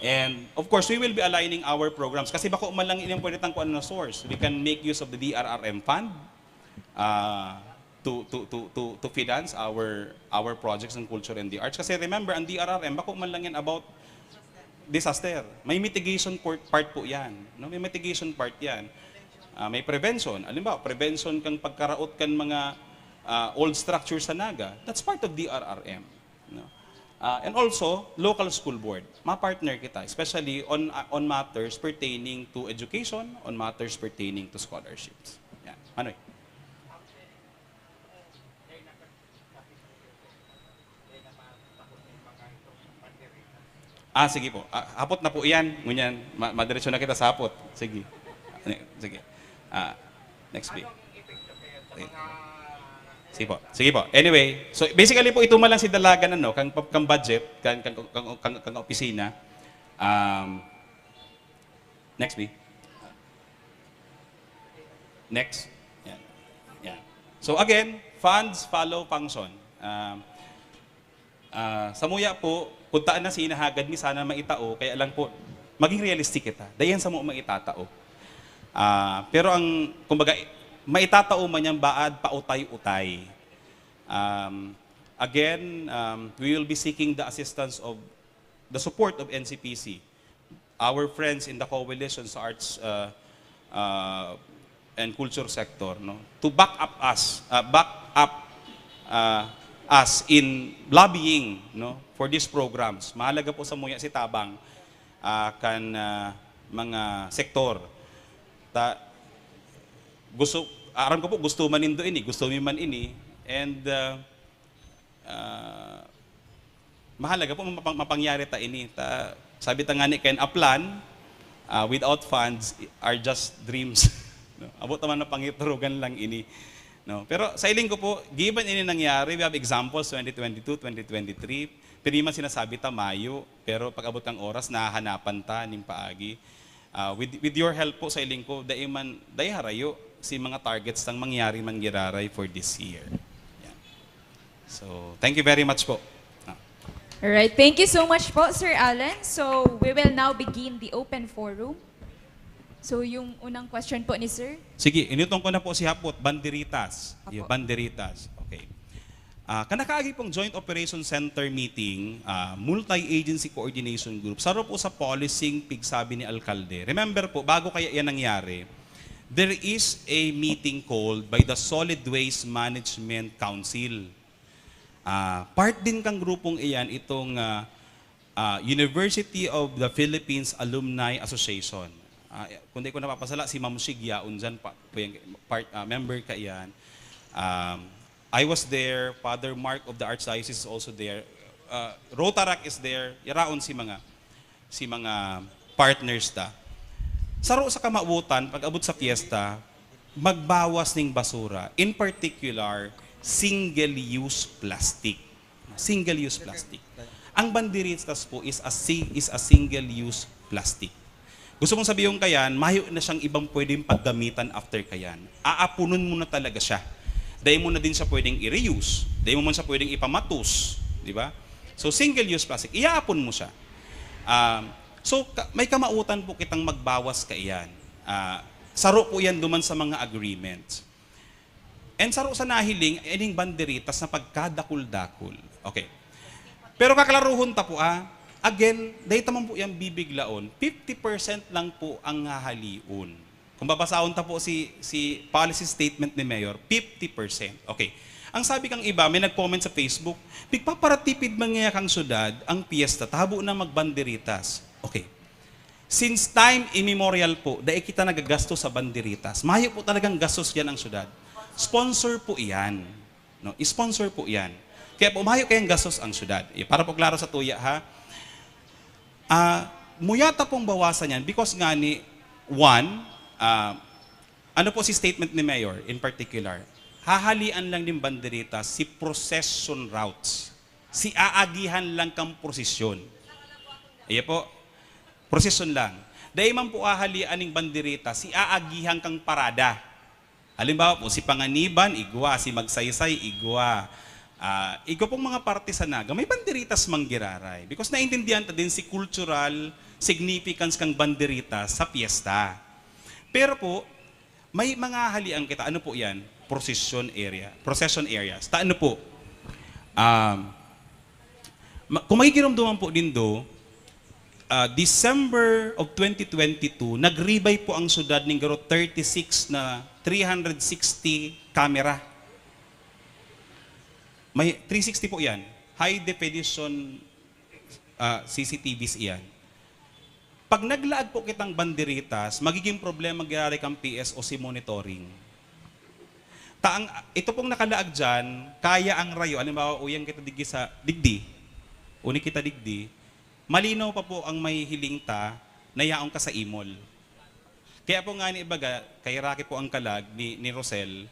And of course, we will be aligning our programs. Kasi bako man lang ilang pwede tang kuan na source. We can make use of the DRRM fund to finance our projects in culture and the arts. Kasi remember, ang DRRM, bako man lang yan about disaster. May mitigation part po yan. No? May mitigation part yan. May prevention. Alimbawa, prevention kang pagkaraot kan mga old structures sa Naga. That's part of DRRM. No? And also, local school board. Ma-partner kita, especially on matters pertaining to education, on matters pertaining to scholarships. Yan. Manoy. Sige po. Hapot na po yan. Ngunyan, madiretso na kita sa hapot. Sige. Sige. Next week. Sige po. Anyway, so basically po ito man lang si dalagan kang budget, kang opisina. Next week. Next. Yan. So again, funds follow function. Sa MUYA po, puntaan na sinahagad mi sana maitao, kaya lang po maging realistic kita. Dayan sa mo maitatao. Pero ang kumbaga maitatao man yang baad pautay-utay. Again, we will be seeking the assistance of the support of NCPC, our friends in the coalition sa arts and culture sector, no, to back up us in lobbying, no, for these programs. Mahalaga po sa muya si tabang kan mga sektor. Aram ko po gusto man indo ini, gusto mi man ini, and mahalaga po mapangyari ta ini. Sabi ta nga ni ken a plan without funds are just dreams. No? Abot naman na pangiturugan lang ini. No? Pero sa iling ko po, given ini nangyari, we have examples 2022, 2023. Pero man sinasabi ta Mayo, pero pag abot ng oras, nahahanapan ta ning paagi. With your help po sa iling ko, dahil harayo si mga targets ng mangyari manggiraray for this year. Yan. So, thank you very much po. Alright, thank you so much po, Sir Alan. So, we will now begin the open forum. So, yung unang question po ni Sir. Sige, inutong ko na po si Hapot, banderitas. Apo. Yung banderitas. Okay. Kanakaagi pong Joint Operation Center meeting, multi-agency coordination group, saro po sa policing pigsabi ni Alkalde. Remember po, bago kaya yan nangyari, there is a meeting called by the Solid Waste Management Council. Part din kang grupong iyan itong University of the Philippines Alumni Association. Kung di ko napapasala, si Ma'am Shigya, unjan pa, member ka iyan. I was there, Father Mark of the Archdiocese is also there. Rotaract is there, yaraon si mga partners ta. Saro sa kamautan, pag abot sa fiesta, magbawas ng basura. In particular, single-use plastic. Single-use plastic. Ang banderitas po is a single-use plastic. Gusto mong sabihin kayan, mayo na siyang ibang pwedeng paggamitan after kayan. Aapunon mo na talaga siya. Dahil mo na din siya pwedeng i-reuse. Dahil mo man siya pwedeng ipamatus. Di ba? So, single-use plastic, iaapon mo siya. So, may kamautan po kitang magbawas ka iyan. Saro po yan duman sa mga agreements. And saro sa nahiling, ining banderitas na pagkadakul-dakul. Okay. Pero kaklaruhon ta po again, dahil tamang po yung bibiglaon, 50% lang po ang hahaliun. Kung babasahon ta po si policy statement ni Mayor, 50%. Okay. Ang sabi kang iba, may nag-comment sa Facebook, pigpaparatipid mangya kang syudad, ang piyesta, tabo na magbanderitas. Okay. Since time immemorial po, dahil kita nagagasto sa banderitas, mayo po talagang gastos yan ang syudad. Sponsor po iyan. No? Sponsor po iyan. Kaya po, mayo kayang gastos ang syudad. Para po klaro sa tuya, muyata pong bawasan yan because nga ni, ano po si statement ni Mayor in particular, hahalian lang ng banderitas si procession routes. Si aagihan lang kang prosesyon. Iya po, prosesyon lang. Dahil man po ahalian ng banderitas, si aagihan kang parada. Halimbawa po, si Panganiban, igwa, si Magsaysay, igwa. Ikaw pong mga parte sa Naga, may banderitas manggiraray. Because naintindihan ta din si cultural significance kang banderitas sa piyesta. Pero po, may mga halian kita. Ano po yan? Procession areas. Ano po? Kung magigiramdaman po din December of 2022, nag-rebay po ang syudad ng garo 36 na 360 camera. May 360 po yan. High definition CCTVs iyan. Pag naglaag po kitang banderitas, magiging problema gyari kang PS o si monitoring. Ito pong nakalaag dyan, kaya ang rayo, halimbawa uyang kita digdi sa digdi, uni kita digdi, malinaw pa po ang may hilingta na yaong ka sa imol. Kaya po nga ni ibaga, kay Rocky po ang kalag ni Rosel,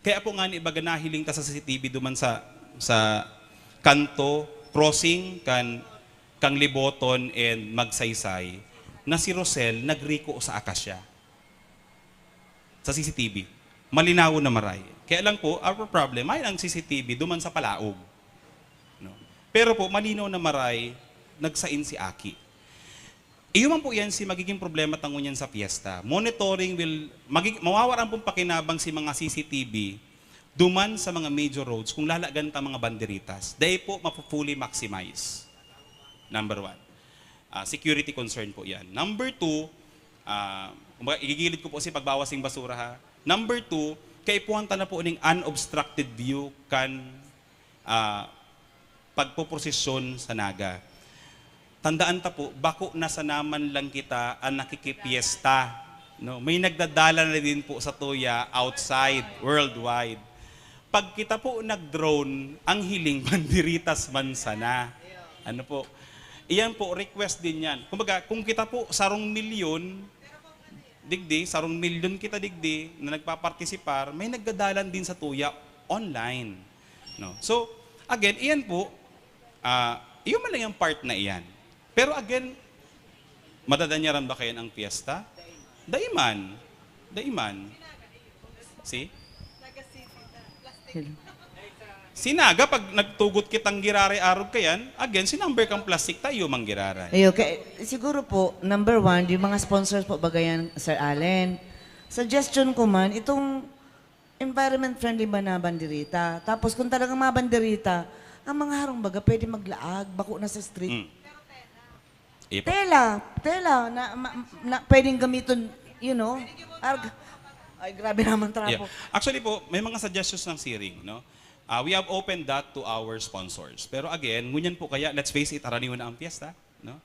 kaya po nga ni ibaga nahiling ta sa CCTV duman sa kanto, crossing, kang Liboton and Magsaysay, na si Rosel nagriko sa Akasya. Sa CCTV. Malinaw na maray. Kaya lang po, our problem ay ang CCTV duman sa Palaog. No? Pero po, malinaw na maray, nagsain si Aki. Iyon po yan si magiging problema tangunyan sa fiesta. Monitoring mawawaran pong pakinabang si mga CCTV duman sa mga major roads kung lalagan ta mga banderitas. Dahil po mapu-fully maximize. Number 1. Security concern po yan. Number 2, igigilid ko po si pagbawasing basura Number 2, kaipuhan ta na po ng unobstructed view pagpuprosesyon sa Naga. Tandaan ta po, bako na sa naman lang kita ang nakikipiesta. No? May nagdadala na din po sa tuya outside, worldwide. Pag kita po nag-drone, ang hiling banderitas man sana. Ano po? Iyan po, request din yan. Kumbaga, kung kita po sarong milyon, sarong milyon kita digdi na nagpapartisipar, may nagdadalan din sa tuya online. No? So, again, iyan po, iyon man lang yung part na iyan. Pero again, madadanyaran ba kayo ang fiesta? Daiman. Daiman. See? Sinaga, pag nagtugot kitang girare arog kayan, again, sinumber kang plastic tayo mang girare. Okay. Siguro po, number one, yung mga sponsors po bagayan, Sir Allen. Suggestion ko man, itong environment-friendly ba na banderita? Tapos kung talagang mga banderita, ang mga harong baga pwede maglaag, bako na sa street. Tela na pwedeng gamitin, you know. Ay, grabe naman trapo. Yeah. Actually po, may mga suggestions ng Siring, no? We have opened that to our sponsors. Pero again, ngunyan po kaya, let's face it, araniwan na ang fiesta, no?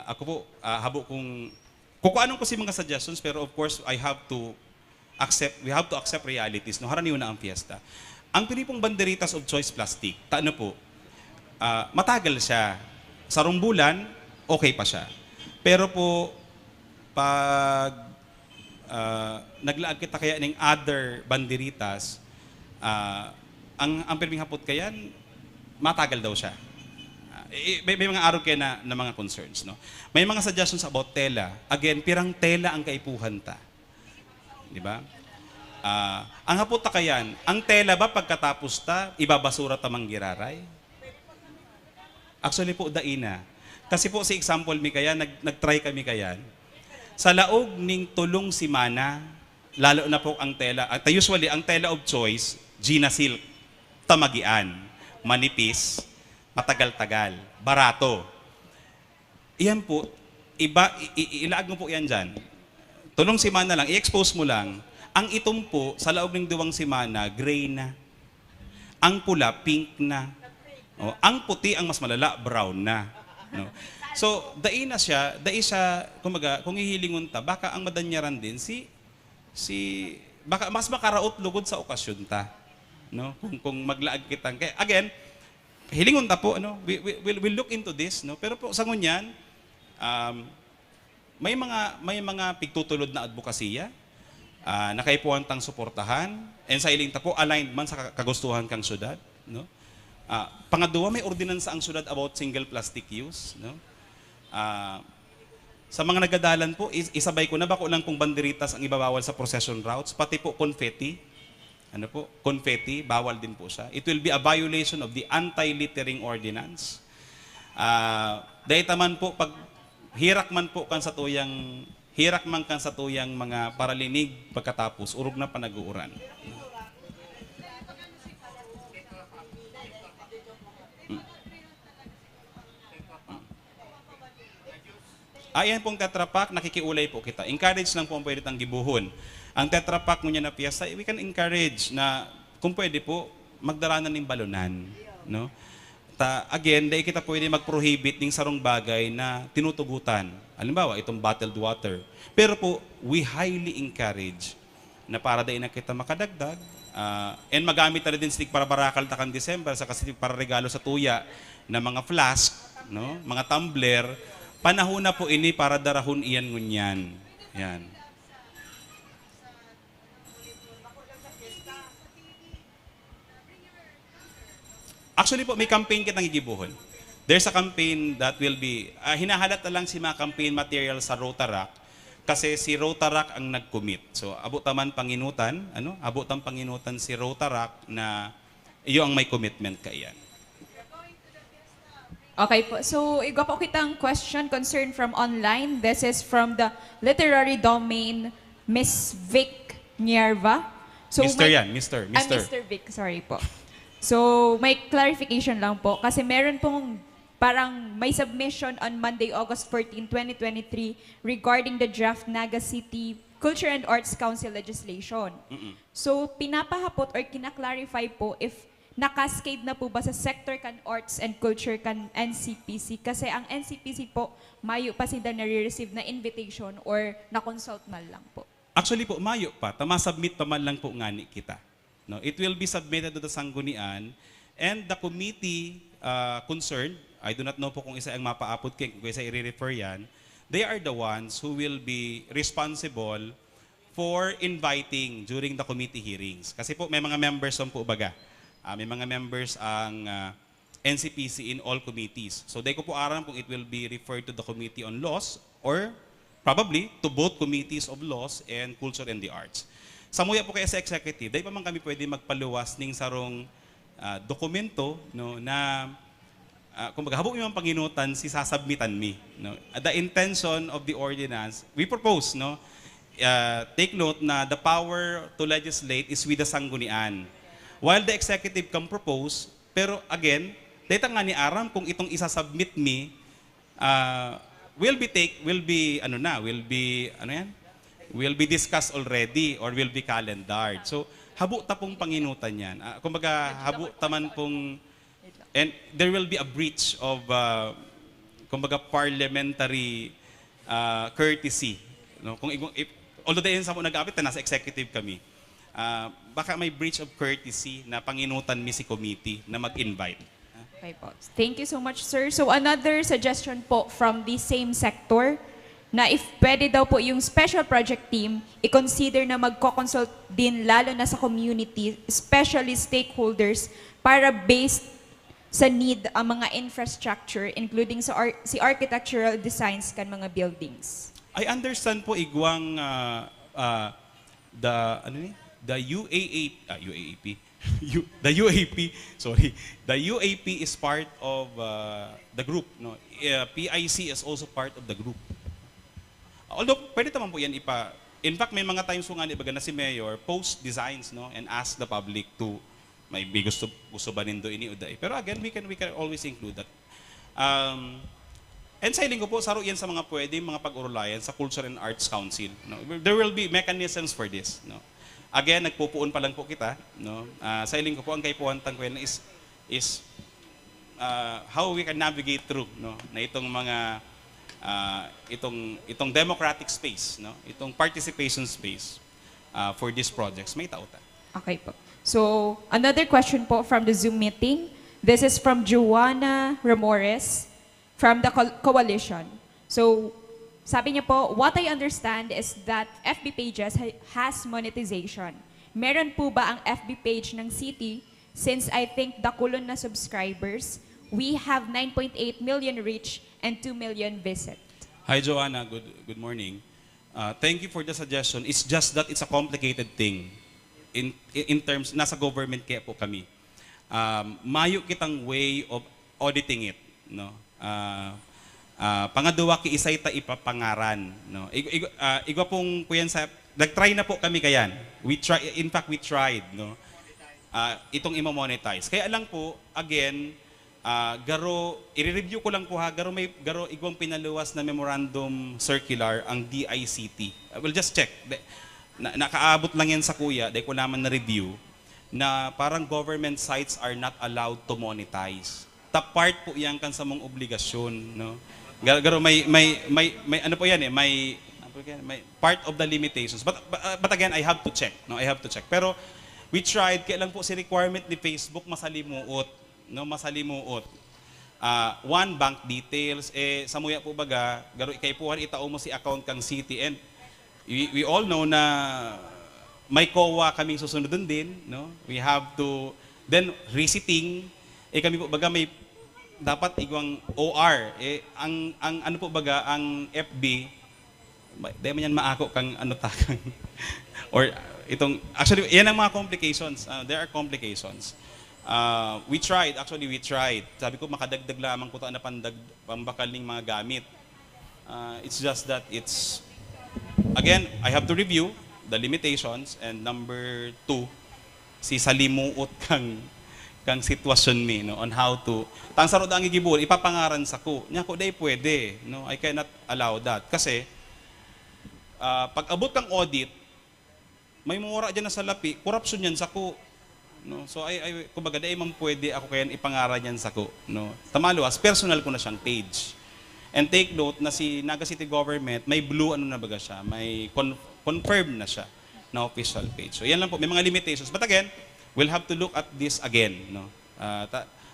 Ako po, habo kung kukuanon ko si mga suggestions, pero of course, we have to accept realities, no? Haraniwan na ang fiesta. Ang pinipong banderitas of choice plastic, taano po, matagal siya. Sarong bulan, okay pa siya. Pero po, pag naglaag kita kaya ng other banderitas, ang pirming hapot kayan, matagal daw siya. May mga araw kaya na mga concerns. No? May mga suggestions about tela. Again, pirang tela ang kaipuhan ta. Di ba? Ang hapot ta kayan, ang tela ba pagkatapos ta, ibabasura ta manggiraray? Actually po, daina. Kasi po, si example mi kaya, nag-try kami kayan. Sa laog ning tulong simana, lalo na po ang tela, usually, ang tela of choice, Gina Silk, tamagian, manipis, matagal-tagal, barato. Iyan po, ilaag mo po yan dyan. Tulong simana lang, i-expose mo lang. Ang itom po, sa laog ng 2 simana, gray na. Ang pula, pink na. Ang puti, ang mas malala, brown na. No? So, dai siya, kumbaga, kung ihilingon ta, baka ang madanyaran din baka mas makaraot lugod sa okasyon ta. No? Kung maglaag kitang. Kaya, again, hilingon ta po, ano? We'll look into this, no? Pero po, sa ngunyan, may mga pigtutulod na advokasya, na kaipuhan tang suportahan, and sa iling ta po, aligned man sa kagustuhan kang syudad, no? Pangadua, may ordinansa ang syudad about single plastic use. No? Sa mga nagadalan po, isabay ko na bako lang kung banderitas ang ibabawal sa procession routes, pati po confetti. Ano po? Confetti, bawal din po siya. It will be a violation of the anti-littering ordinance. Dahil taman po, pag hirak man kan sa tuyang mga paralinig pagkatapos, urog na panag-uuran. Ayan pong Tetra Pak, nakikiulay po kita. Encourage lang po ang pwede tang gibuhon. Ang Tetra Pak ngunya na piyesta, we can encourage na kung pwede po, magdaranan ng balunan. No? Again, dahil kita pwede mag-prohibit ng sarong bagay na tinutugutan. Halimbawa, itong bottled water. Pero po, we highly encourage na para dahil na kita makadagdag, and magamit na din stick para barakal takang December, sa kasi para regalo sa tuya na mga flask, no? Mga tumbler, panahon na po ini para darahon iyan ngunyan. Yan. Actually po, may campaign kitang igibuhon. There's a campaign that will be, hinahalat na lang si mga campaign material sa Rotaract kasi si Rotaract ang nag-commit. So, abutan panginutan si Rotaract na iyo ang may commitment kaiyan. Okay po. So, igwa po kitang question concern from online. This is from the literary domain Miss Vic Nierva. So, Mr. Mr. Vic, sorry po. So, may clarification lang po. Kasi meron pong parang may submission on Monday, August 14, 2023 regarding the draft Naga City Culture and Arts Council legislation. So, pinapahapot or kinaklarify po if nakascade na po ba sa sector kan arts and culture kan NCPC? Kasi ang NCPC po, mayo pa sila nare-receive na invitation or na-consult man lang po. Actually po, mayo pa. Tama-submit pa man lang po ngani kita. No, it will be submitted to the sanggunian and the committee concerned, I do not know po kung isa ang mapaapod kay, kung isa i-refer yan, they are the ones who will be responsible for inviting during the committee hearings. Kasi po may mga members po baga. May mga members ang NCPC in all committees. So day ko po aram kung it will be referred to the Committee on Laws or probably to both committees of laws and culture and the arts. Samuya po kaya sa executive, dahil pa man kami pwede magpaluwas ning sarong dokumento no, na kumbaga habang yung panginutan si sasubmitan mi. No? The intention of the ordinance, we propose, no, take note na the power to legislate is with the sanggunian. While the executive can propose, pero again, dahil nga ni aram kung itong isasubmit mi, will be discussed already or will be calendared. So habo ta pong panginutan yan. Kumbaga habo taman pong and there will be a breach of kumbaga parliamentary courtesy. No, kung although dayon sa mo nag-apit nasa executive kami. Baka may breach of courtesy na panginutan mi si committee na mag-invite. Okay po. Thank you so much, sir. So another suggestion po from the same sector na if pwede daw po yung special project team, i-consider na magko-consult din lalo na sa community, especially stakeholders, para based sa need ang mga infrastructure, including sa si architectural designs kan mga buildings. I understand po igwang the UAP is part of the group, no. PIC is also part of the group. Although pwede naman po yan in fact may mga times po nga ibaga na si Mayor post designs, no, and ask the public to may gusto ba nindo ini uday. Pero again we can always include that. And sa hiling ko po saro yan sa mga pwede mga pag-urulayan sa Culture and Arts Council, no. There will be mechanisms for this, no. Again, nagpupuon pa lang po kita, no. Sa hiling ko po ang kaipuhantang ko is how we can navigate through, no, na itong mga itong democratic space, no, itong participation space for these projects. May tauta. Okay po. So, another question po from the Zoom meeting. This is from Joanna Ramores from the coalition. So, sabi niya po, what I understand is that FB pages has monetization. Meron po ba ang FB page ng city? Since I think dakulon na subscribers, we have 9.8 million reach and 2 million visit. Hi Joanna, good morning. Thank you for the suggestion. It's just that it's a complicated thing. In terms, nasa government kaya po kami. Mayo kitang way of auditing it, no. Pangaduwa ki isay ta ipapangaran, no. Igwa pong kuyan sa nagtry na po kami kayan. In fact we tried, no. Itong i-monetize. Kaya lang po again, garo i-review ko lang po ha, garo igwang pinaluwas na memorandum circular ang DICT. We'll just check. Nakaabot lang yan sa kuya, dahil ko naman na review na parang government sites are not allowed to monetize. Part po yan kan sa mong obligasyon, no. Garo may ano po yan may part of the limitations. But again, I have to check, no. I have to check. Pero we tried, kaya lang po si requirement ni Facebook masalimuot, no, masalimuot. One, bank details, samuya po baga, garo ikaipuhan itao mo si account kang city, and we all know na may COA kaming susunodin din, no. We have to then receipting, kami po baga may dapat igwang OR, ang ano po baga ang FB, dahil man yan maako kang ano takang or itong actually yan ang mga complications. There are complications. We tried. Sabi ko makadagdag lamang ko na pambakal ng mga gamit. It's just that it's again, I have to review the limitations, and number 2, si salimuot kang sitwasyon mi, no, on how to tang sarod ang igibul ipapangaran sa ko. Nya ko day pwede, no. I cannot allow that kasi pag abot kang audit, may mura dyan na sa lapi, korupsyon yan sa ko. no. So kumbaga dai man pwede ako kayan ipangaran yan sa ko, no. Tamaluas personal ko na siyang page. And take note na si Naga City Government may blue ano na baga siya, may confirmed na siya na official page. So yan lang po, may mga limitations. But again, we'll have to look at this again, no.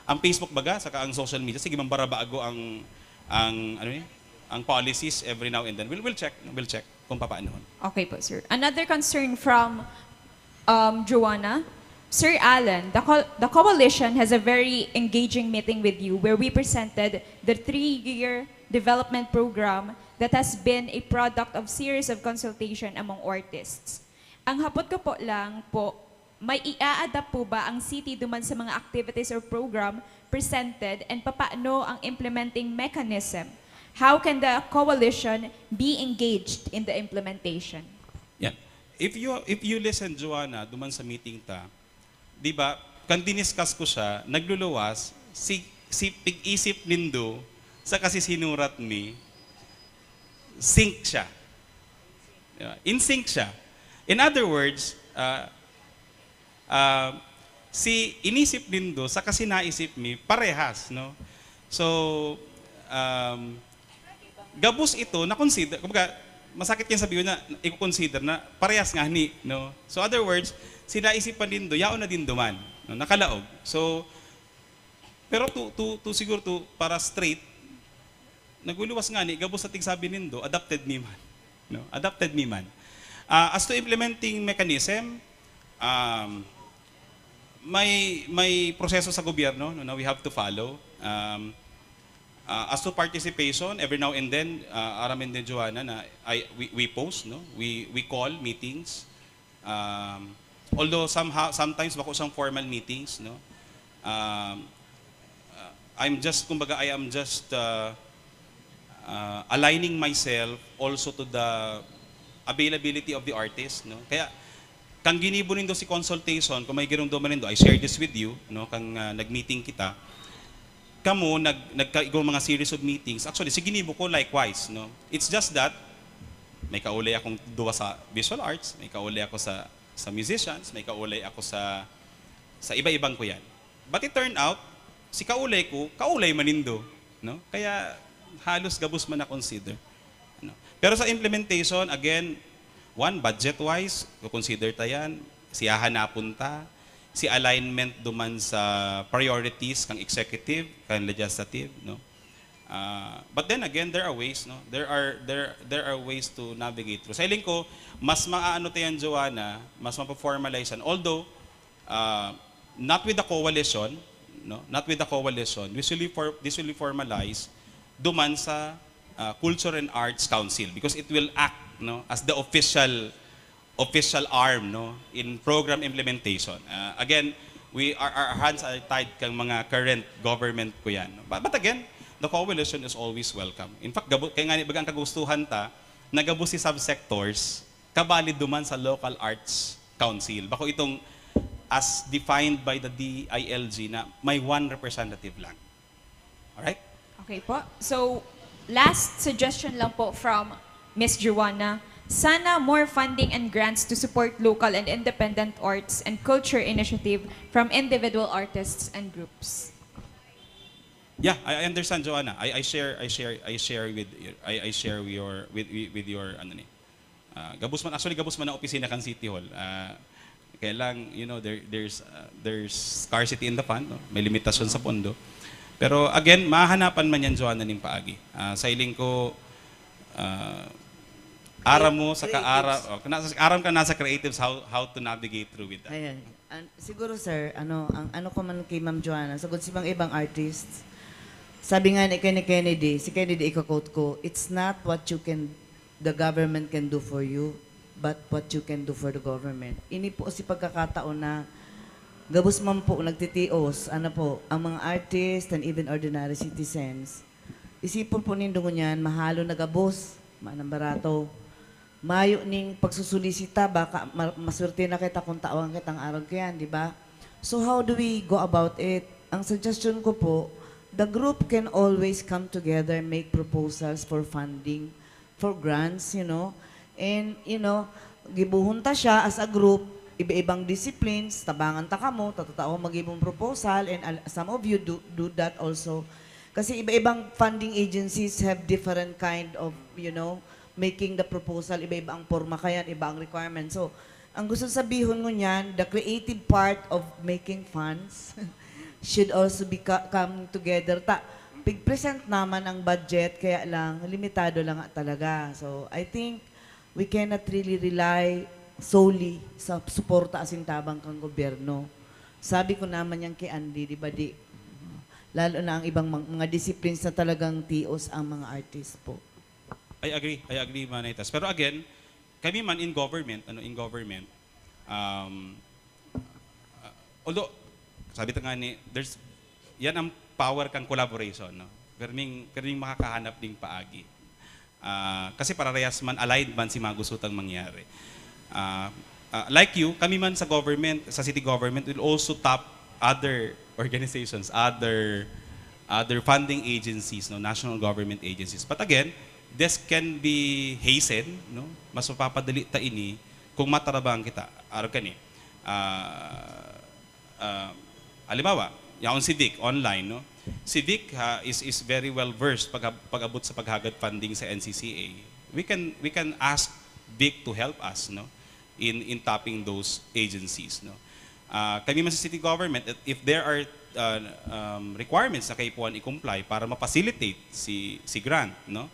Ang Facebook baga saka ang social media sige mambarabaago ang ano ni ang policies every now and then. We'll check kung paano. Okay po, sir. Another concern from Joanna. Sir Alan, the coalition has a very engaging meeting with you where we presented the 3-year development program that has been a product of series of consultation among artists. Ang hapot ko po lang po, may i-a-adapt po ba ang city duman sa mga activities or program presented and papaano ang implementing mechanism? How can the coalition be engaged in the implementation? Yeah. If you listen, Joanna, duman sa meeting ta, di ba, kan diniscuss ko siya, nagluluwas, si pig-isip nindo, sa kasi sinurat mi, sync siya. Diba? In sync siya. In other words, si inisip nindo, sa kasi naisip mi, parehas, no? So, gabos ito na consider, kumbaga, masakit yan sabihin na i-consider na parehas nga ni, no? So other words, sila isipan din do, yaon na din duman, no? Nakalaog. So pero siguro para straight naguluwas nga ni gabos sa tigsabi nindo, adapted mi man, no? Adapted mi man. As to implementing mechanism, may proseso sa gobyerno no, na we have to follow. As to participation, every now and then, aramin din Joanna na we post, no? We call meetings. Although sometimes bako sang formal meetings, no? I am just aligning myself also to the availability of the artist, no? Kaya kang ginibo nindo si consultation, kung may girumduman nindo, I share this with you, no? Kang nag-meeting kita. Kamo nagkaigong mga series of meetings. Actually, si ginibo ko likewise, no? It's just that may kaulay akong duwa sa visual arts, may kaulay ako sa musicians, may kaulay ako sa iba-ibang ko yan. But it turned out, si kaulay ko, kaulay manindo, no? Kaya halos gabos man na consider. Ano? Pero sa implementation, again, budget-wise, consider ta yan, siyahan na punta, si alignment duman sa priorities kang executive, kang legislative, no? But then again, there are ways, no? There are ways to navigate through. Sa hiling ko, mas maaano tayan, Joanna, mas mapaformalize yan. Although, not with the coalition, no? Not with the coalition, this will be formalized duman sa Culture and Arts Council because it will act, no, as the official arm, no, in program implementation. Again, our hands are tied kang mga current government ko yan. But again, the coalition is always welcome. In fact, kaya nga bagang kagustuhan ta, nagabos si subsectors, kabalid duman sa Local Arts Council. Bako itong as defined by the DILG na may one representative lang. Alright? Okay po. So, last suggestion lang po from Ms. Joanna. Sana more funding and grants to support local and independent arts and culture initiative from individual artists and groups. Yeah, I understand, Joanna. I share with your ano ni. Gabos man ang opisina kan City Hall. Kaya lang, you know, there's scarcity in the fund, no? May limitasyon sa pondo. Pero again, mahanapan man yan, Joanna, ning paagi. Sa iling ko aram mo sa aram ka na sa creatives how to navigate through with that. Ayan. Siguro sir, ano ko man kay Ma'am Joanna, sagod si ibang artists. Sabi nga ni Kennedy, si Kennedy iko-quote ko, it's not what the government can do for you, but what you can do for the government. Ini po si pagkakataon na gabos man po nagtitios, ang mga artists and even ordinary citizens. Isipon po nindo ngunyan, mahalo na gabos, manang barato. Mayo ning pagsusulisita, baka maswerte na kita kung tawang kitang araw kayan, di ba? So how do we go about it? Ang suggestion ko po, the group can always come together, make proposals for funding, for grants, you know. And, you know, gibuhunta siya as a group, iba-ibang disciplines, tabangan ta kamo, tatao mag-ibang proposal, and some of you do that also. Kasi iba-ibang funding agencies have different kind of, making the proposal, iba-iba ang forma kaya, iba ang requirement. So, ang gusto sabihin ko niyan, the creative part of making funds should also come together. Pig-present naman ang budget, kaya lang, limitado lang talaga. So, I think we cannot really rely solely sa suporta asintabang kang gobyerno. Sabi ko naman yan kay Andy, di ba di? Lalo na ang ibang mga disciplines na talagang tios ang mga artist po. I agree, Manaytas. Pero again, kami man in government, although, sabi nga ni, yan ang power kang collaboration, no? Pero makakahanap ding paagi. Kasi pararehas man, aligned man si mga gustang mangyari. Like you, kami man sa government, sa city government, will also tap other organizations, other funding agencies, no, national government agencies. But again, this can be hastened, no? Mas mapapadali ta ini kung matarabang kita. Araw kani. Halimbawa, yaon si Vic online, no? Si Vic is very well versed pag-abot sa paghagad funding sa NCCA. We can ask Vic to help us, no, in tapping those agencies, no. Kami man sa city government, if there are requirements na kayo po i-comply para ma-facilitate si grant, no,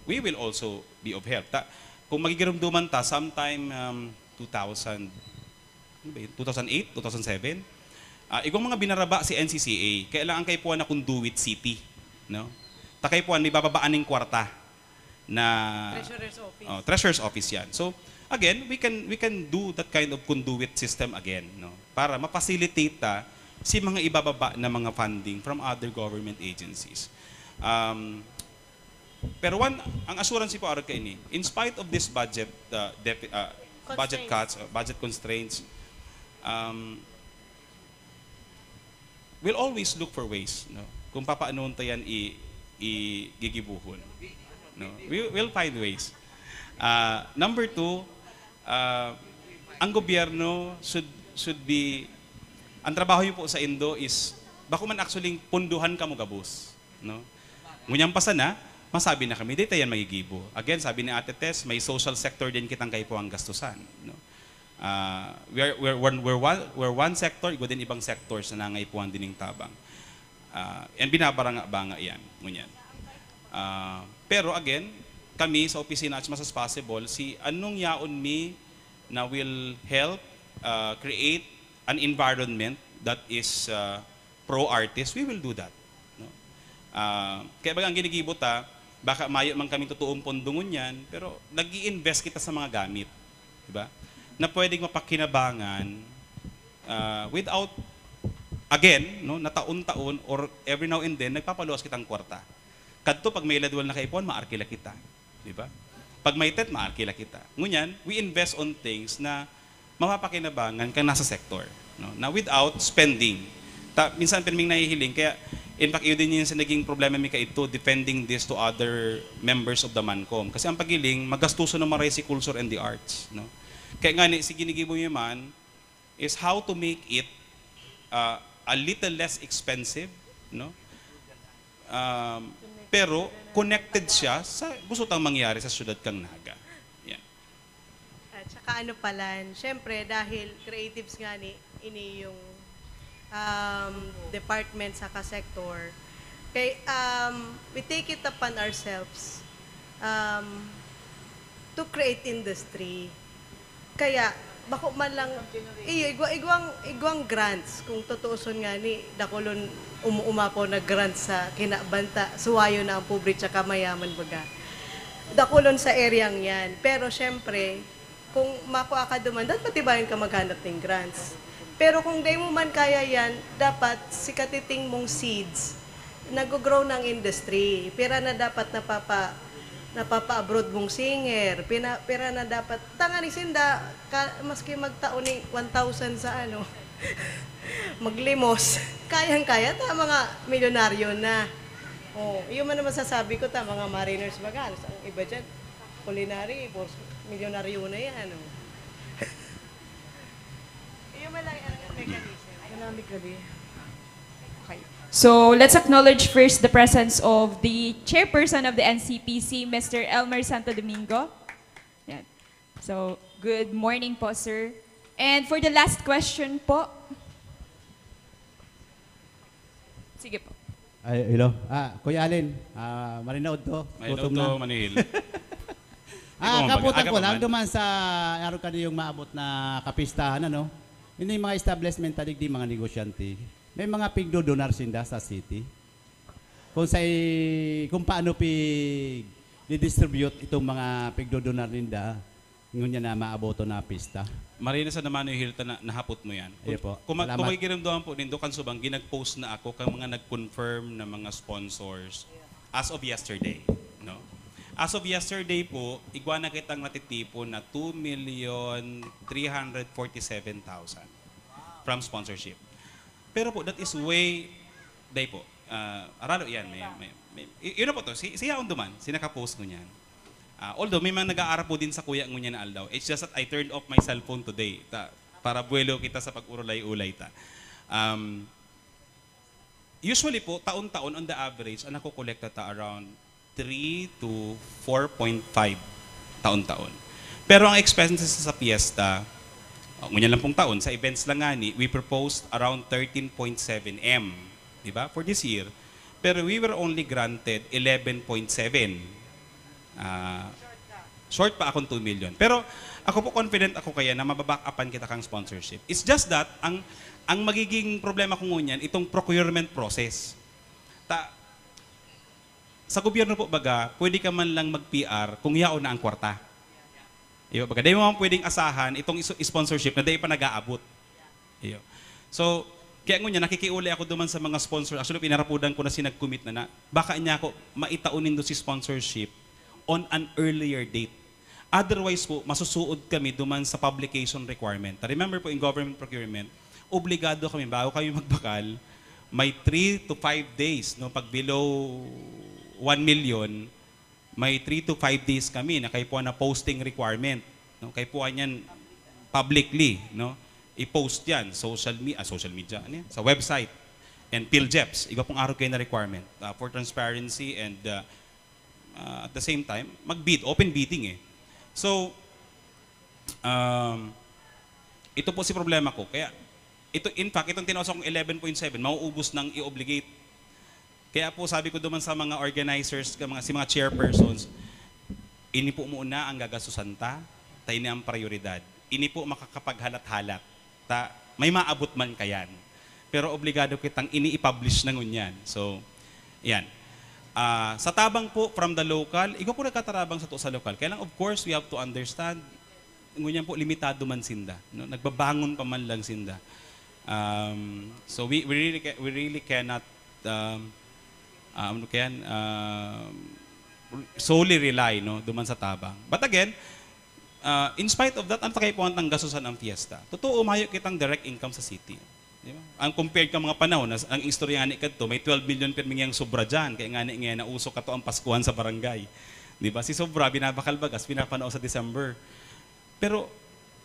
we will also be of help. Kung magigiramduman ta sometime 2008, 2007, igong mga binaraba si NCCA, kailangan kayo po na conduit city, no? Takay po ni bababaan ng kwarta na Treasurer's office. Treasurer's office yan. So again, we can do that kind of conduit system again, no? Para ma-facilitate ta si mga ibababa na mga funding from other government agencies. Pero ang assurance po araw kaini, in spite of this budget budget cuts, budget constraints, we'll always look for ways, no, kung papaanoon tayan gigibuhon, no, we'll find ways. Number two, ang gobyerno should be, ang trabaho niyo po sa Indo is bako man actually punduhan ka mo gabos, no, ngunyang pa sana masabi na kami dito yan magigibo. Again, sabi ni Ate Tess, may social sector din kitang kayo po ang gastusan, no. We're one sector, igo din ibang sectors na nangaipuan din ng tabang. And binabaranga-banga yan, ngunyan. Pero again, kami sa opisina as much as possible, si anong yaon mi na will help create an environment that is pro-artist, we will do that. No? Kaya bagang ginigibo ta, baka mayo man kami totoong pondungon yan, pero nag-i-invest kita sa mga gamit. Diba? Na pwedeng mapakinabangan without, again, no, na taon-taon or every now and then, nagpapaluwas kitang kwarta. Kadto, pag may ladwal na kaipon, maarkila kita. Diba? Pag may tet, maarkila kita. Ngunyan, we invest on things na mapapakinabangan kang nasa sector. No? Na without spending. Minsan pinaming nahihiling, kaya in fact, yun din yung naging problema mi ito, defending this to other members of the MANCOM. Kasi ang pagiling, magastuso na maray si culture and the arts. No? Kaya nga, si ginigibo niyo man is how to make it a little less expensive, no? Pero connected siya sa gusto tang mangyari sa syudad kang Naga. Yan. At saka ano pala, syempre dahil creatives nga ini yung department sa ka-sector, we take it upon ourselves to create industry. Kaya, bako man lang, igwang grants, kung totooson nga ni, dakulon umapo na grants sa kinabanta, suwayo na ang pobre tsaka mayaman baga. Dakulon sa areang yan. Pero syempre, kung makuha ka duman, dapat patibayan ka maghanap ng grants. Pero kung di mo man kaya yan, dapat sikatiting mong seeds, nag-grow ng industry. Pira na dapat napapa-abroad mong singer. Pira na dapat, tangani sinda, maski magtaon ni 1,000 sa maglimos. Kayang-kaya, ta mga milyonaryo na. Yun man naman sasabi ko, ta mga mariners baga. Ang iba dyan, culinary, milyonaryo na yan. Okay. So let's acknowledge first the presence of the chairperson of the NCPC, Mr. Elmer Santo Domingo. Yan. So, good morning po, sir. And for the last question po. Sige po. Ay, hello. Kuya Alin, marinaod to. May Gutom to, na. Manihil. Kaputan Aga ko pa lang, man. duman sa araw ka yung maabot na kapistahan, ano? Hindi mga establishment talig di mga negosyante. May mga pigdodonar sinda sa city. Kung paano di-distribute itong mga pigdodonar ninda, ngunya na maaboto na pista. Marina sa naman yung hilta na nahapot mo yan. Iya po. Kung Salamat. magigiramdaman po nindo kan subang ginag-post na ako kang mga nag-confirm na mga sponsors as of yesterday, no? As of yesterday po, igwa na kitang natitipo na 2,347,000 from sponsorship. Pero po, that is way, day po, aralo yan, yun na po to, siya on duman, sinaka-post ko niyan. Although may mga nag-aarap po din sa kuya ngunyan na aldaw. It's just that I turned off my cellphone today para buwelo kita sa pag-urulay-ulay ta. Usually po, taon-taon on the average, ang nakukolekta ta around 3 to 4.5 taon-taon. Pero ang expenses sa piyesta, ngunyan lang pong taon, sa events lang nga ni, we proposed around 13.7 M, di ba, for this year. Pero we were only granted 11.7. Short pa akong 2 million. Pero ako po confident ako kaya na mababack upan kita kang sponsorship. It's just that, ang magiging problema ko ngunyan, itong procurement process. Sa gobyerno po baga, pwede ka man lang mag-PR kung yaon na ang kwarta. Iyo, baga, dahil mo man pwedeng asahan itong sponsorship na dahil pa nag-aabot. Iyo. So, kaya ngunya, nakikiuli ako duman sa mga sponsor. Actually, pinarapudan ko na sinag-commit na baka niya ako maitaunin do si sponsorship on an earlier date. Otherwise po, masusuod kami duman sa publication requirement. Remember po, in government procurement, obligado kami, bago kami magbakal, may 3 to 5 days, no, pag below 1 million, may 3 to 5 days kami na kayo po na posting requirement. No? Kayo po yan publicly, no? I-post yan, social media, ano yan? Sa website, and PhilJeps, iba pong araw kayo na requirement for transparency and at the same time, mag-bid, open bidding eh. So, ito po si problema ko. Kaya, in fact, itong tinawag kong 11.7, mauubos ng i-obligate. Kaya po sabi ko duman sa mga organizers, si mga chairpersons, ini po muna ang gagasusan ta, tayo na ang prioridad. Ini po makakapaghalat-halat, may maabot man kayan. Pero obligado kitang ini-publish na ngunyan. So, yan. Sa tabang po from the local, ikaw po nagkatarabang sa to sa local. Kaya lang, of course, we have to understand, ngunyan po, limitado man sinda. No? Nagbabangon pa man lang sinda. So, we really cannot solely rely duman sa tabang. But again, in spite of that, ang takay po ang gasusan ang fiesta. Totoo, umayo kitang direct income sa city. Di ba? Ang compared ka mga panahon, ang istorya nga ni kadto, may 12 million per mingyang sobra dyan, kaya nga na usok ka to ang Paskuhan sa barangay. Di ba? Si sobra, binabakal bagas, pinapanao sa December. Pero,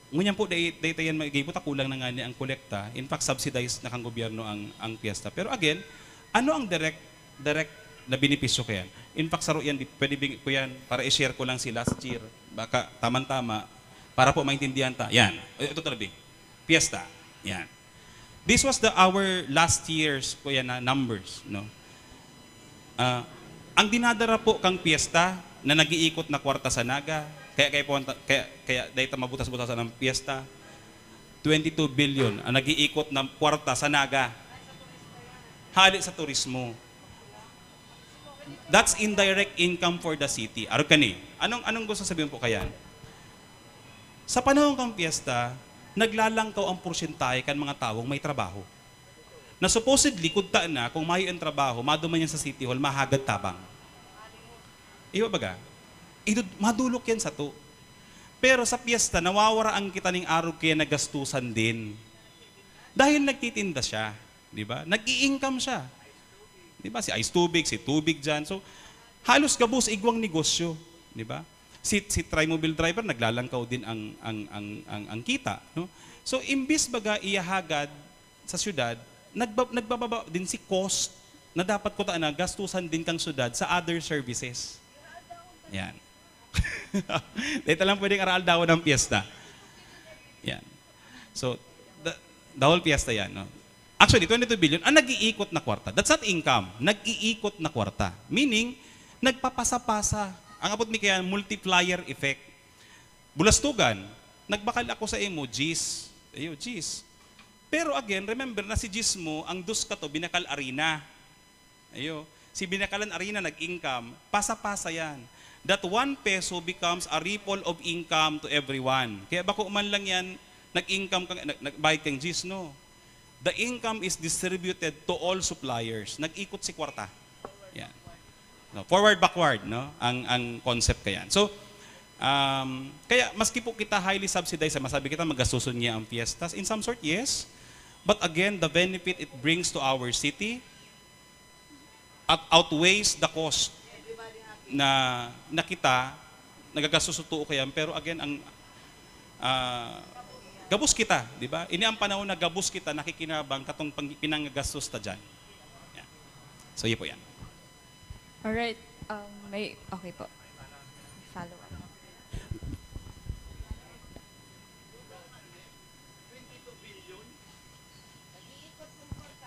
ngunyan po, data yan magiging kulang na nga ni ang kolekta. In fact, subsidized na kang gobyerno ang fiesta. Pero again, ano ang direct na benepisyo ko yan? In fact, saro yan, pwede ko yan para i-share ko lang si last year. Baka tama-tama, para po maintindihan ta. Yan, ito talabi. Fiesta. Yan. This was our last year's po yan na numbers. No? Ang dinadara po kang fiesta na nag-iikot na kwarta sa Naga, kaya dahil mabutas-butasan ng fiesta, 22 billion ang nag-iikot ng kwarta sa Naga. Hali sa turismo. That's indirect income for the city. Arukani, anong gusto sabihin po kaya? Sa panahon kang fiesta, naglalangkaw ang porsyentahe kan mga tawong may trabaho. Na supposedly, kudta na, kung may ang trabaho, maduman yan sa City Hall, mahagad tabang. Iba baga? Madulok yan sa to. Pero sa piyesta, nawawaraan kita ng araw kaya nagastusan din. Dahil nagtitinda siya. Di ba? Nag-i-income siya. Di ba? Si Ice Tubig, si Tubig dyan. So, halos gabos igwang negosyo. Di ba? Si Trimobile driver, naglalangkaw din ang kita. No? So, imbis baga iyahagad sa syudad, nagbababa din si cost na dapat ko na gastusan din kang syudad sa other services. Yan. Dito lang pwedeng aral daw ng piyesta. Yan. So, the whole piyesta yan. No? Actually, 22 billion, ang nag-iikot na kwarta. That's not income. Nag-iikot na kwarta. Meaning, nagpapasa-pasa. Ang abot mi kaya multiplier effect. Bulastugan, nagbakal ako sa imo, Gis. Ayo, Gis. Pero again, remember na si Gis mo, ang dus ka to, binakal arena. Ayo. Si binakalan arena nag-income, pasa-pasa yan. That 1 peso becomes a ripple of income to everyone. Kaya bako man lang yan, nag-income kang, nag-bayad kang Gis, no? The income is distributed to all suppliers. Nag-ikot si kwarta. Yan. No, forward, backward, no? Ang concept kaya. So, kaya maski po kita highly subsidized, masabi kita magastuson niya ang fiestas, in some sort, yes. But again, the benefit it brings to our city outweighs the cost na kita nagagasusutuo kayan. Pero again, ang gabus kita, di ba? Ini ang panahon na gabus kita, nakikinabang katong pinanggastos ta dyan. Yan. So, yun po yan. Alright. Okay po. Follow up.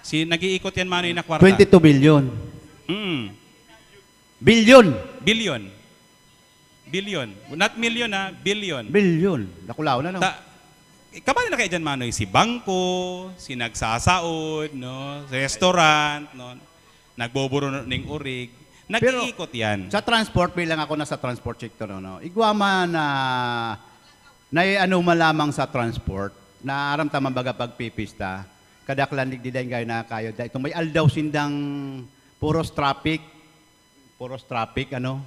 Nag-iikot yan, Manoy, na kwarta. 22 billion. Billion. Billion. Billion. Not million, ha? Billion. Billion. Nakulaw na, no? Kabali na kayo dyan, Manoy. Si bangko, si nagsasaod, no? Restaurant, no? Nagboburo ng urig. Nag-iikot yan. Sa transport, bilang ako nasa transport sector, no? Igwama na ano malamang sa transport, na aramtaman baga pagpipista, kadaklan digdidayin kayo na kayo. Ito may aldaw sindang puros traffic, ano?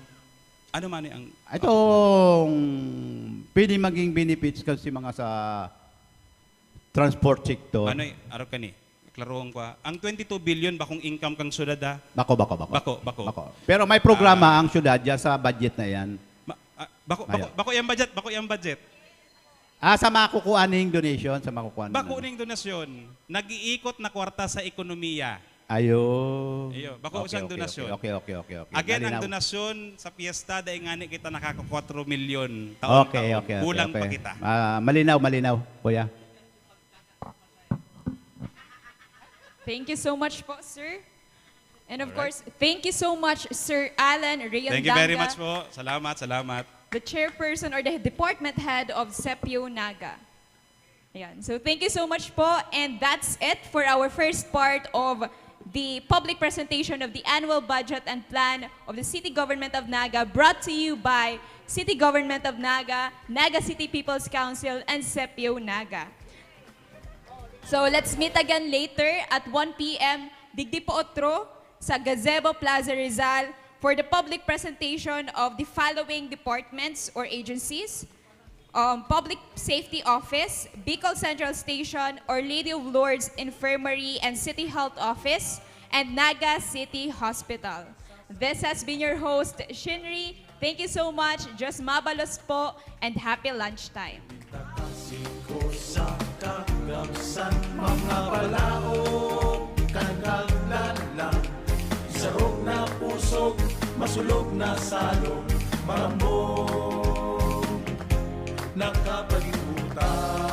Ano man ang... Itong pwede maging benefits kasi mga sa transport sector. Ano araw ka ni? Klaroon ko. Ang 22 billion, bakong income kang syudad, ha? Bako. Pero may programa ang syudad dyan sa budget na yan. Bako yung budget. Sa makukuaning donation, Bako ning donasyon. Nag-iikot na kwarta sa ekonomiya. Ayo. Bako isang donasyon. Okay. Again, ang donasyon sa piyesta, dahil nga kita nakaka 4 million taon. Okay. Kulang pa kita. Malinaw, kuya. Thank you so much po, sir. And of course, thank you so much, Sir Alan Rayandanga. Thank you very much po. Salamat. The chairperson or the department head of CEPIO Naga. Ayan. So thank you so much po. And that's it for our first part of the public presentation of the annual budget and plan of the City Government of Naga, brought to you by City Government of Naga, Naga City People's Council, and CEPIO Naga. So let's meet again later at 1 p.m. Digdi po otro sa Gazebo Plaza Rizal for the public presentation of the following departments or agencies: Public Safety Office, Bicol Central Station, Our Lady of Lourdes Infirmary and City Health Office, and Naga City Hospital. This has been your host, Shinri. Thank you so much. Just mabalos po and happy lunchtime. Takasiko sa kagamsan, mga palaok, kagaglalang, sarog na pusog, masulog na salong, marambong, nakapalimutan.